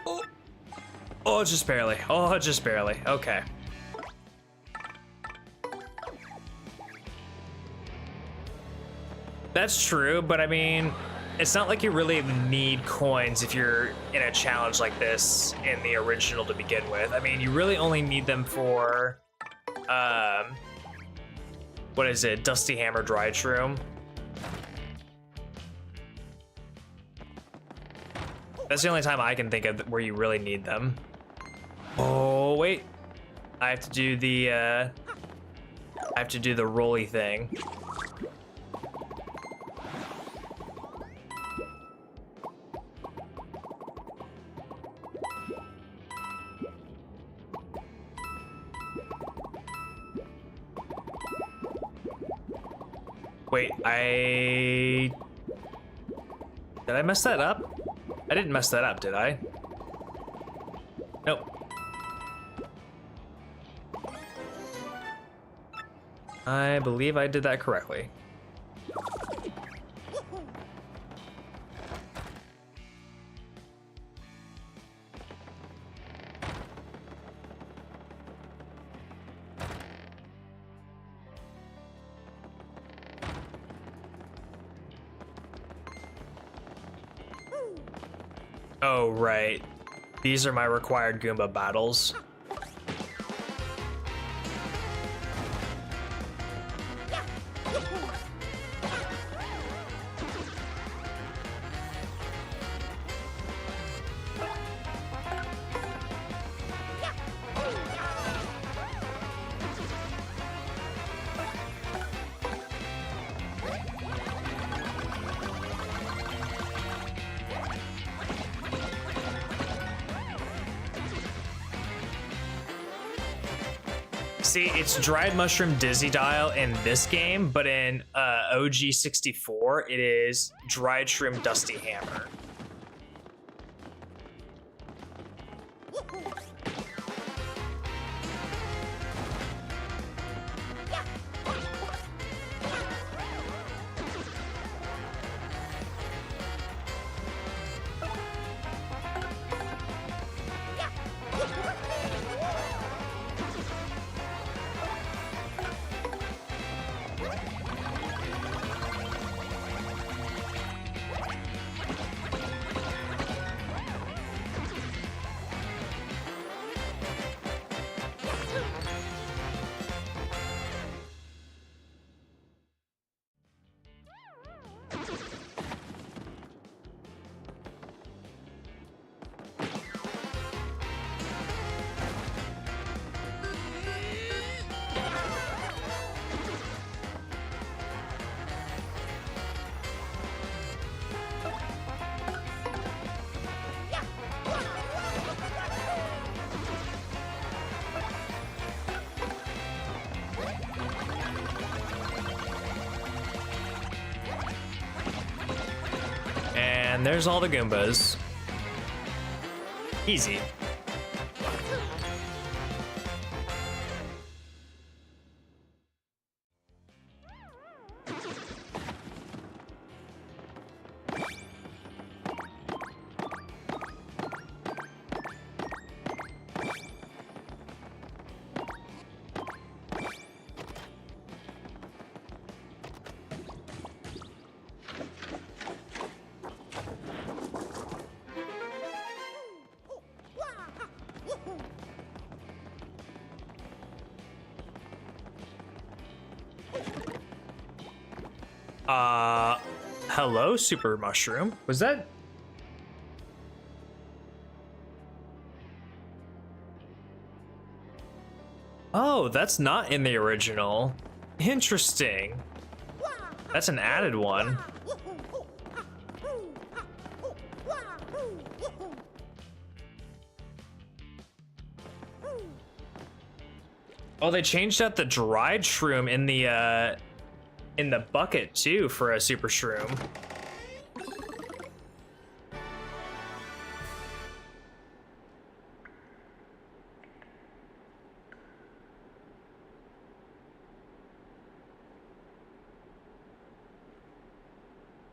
Oh. Oh, just barely. Oh, just barely. Okay. That's true, but I mean, it's not like you really need coins if you're in a challenge like this in the original to begin with. I mean, you really only need them for, what is it? Dusty Hammer Dried Shroom. That's the only time I can think of where you really need them. Oh wait, I have to do the rolly thing. Wait, did I mess that up? I didn't mess that up, did I? Nope. I believe I did that correctly. Oh, right. These are my required Goomba battles. See, it's dried mushroom dizzy dial in this game, but in OG 64, it is dried shroom dusty hammer. And there's all the Goombas. Easy. Hello, Super Mushroom. Was that? Oh, that's not in the original. Interesting. That's an added one. Oh, they changed out the dried shroom in the bucket too for a super shroom.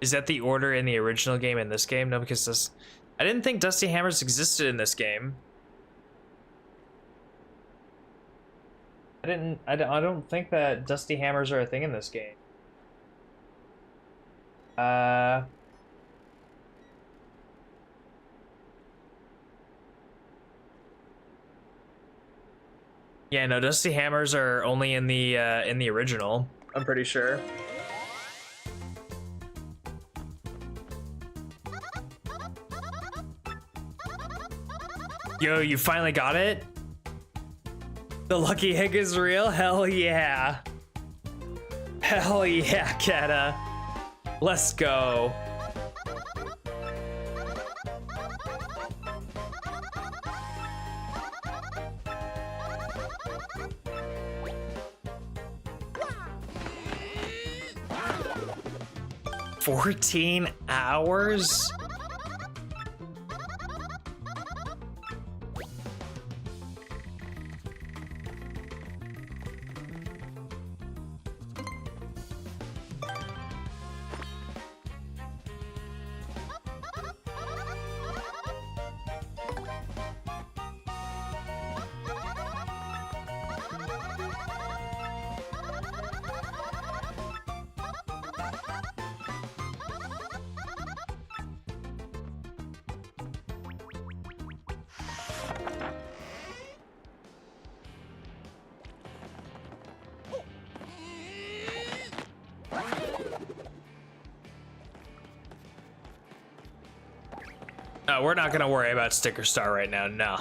Is that the order in the original game in this game? No, because this, I didn't think Dusty Hammers existed in this game. I don't think that Dusty Hammers are a thing in this game. Yeah, no, Dusty Hammers are only in the original. I'm pretty sure. Yo, you finally got it? The lucky egg is real? Hell yeah. Hell yeah, Keta. Let's go. $14 hours? No, we're not gonna worry about Sticker Star right now, no.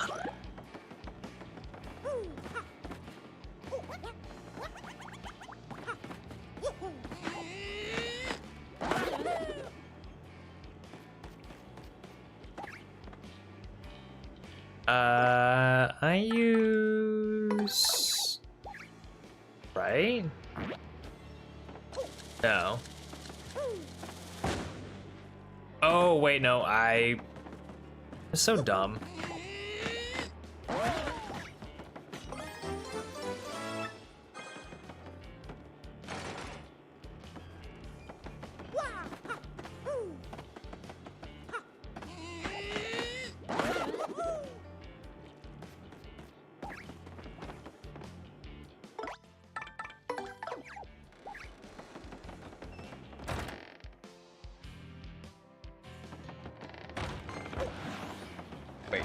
I use... Right? No. Oh, wait, no, It's so dumb. Wait.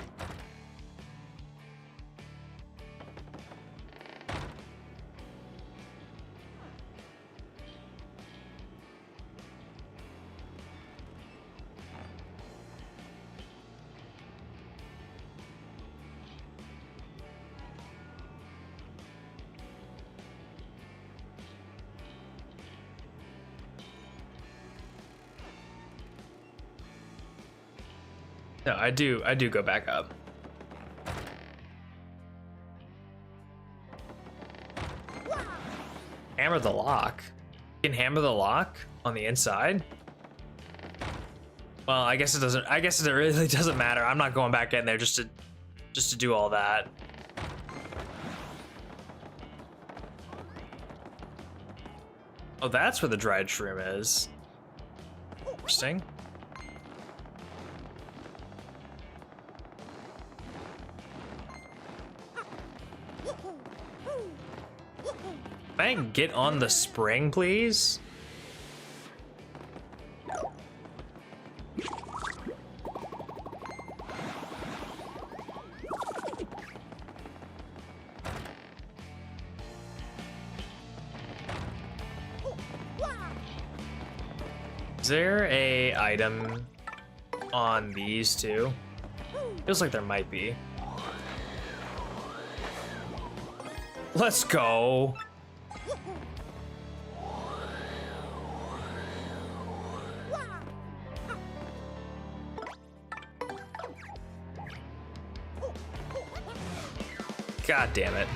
No, I do go back up. Hammer the lock. You can hammer the lock on the inside? Well, I guess it really doesn't matter. I'm not going back in there just to do all that. Oh, that's where the dried shroom is. Interesting. Can I get on the spring, please? Is there a item on these two? Feels like there might be. Let's go. God damn it.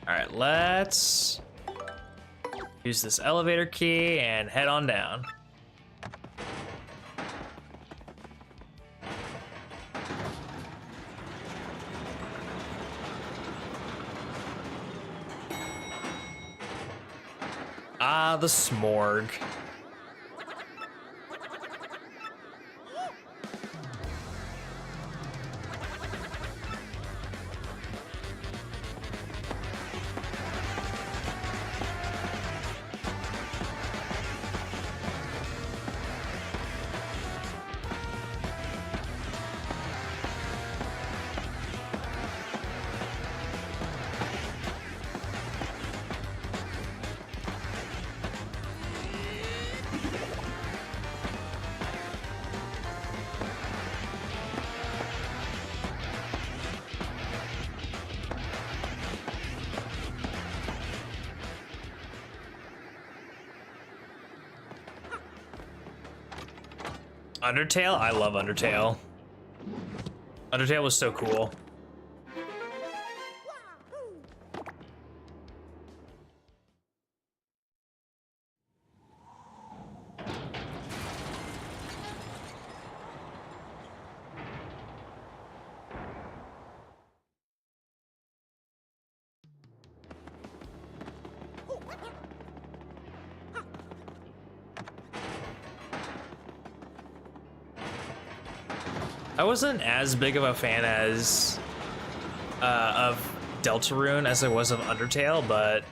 All right, let's use this elevator key and head on down. Ah, the smorg. Undertale? I love Undertale. Undertale was so cool. I wasn't as big of a fan as of Deltarune as I was of Undertale, but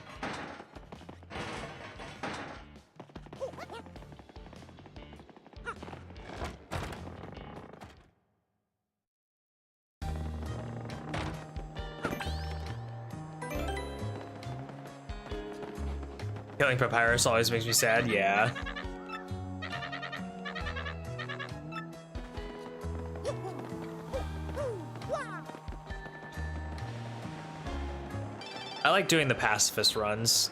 killing Papyrus always makes me sad, yeah. I like doing the pacifist runs.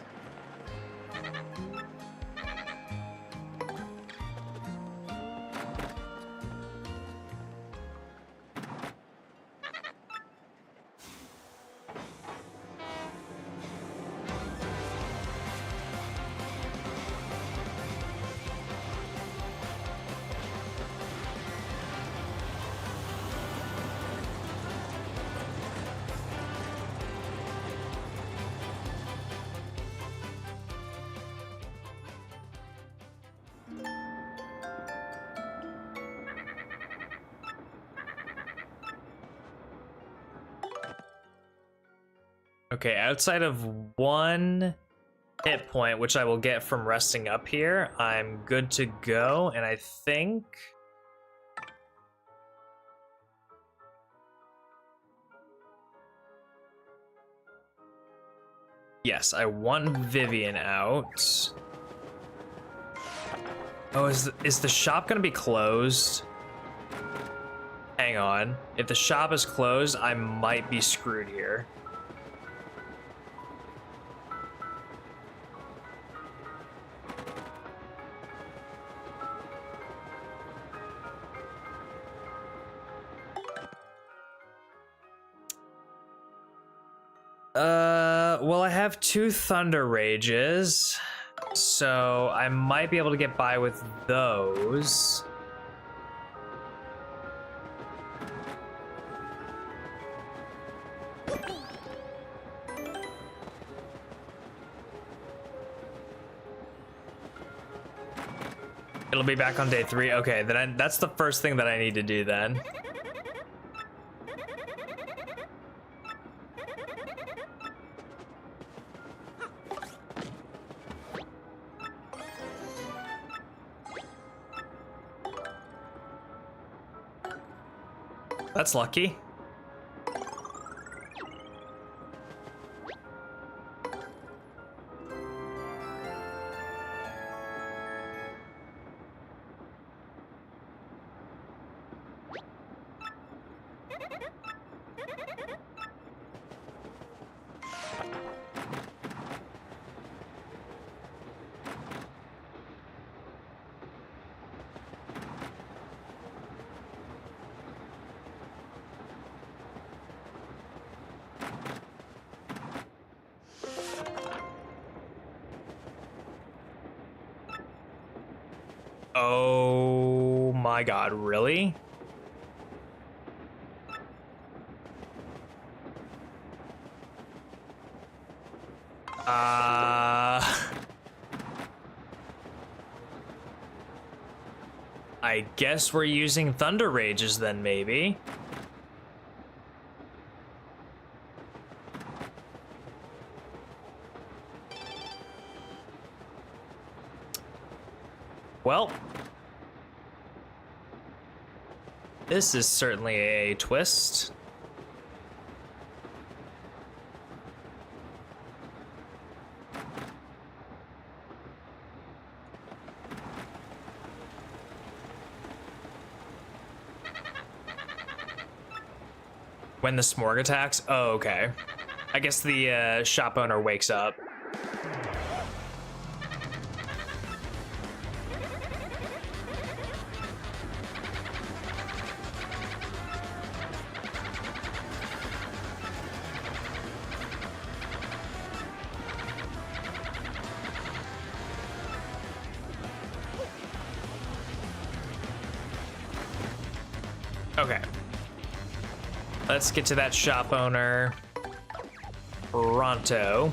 Okay, outside of one hit point, which I will get from resting up here, I'm good to go, and I think... Yes, I want Vivian out. Oh, is the shop gonna be closed? Hang on. If the shop is closed, I might be screwed here. Well, I have 2 Thunder Rages, so I might be able to get by with those. It'll be back on day 3. Okay, then that's the first thing that I need to do then. That's lucky. Oh my god, really? I guess we're using Thunder Rages then, maybe. Well, this is certainly a twist. When the Smorg attacks? Oh, okay. I guess the shop owner wakes up. Okay. Let's get to that shop owner pronto.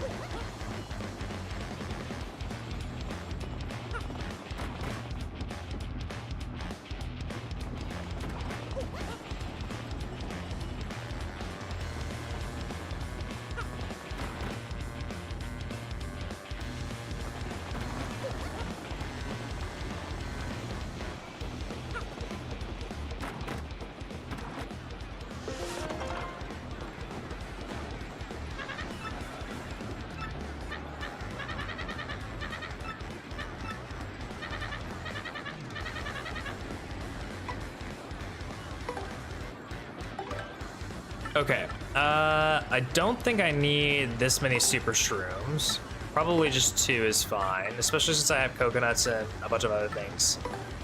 Okay, I don't think I need this many super shrooms. Probably just 2 is fine, especially since I have coconuts and a bunch of other things.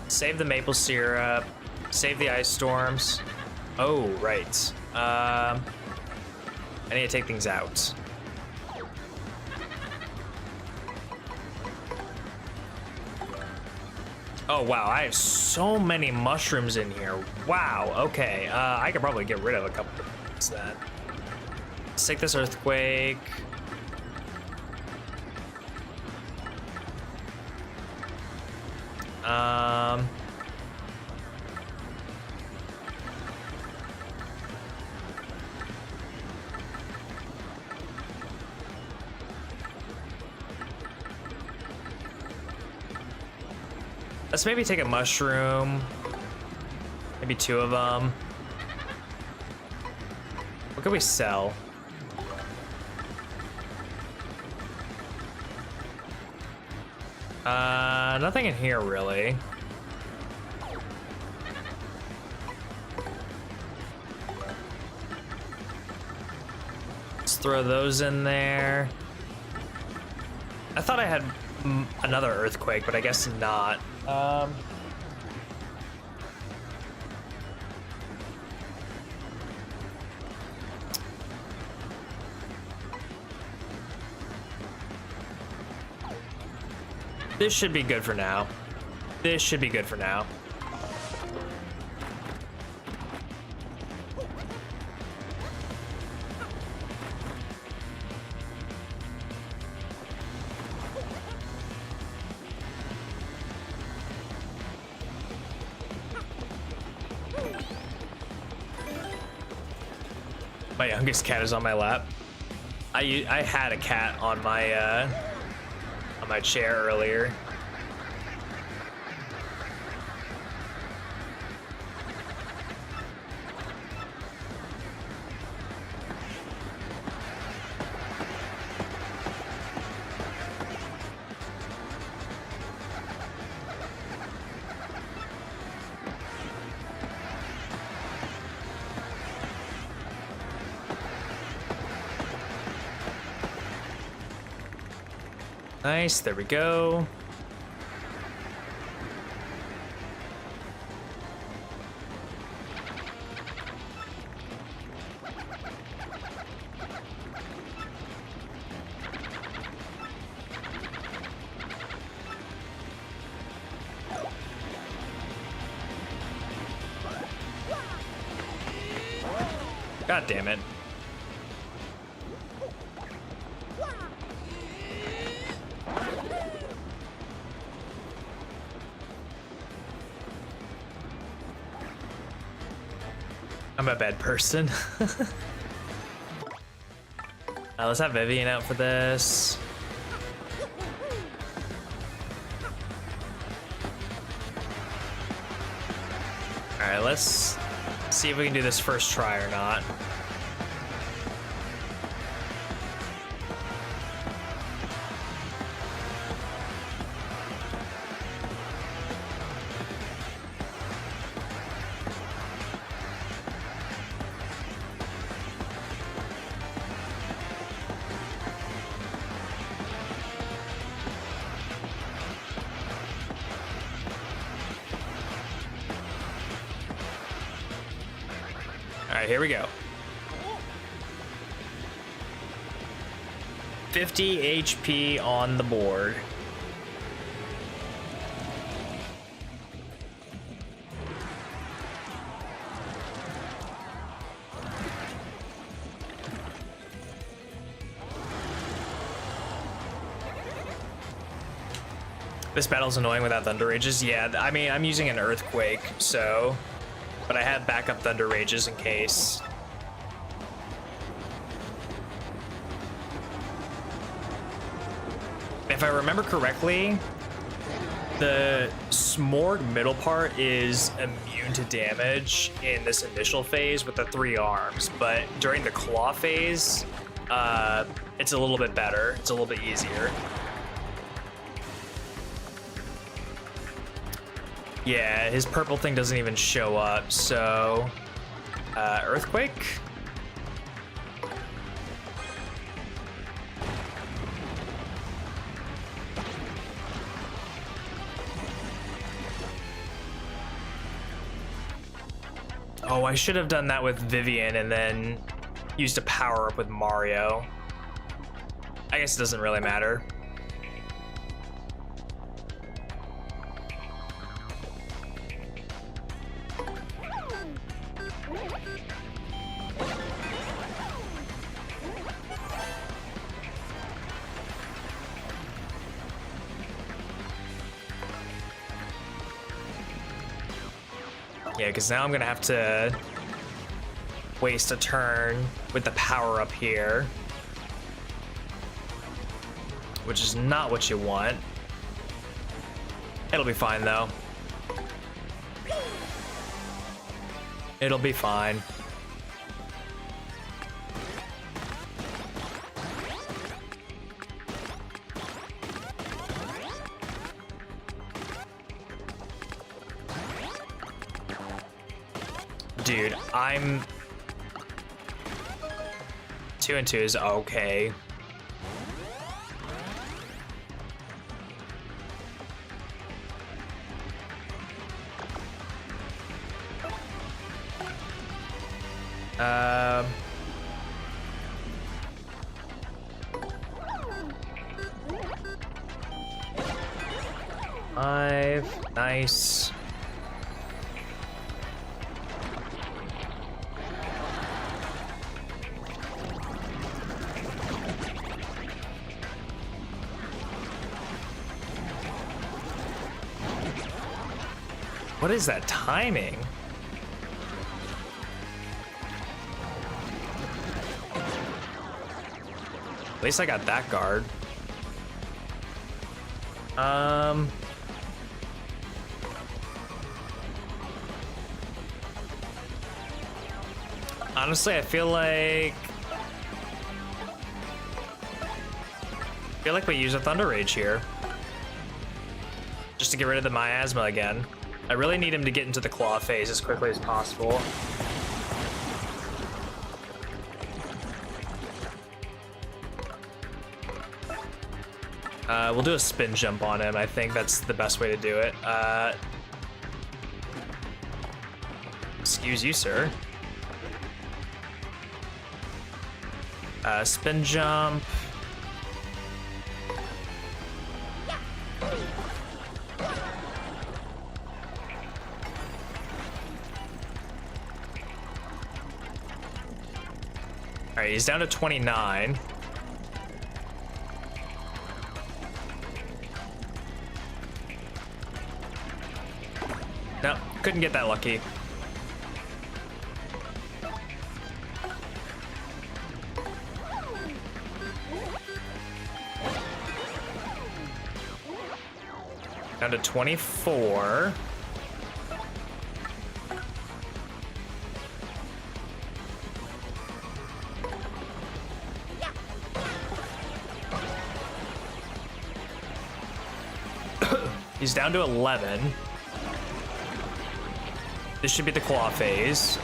Save the maple syrup, save the ice storms. Oh, right. I need to take things out. Oh, wow, I have so many mushrooms in here. Wow, okay, I could probably get rid of a couple of things then. Let's take this earthquake. Let's maybe take a mushroom. Maybe 2 of them. What can we sell? Nothing in here really. Let's throw those in there. I thought I had another earthquake, but I guess not. This should be good for now. This should be good for now. My youngest cat is on my lap. I had a cat on my chair earlier. Nice, there we go. God damn it. I'm a bad person. Let's have Vivian out for this. All right, let's see if we can do this first try or not. All right, here we go. 50 HP on the board. This battle's annoying without Thunder Rages. Yeah, I mean, I'm using an Earthquake, so... But I have backup Thunder Rages in case. If I remember correctly, the Smorg middle part is immune to damage in this initial phase with the 3 arms, but during the claw phase, it's a little bit better. It's a little bit easier. Yeah, his purple thing doesn't even show up, so... Earthquake? Oh, I should have done that with Vivian and then used a power up with Mario. I guess it doesn't really matter. Yeah, because now I'm gonna have to waste a turn with the power up here, which is not what you want. It'll be fine though. It'll be fine. Dude, I'm 2 and 2 is okay. Nice. What is that timing? At least I got that guard. Honestly, I feel like we use a Thunder Rage here. Just to get rid of the Miasma again. I really need him to get into the claw phase as quickly as possible. We'll do a spin jump on him. I think that's the best way to do it. Excuse you, sir. Spin jump. All right, he's down to 29. No, couldn't get that lucky. Down to 24. He's down to 11. This should be the claw phase.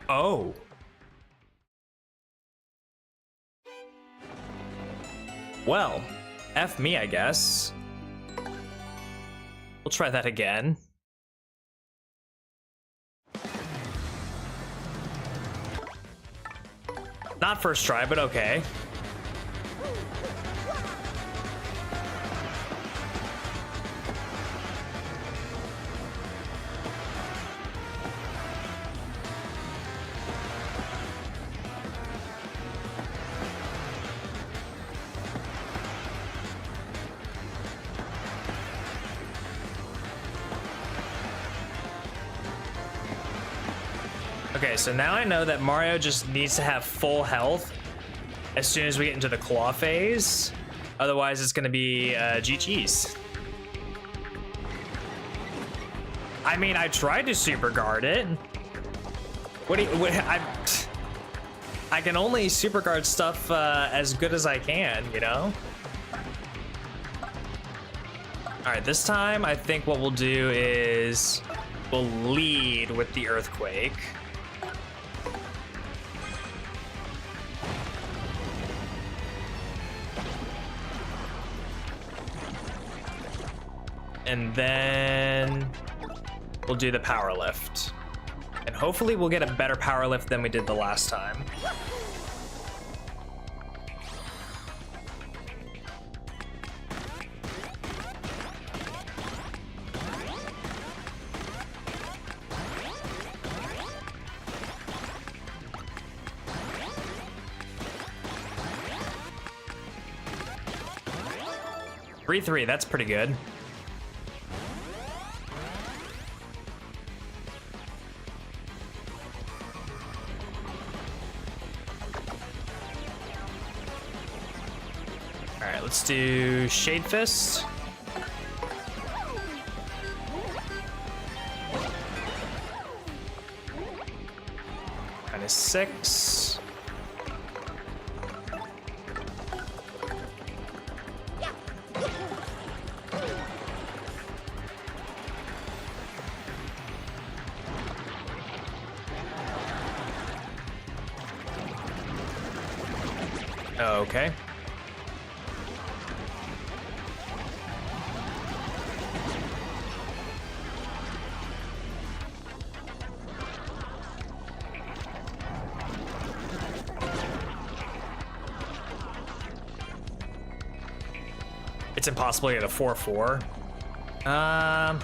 Oh. Well, F me, I guess. We'll try that again. Not first try, but okay. Okay, so now I know that Mario just needs to have full health as soon as we get into the claw phase. Otherwise, it's going to be GG's. I mean, I tried to super guard it. I can only super guard stuff as good as I can, you know? All right, this time I think what we'll do is we'll lead with the earthquake. And then we'll do the power lift. And hopefully we'll get a better power lift than we did the last time. Three, that's pretty good. Let's do Shade Fist. -6. Okay. It's impossible to get a 4-4. I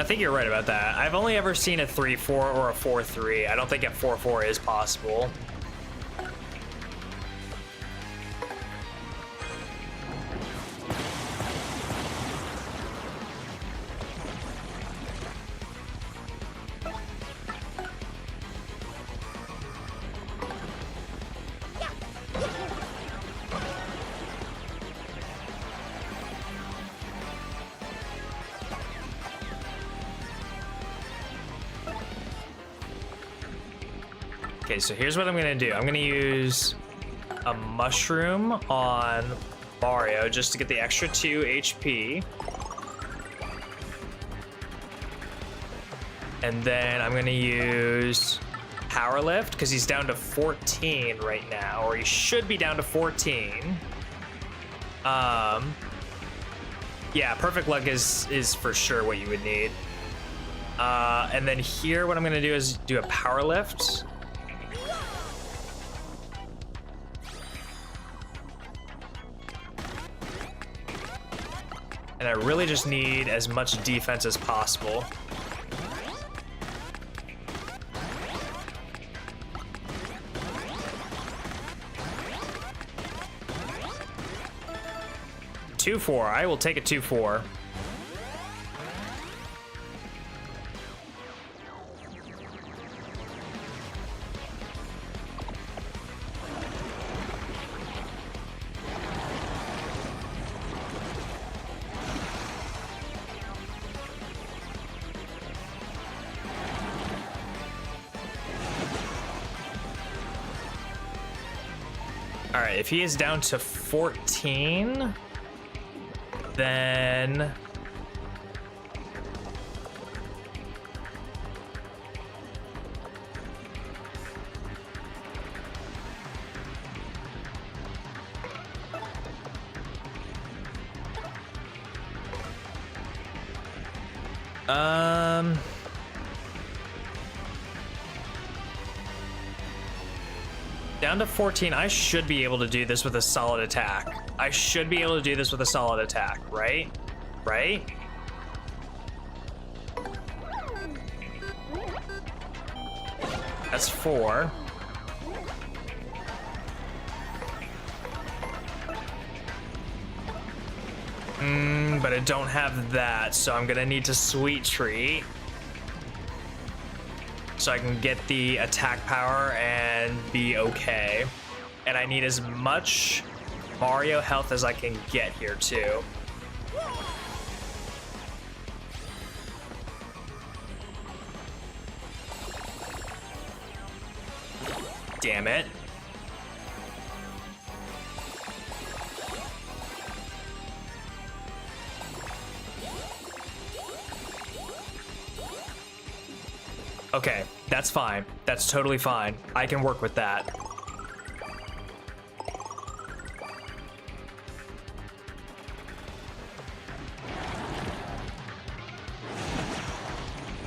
think you're right about that. I've only ever seen a 3-4 or a 4-3. I don't think a 4-4 is possible. Okay, so here's what I'm gonna do. I'm gonna use a mushroom on Mario just to get the extra 2 HP. And then I'm gonna use Power Lift because he's down to 14 right now, or he should be down to 14. Yeah, Perfect Luck is for sure what you would need. And then here, what I'm gonna do is do a Power Lift. And I really just need as much defense as possible. 2-4. I will take a 2-4. All right, if he is down to 14, then down to 14, I should be able to do this with a solid attack. I should be able to do this with a solid attack, right? Right? That's 4. But I don't have that, so I'm gonna need to Sweet Treat so I can get the attack power and be okay. And I need as much Mario health as I can get here too. Damn it. Okay, that's fine. That's totally fine. I can work with that.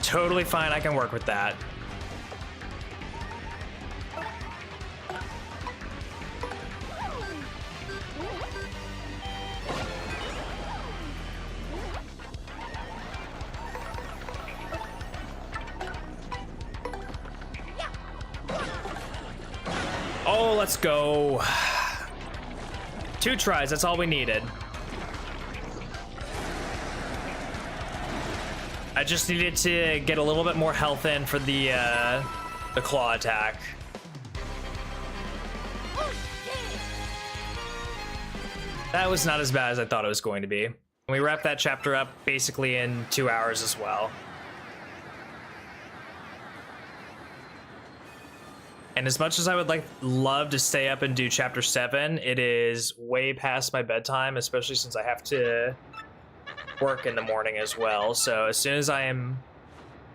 Totally fine, I can work with that. Oh, let's go. 2 tries, that's all we needed. I just needed to get a little bit more health in for the claw attack. That was not as bad as I thought it was going to be. And we wrapped that chapter up basically in 2 hours as well. And as much as I would love to stay up and do chapter 7, it is way past my bedtime, especially since I have to work in the morning as well. So as soon as I am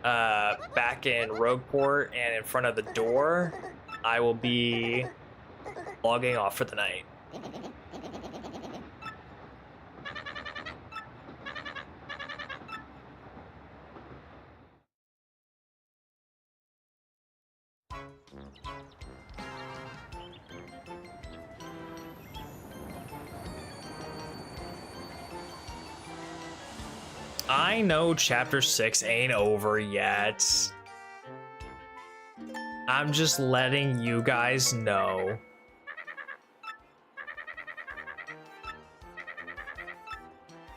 back in Rogueport and in front of the door, I will be logging off for the night. I know chapter 6 ain't over yet. I'm just letting you guys know.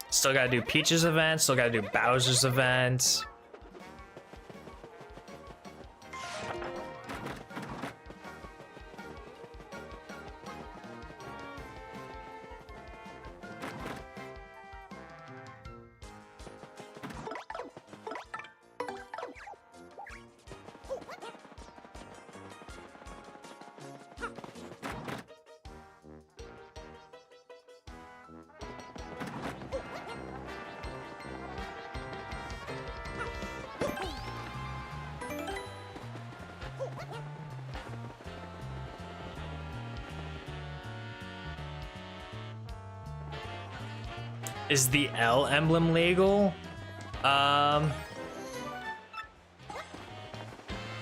Still gotta do Peach's event, still gotta do Bowser's event. Is the L emblem legal?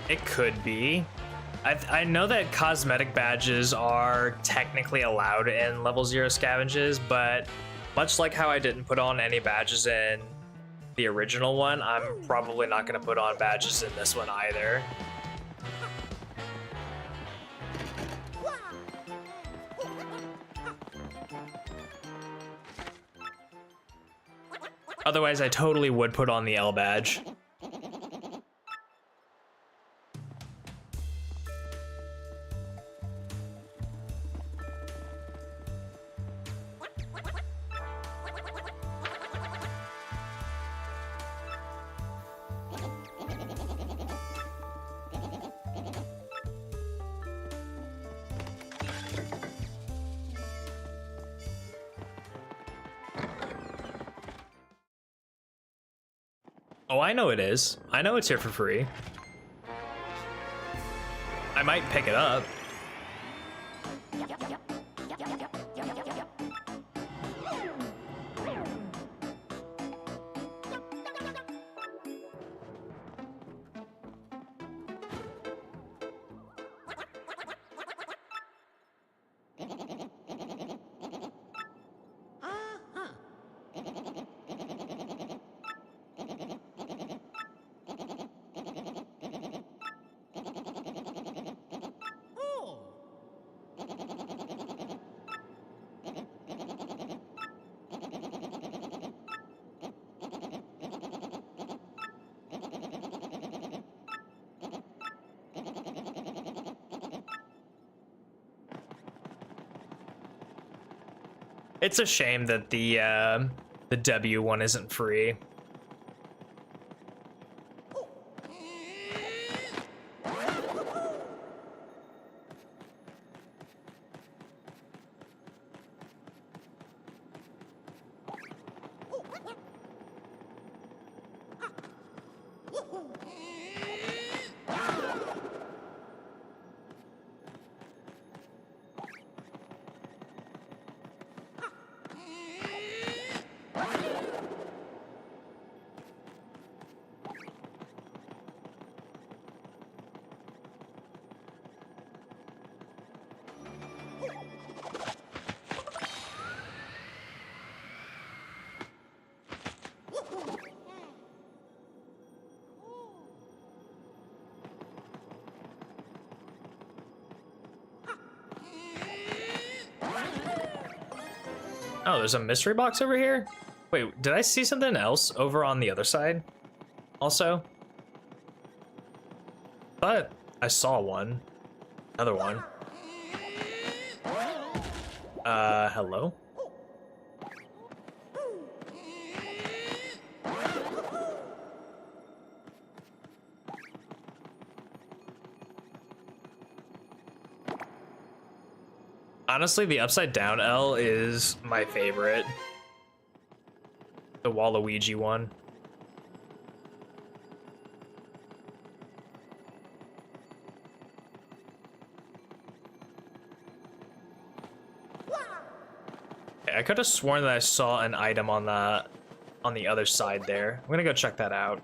It could be. I know that cosmetic badges are technically allowed in level 0 scavenges, but much like how I didn't put on any badges in the original one, I'm probably not going to put on badges in this one either. Otherwise, I totally would put on the L badge. Oh, I know it is. I know it's here for free. I might pick it up. It's a shame that the W one isn't free. Oh, there's a mystery box over here? Wait, did I see something else over on the other side? Also? Thought I saw one. Another one. Hello? Honestly, the upside down L is my favorite. The Waluigi one. Okay, I could have sworn that I saw an item on the other side there. I'm gonna go check that out.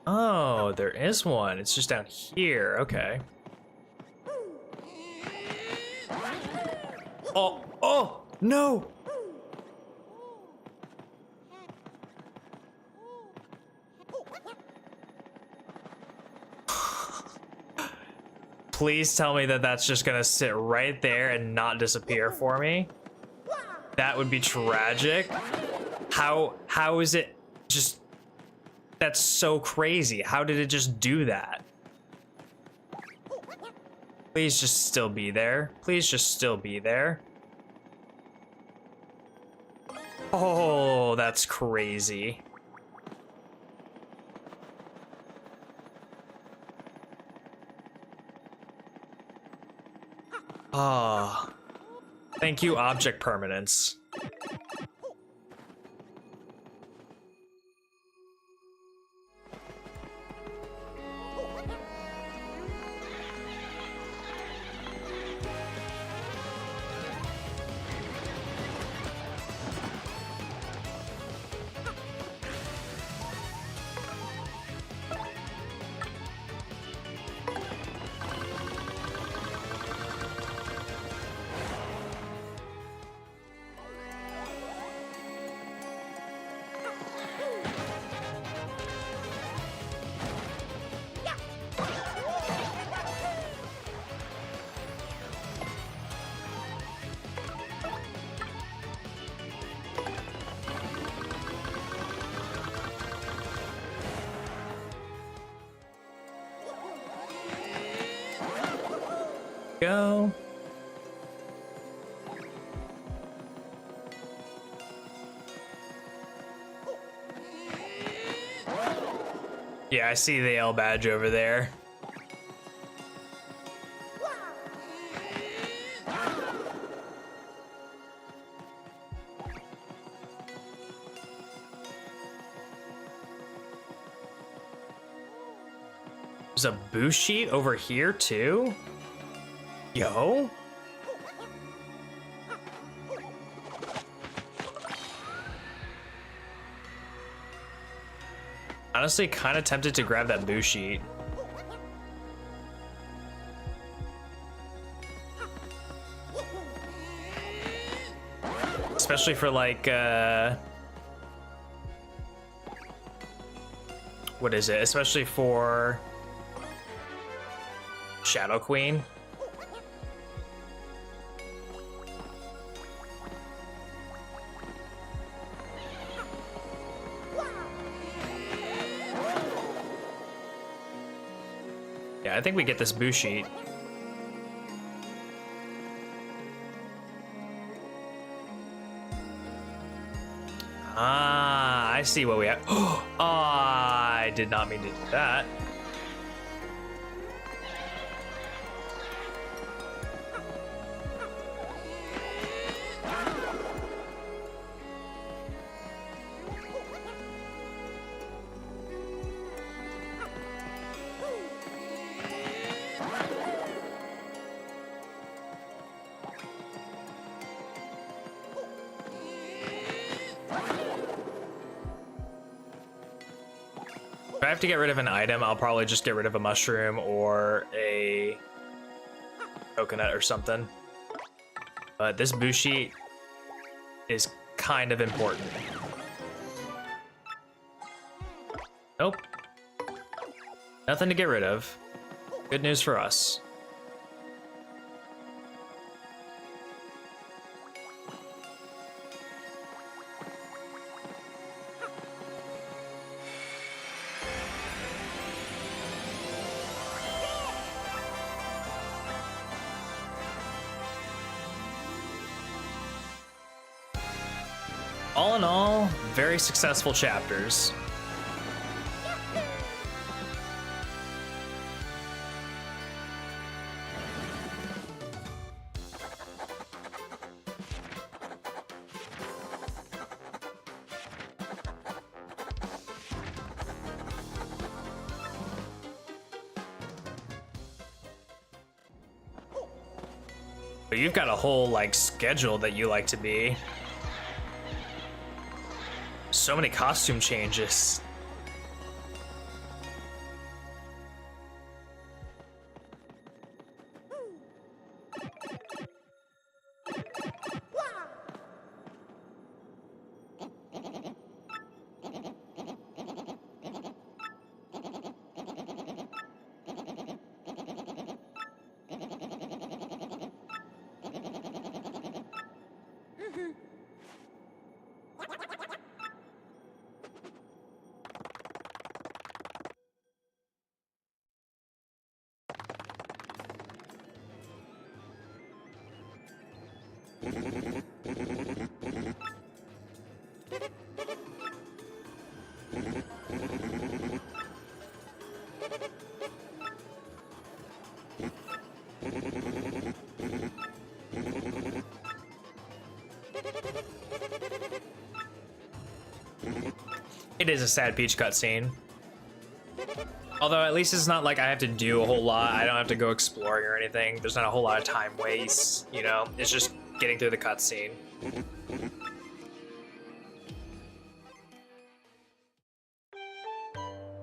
Oh, there is one. It's just down here. Okay. Oh, oh, no. Please tell me that that's just gonna sit right there and not disappear for me. That would be tragic. How is it just... That's so crazy. How did it just do that? Please just still be there. Please just still be there. Oh, that's crazy. Ah. Thank you, object permanence. go. Yeah, I see the L badge over there. There's a boost sheet over here too? Yo? Honestly, kind of tempted to grab that boost sheet. Especially for like, what is it? Especially for Shadow Queen. Yeah, I think we get this boost sheet. Ah, I see what we have. Oh, I did not mean to do that. If I have to get rid of an item, I'll probably just get rid of a mushroom or a coconut or something. But this boost sheet is kind of important. Nope. Nothing to get rid of. Good news for us. All in all, very successful chapters. But you've got a whole like schedule that you like to be. So many costume changes. It is a sad Peach cutscene. Although at least it's not like I have to do a whole lot. I don't have to go exploring or anything. There's not a whole lot of time waste, you know? It's just getting through the cutscene.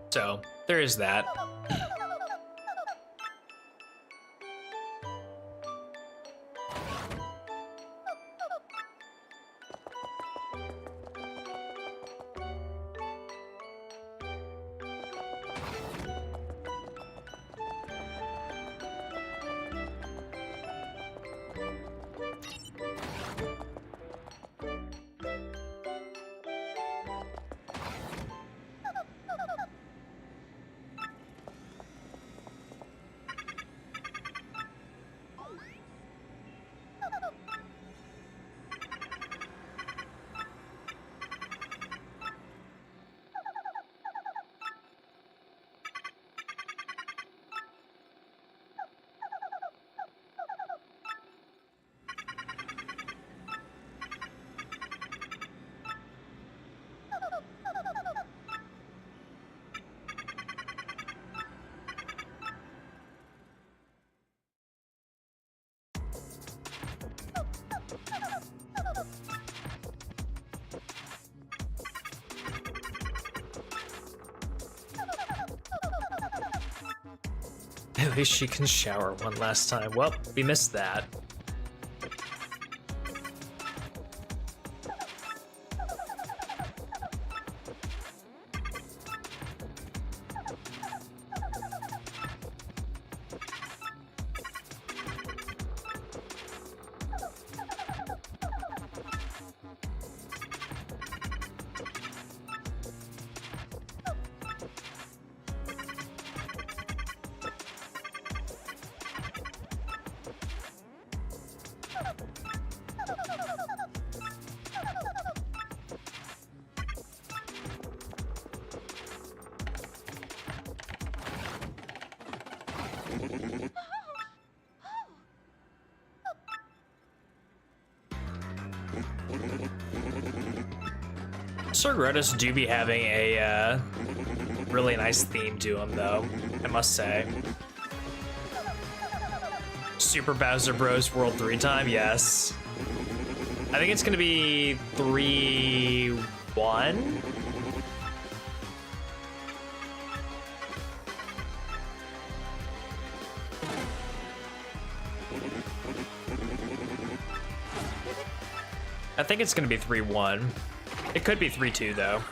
So, there is that. At least she can shower one last time. Well, we missed that. Sir Grotus do be having a really nice theme to him, though, I must say. Super Bowser Bros. World 3 time, yes. I think it's gonna be 3-1. I think it's gonna be 3-1. It could be 3-2 though.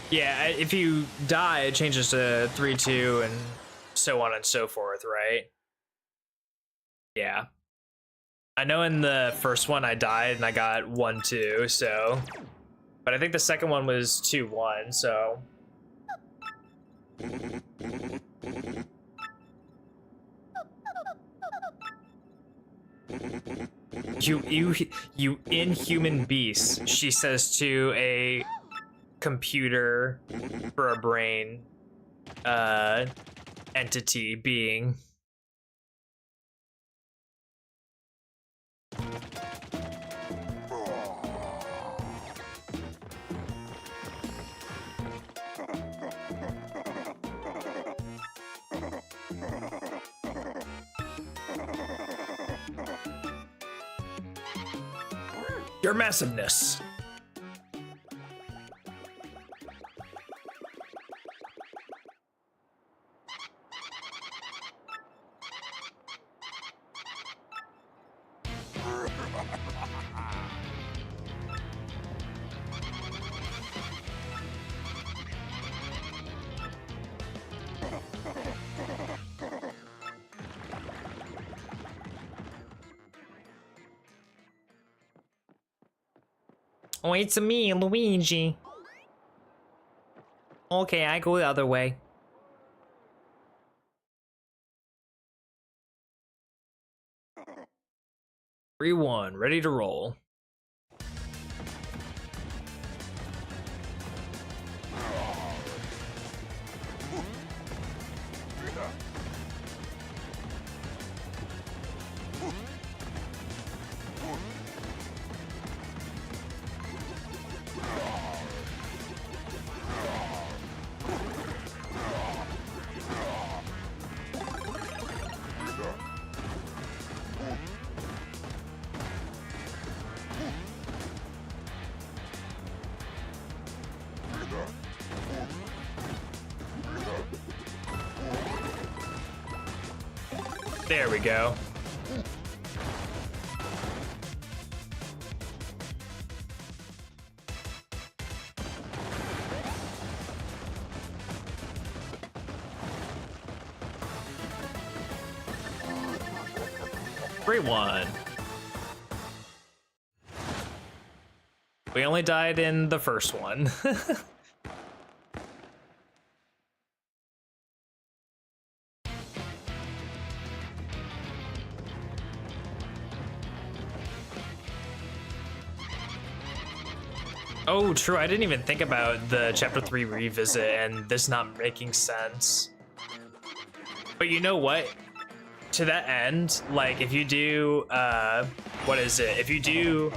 Yeah, if you die, it changes to 3-2 and so on and so forth, right? Yeah. I know in the first one I died and I got 1-2, so. But I think the second one was 2-1, so. You inhuman beast, she says to a computer for a brain entity being. Your massiveness. Oh, it's me, Luigi. Okay, I go the other way. Three, 1, ready to roll. There we go. Great one. We only died in the first one. Oh, true. I didn't even think about the Chapter 3 revisit and this not making sense. But you know what? To that end, like, if you do, what is it? If you do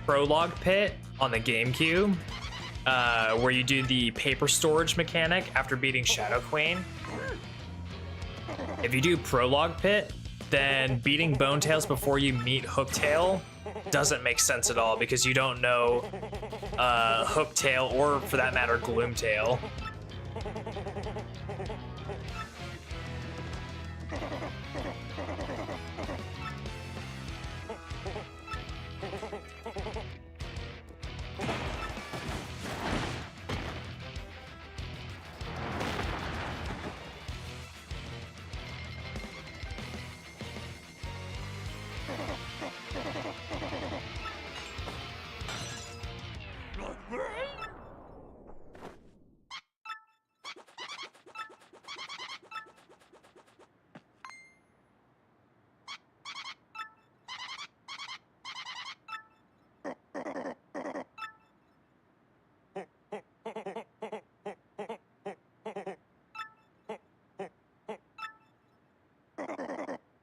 Prologue Pit on the GameCube, where you do the paper storage mechanic after beating Shadow Queen. If you do Prologue Pit, then beating Bonetails before you meet Hooktail doesn't make sense at all because you don't know Hooktail or, for that matter, Gloomtail.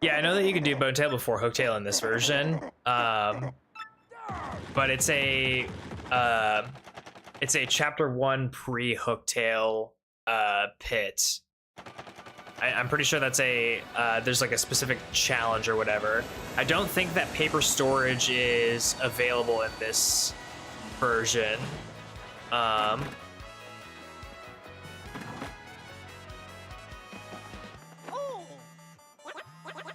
Yeah, I know that you can do Bonetail before Hooktail in this version, but it's a Chapter 1 pre-Hooktail pit. I'm pretty sure that's there's like a specific challenge or whatever. I don't think that paper storage is available in this version.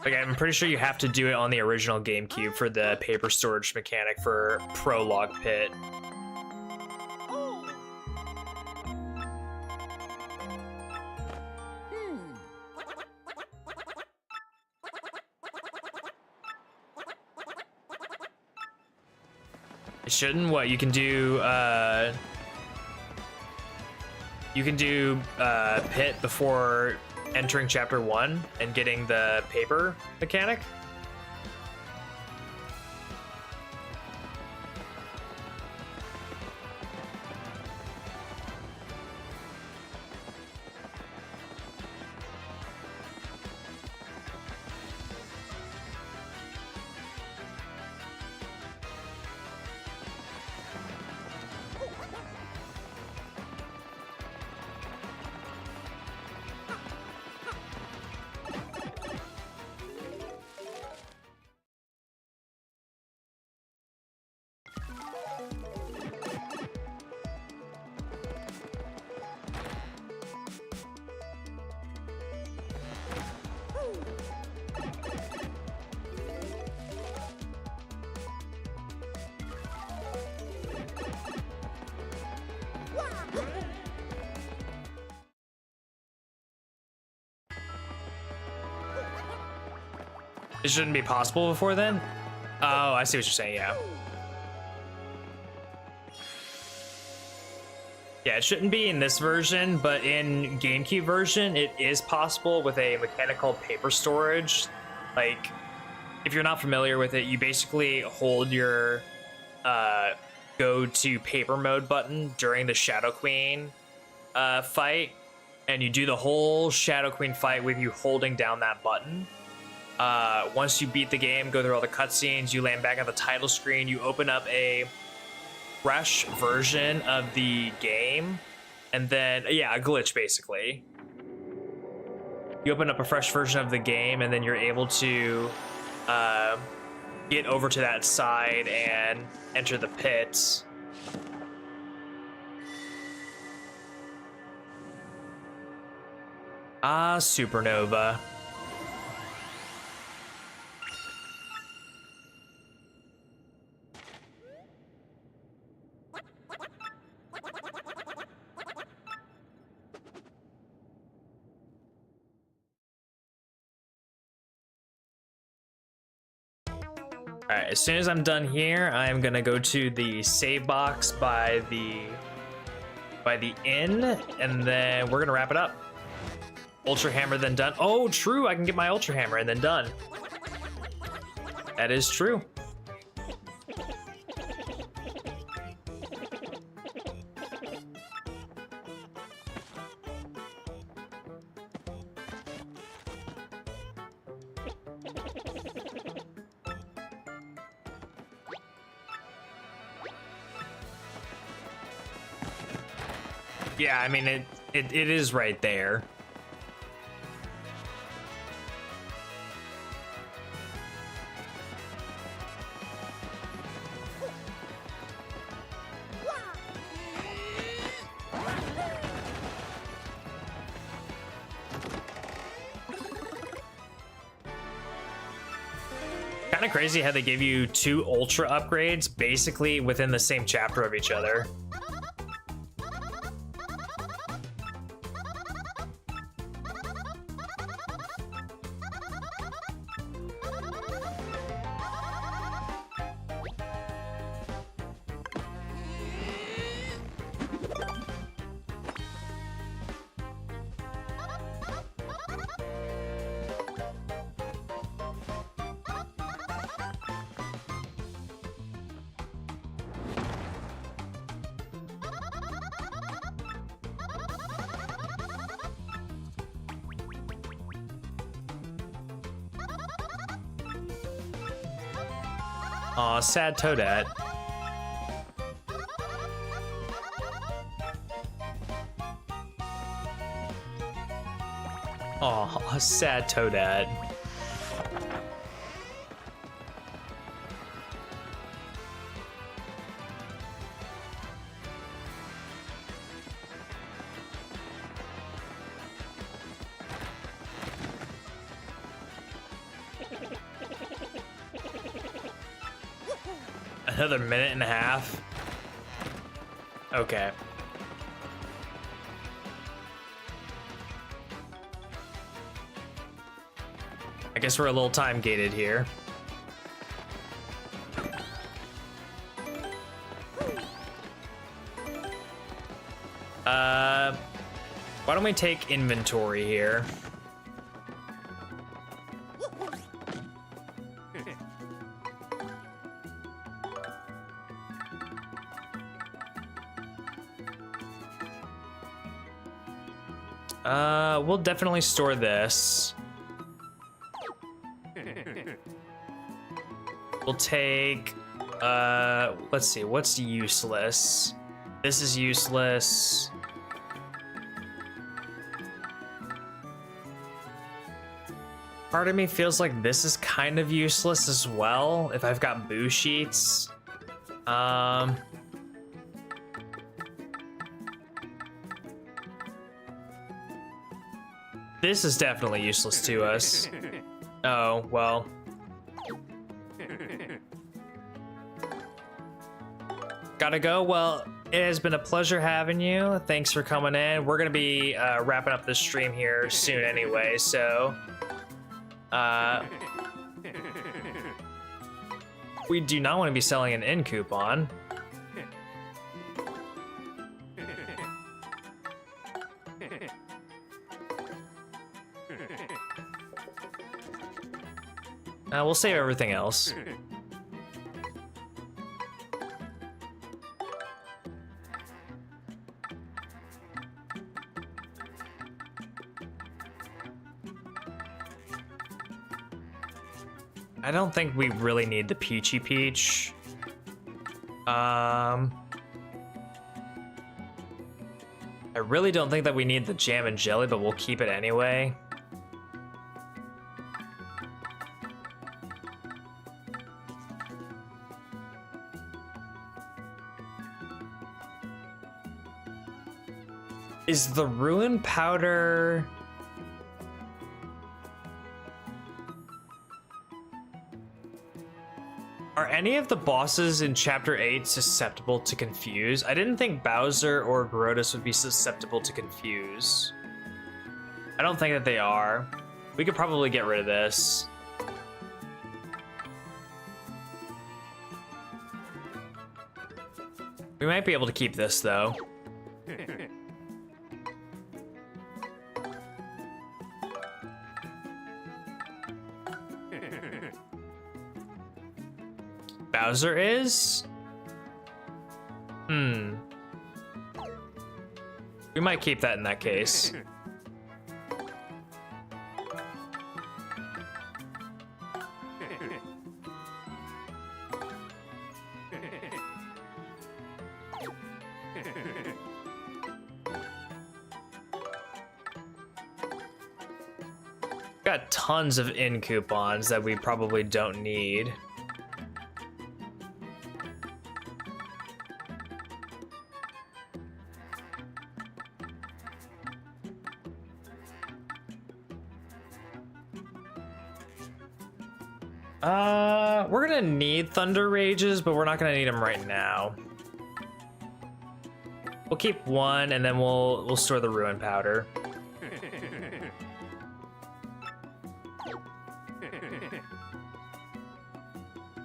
Like, I'm pretty sure you have to do it on the original GameCube for the paper storage mechanic for Prologue Pit. It shouldn't? What, you can do Pit before entering Chapter 1 and getting the paper mechanic? It shouldn't be possible before then? Oh, I see what you're saying, yeah. Yeah, it shouldn't be in this version, but in GameCube version, it is possible with a mechanic called paper storage. Like, if you're not familiar with it, you basically hold your go to paper mode button during the Shadow Queen fight, and you do the whole Shadow Queen fight with you holding down that button. Once you beat the game, go through all the cutscenes, you land back at the title screen, you open up a fresh version of the game, and then, yeah, a glitch basically. You open up a fresh version of the game, and then you're able to get over to that side and enter the pit. Ah, Supernova. Alright, as soon as I'm done here, I'm gonna go to the save box by the inn, and then we're gonna wrap it up. Ultra Hammer, then done. Oh, true, I can get my Ultra Hammer and then done. That is true. Yeah, I mean, it is right there. Kind of crazy how they gave you 2 ultra upgrades basically within the same chapter of each other. Aw, sad Toadette. Aw, sad Toadette. Another minute and a half. Okay. I guess we're a little time gated here. Why don't we take inventory here? We'll definitely store this. We'll take, let's see, what's useless? This is useless. Part of me feels like this is kind of useless as well, if I've got boo sheets. This is definitely useless to us. Oh, well. Gotta go. Well, it has been a pleasure having you. Thanks for coming in. We're gonna be wrapping up the stream here soon anyway, so we do not want to be selling an in coupon. We'll save everything else. I don't think we really need the Peachy Peach. I really don't think that we need the Jam and Jelly, but we'll keep it anyway. Is the Ruin Powder... Are any of the bosses in Chapter 8 susceptible to Confuse? I didn't think Bowser or Gyrotis would be susceptible to Confuse. I don't think that they are. We could probably get rid of this. We might be able to keep this, though. Bowser is? We might keep that in that case. Got tons of in coupons that we probably don't need. We're gonna need Thunder Rages, but we're not gonna need them right now. We'll keep one, and then we'll store the Ruin Powder.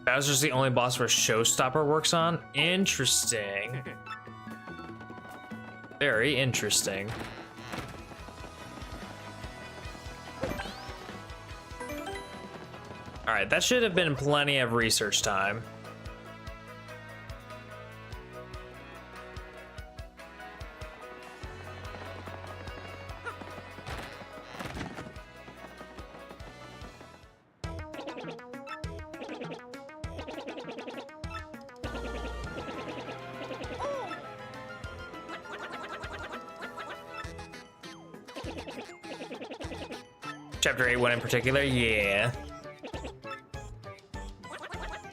Bowser's the only boss where Showstopper works on? Interesting. Very interesting. Alright, that should have been plenty of research time. Chapter 8 one in particular, yeah.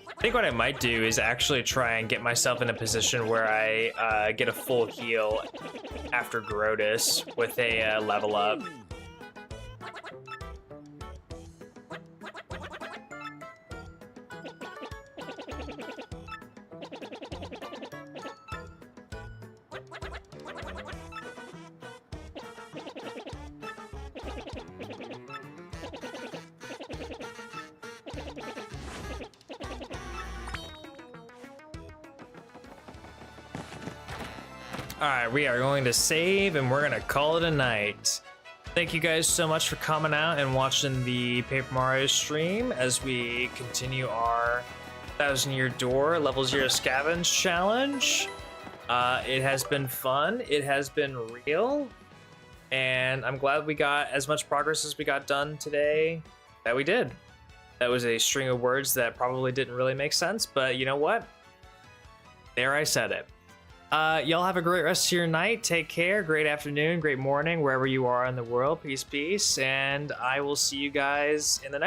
I think what I might do is actually try and get myself in a position where I get a full heal after Grodus with a level up. Alright, we are going to save and we're gonna call it a night. Thank you guys so much for coming out and watching the Paper Mario stream as we continue our 1000-year door level 0 scavenge challenge. It has been fun, it has been real, and I'm glad we got as much progress as we got done today that we did. That was a string of words that probably didn't really make sense, but you know what? There, I said it. Y'all have a great rest of your night. Take care. Great afternoon, great morning, wherever you are in the world. Peace, peace. And I will see you guys in the next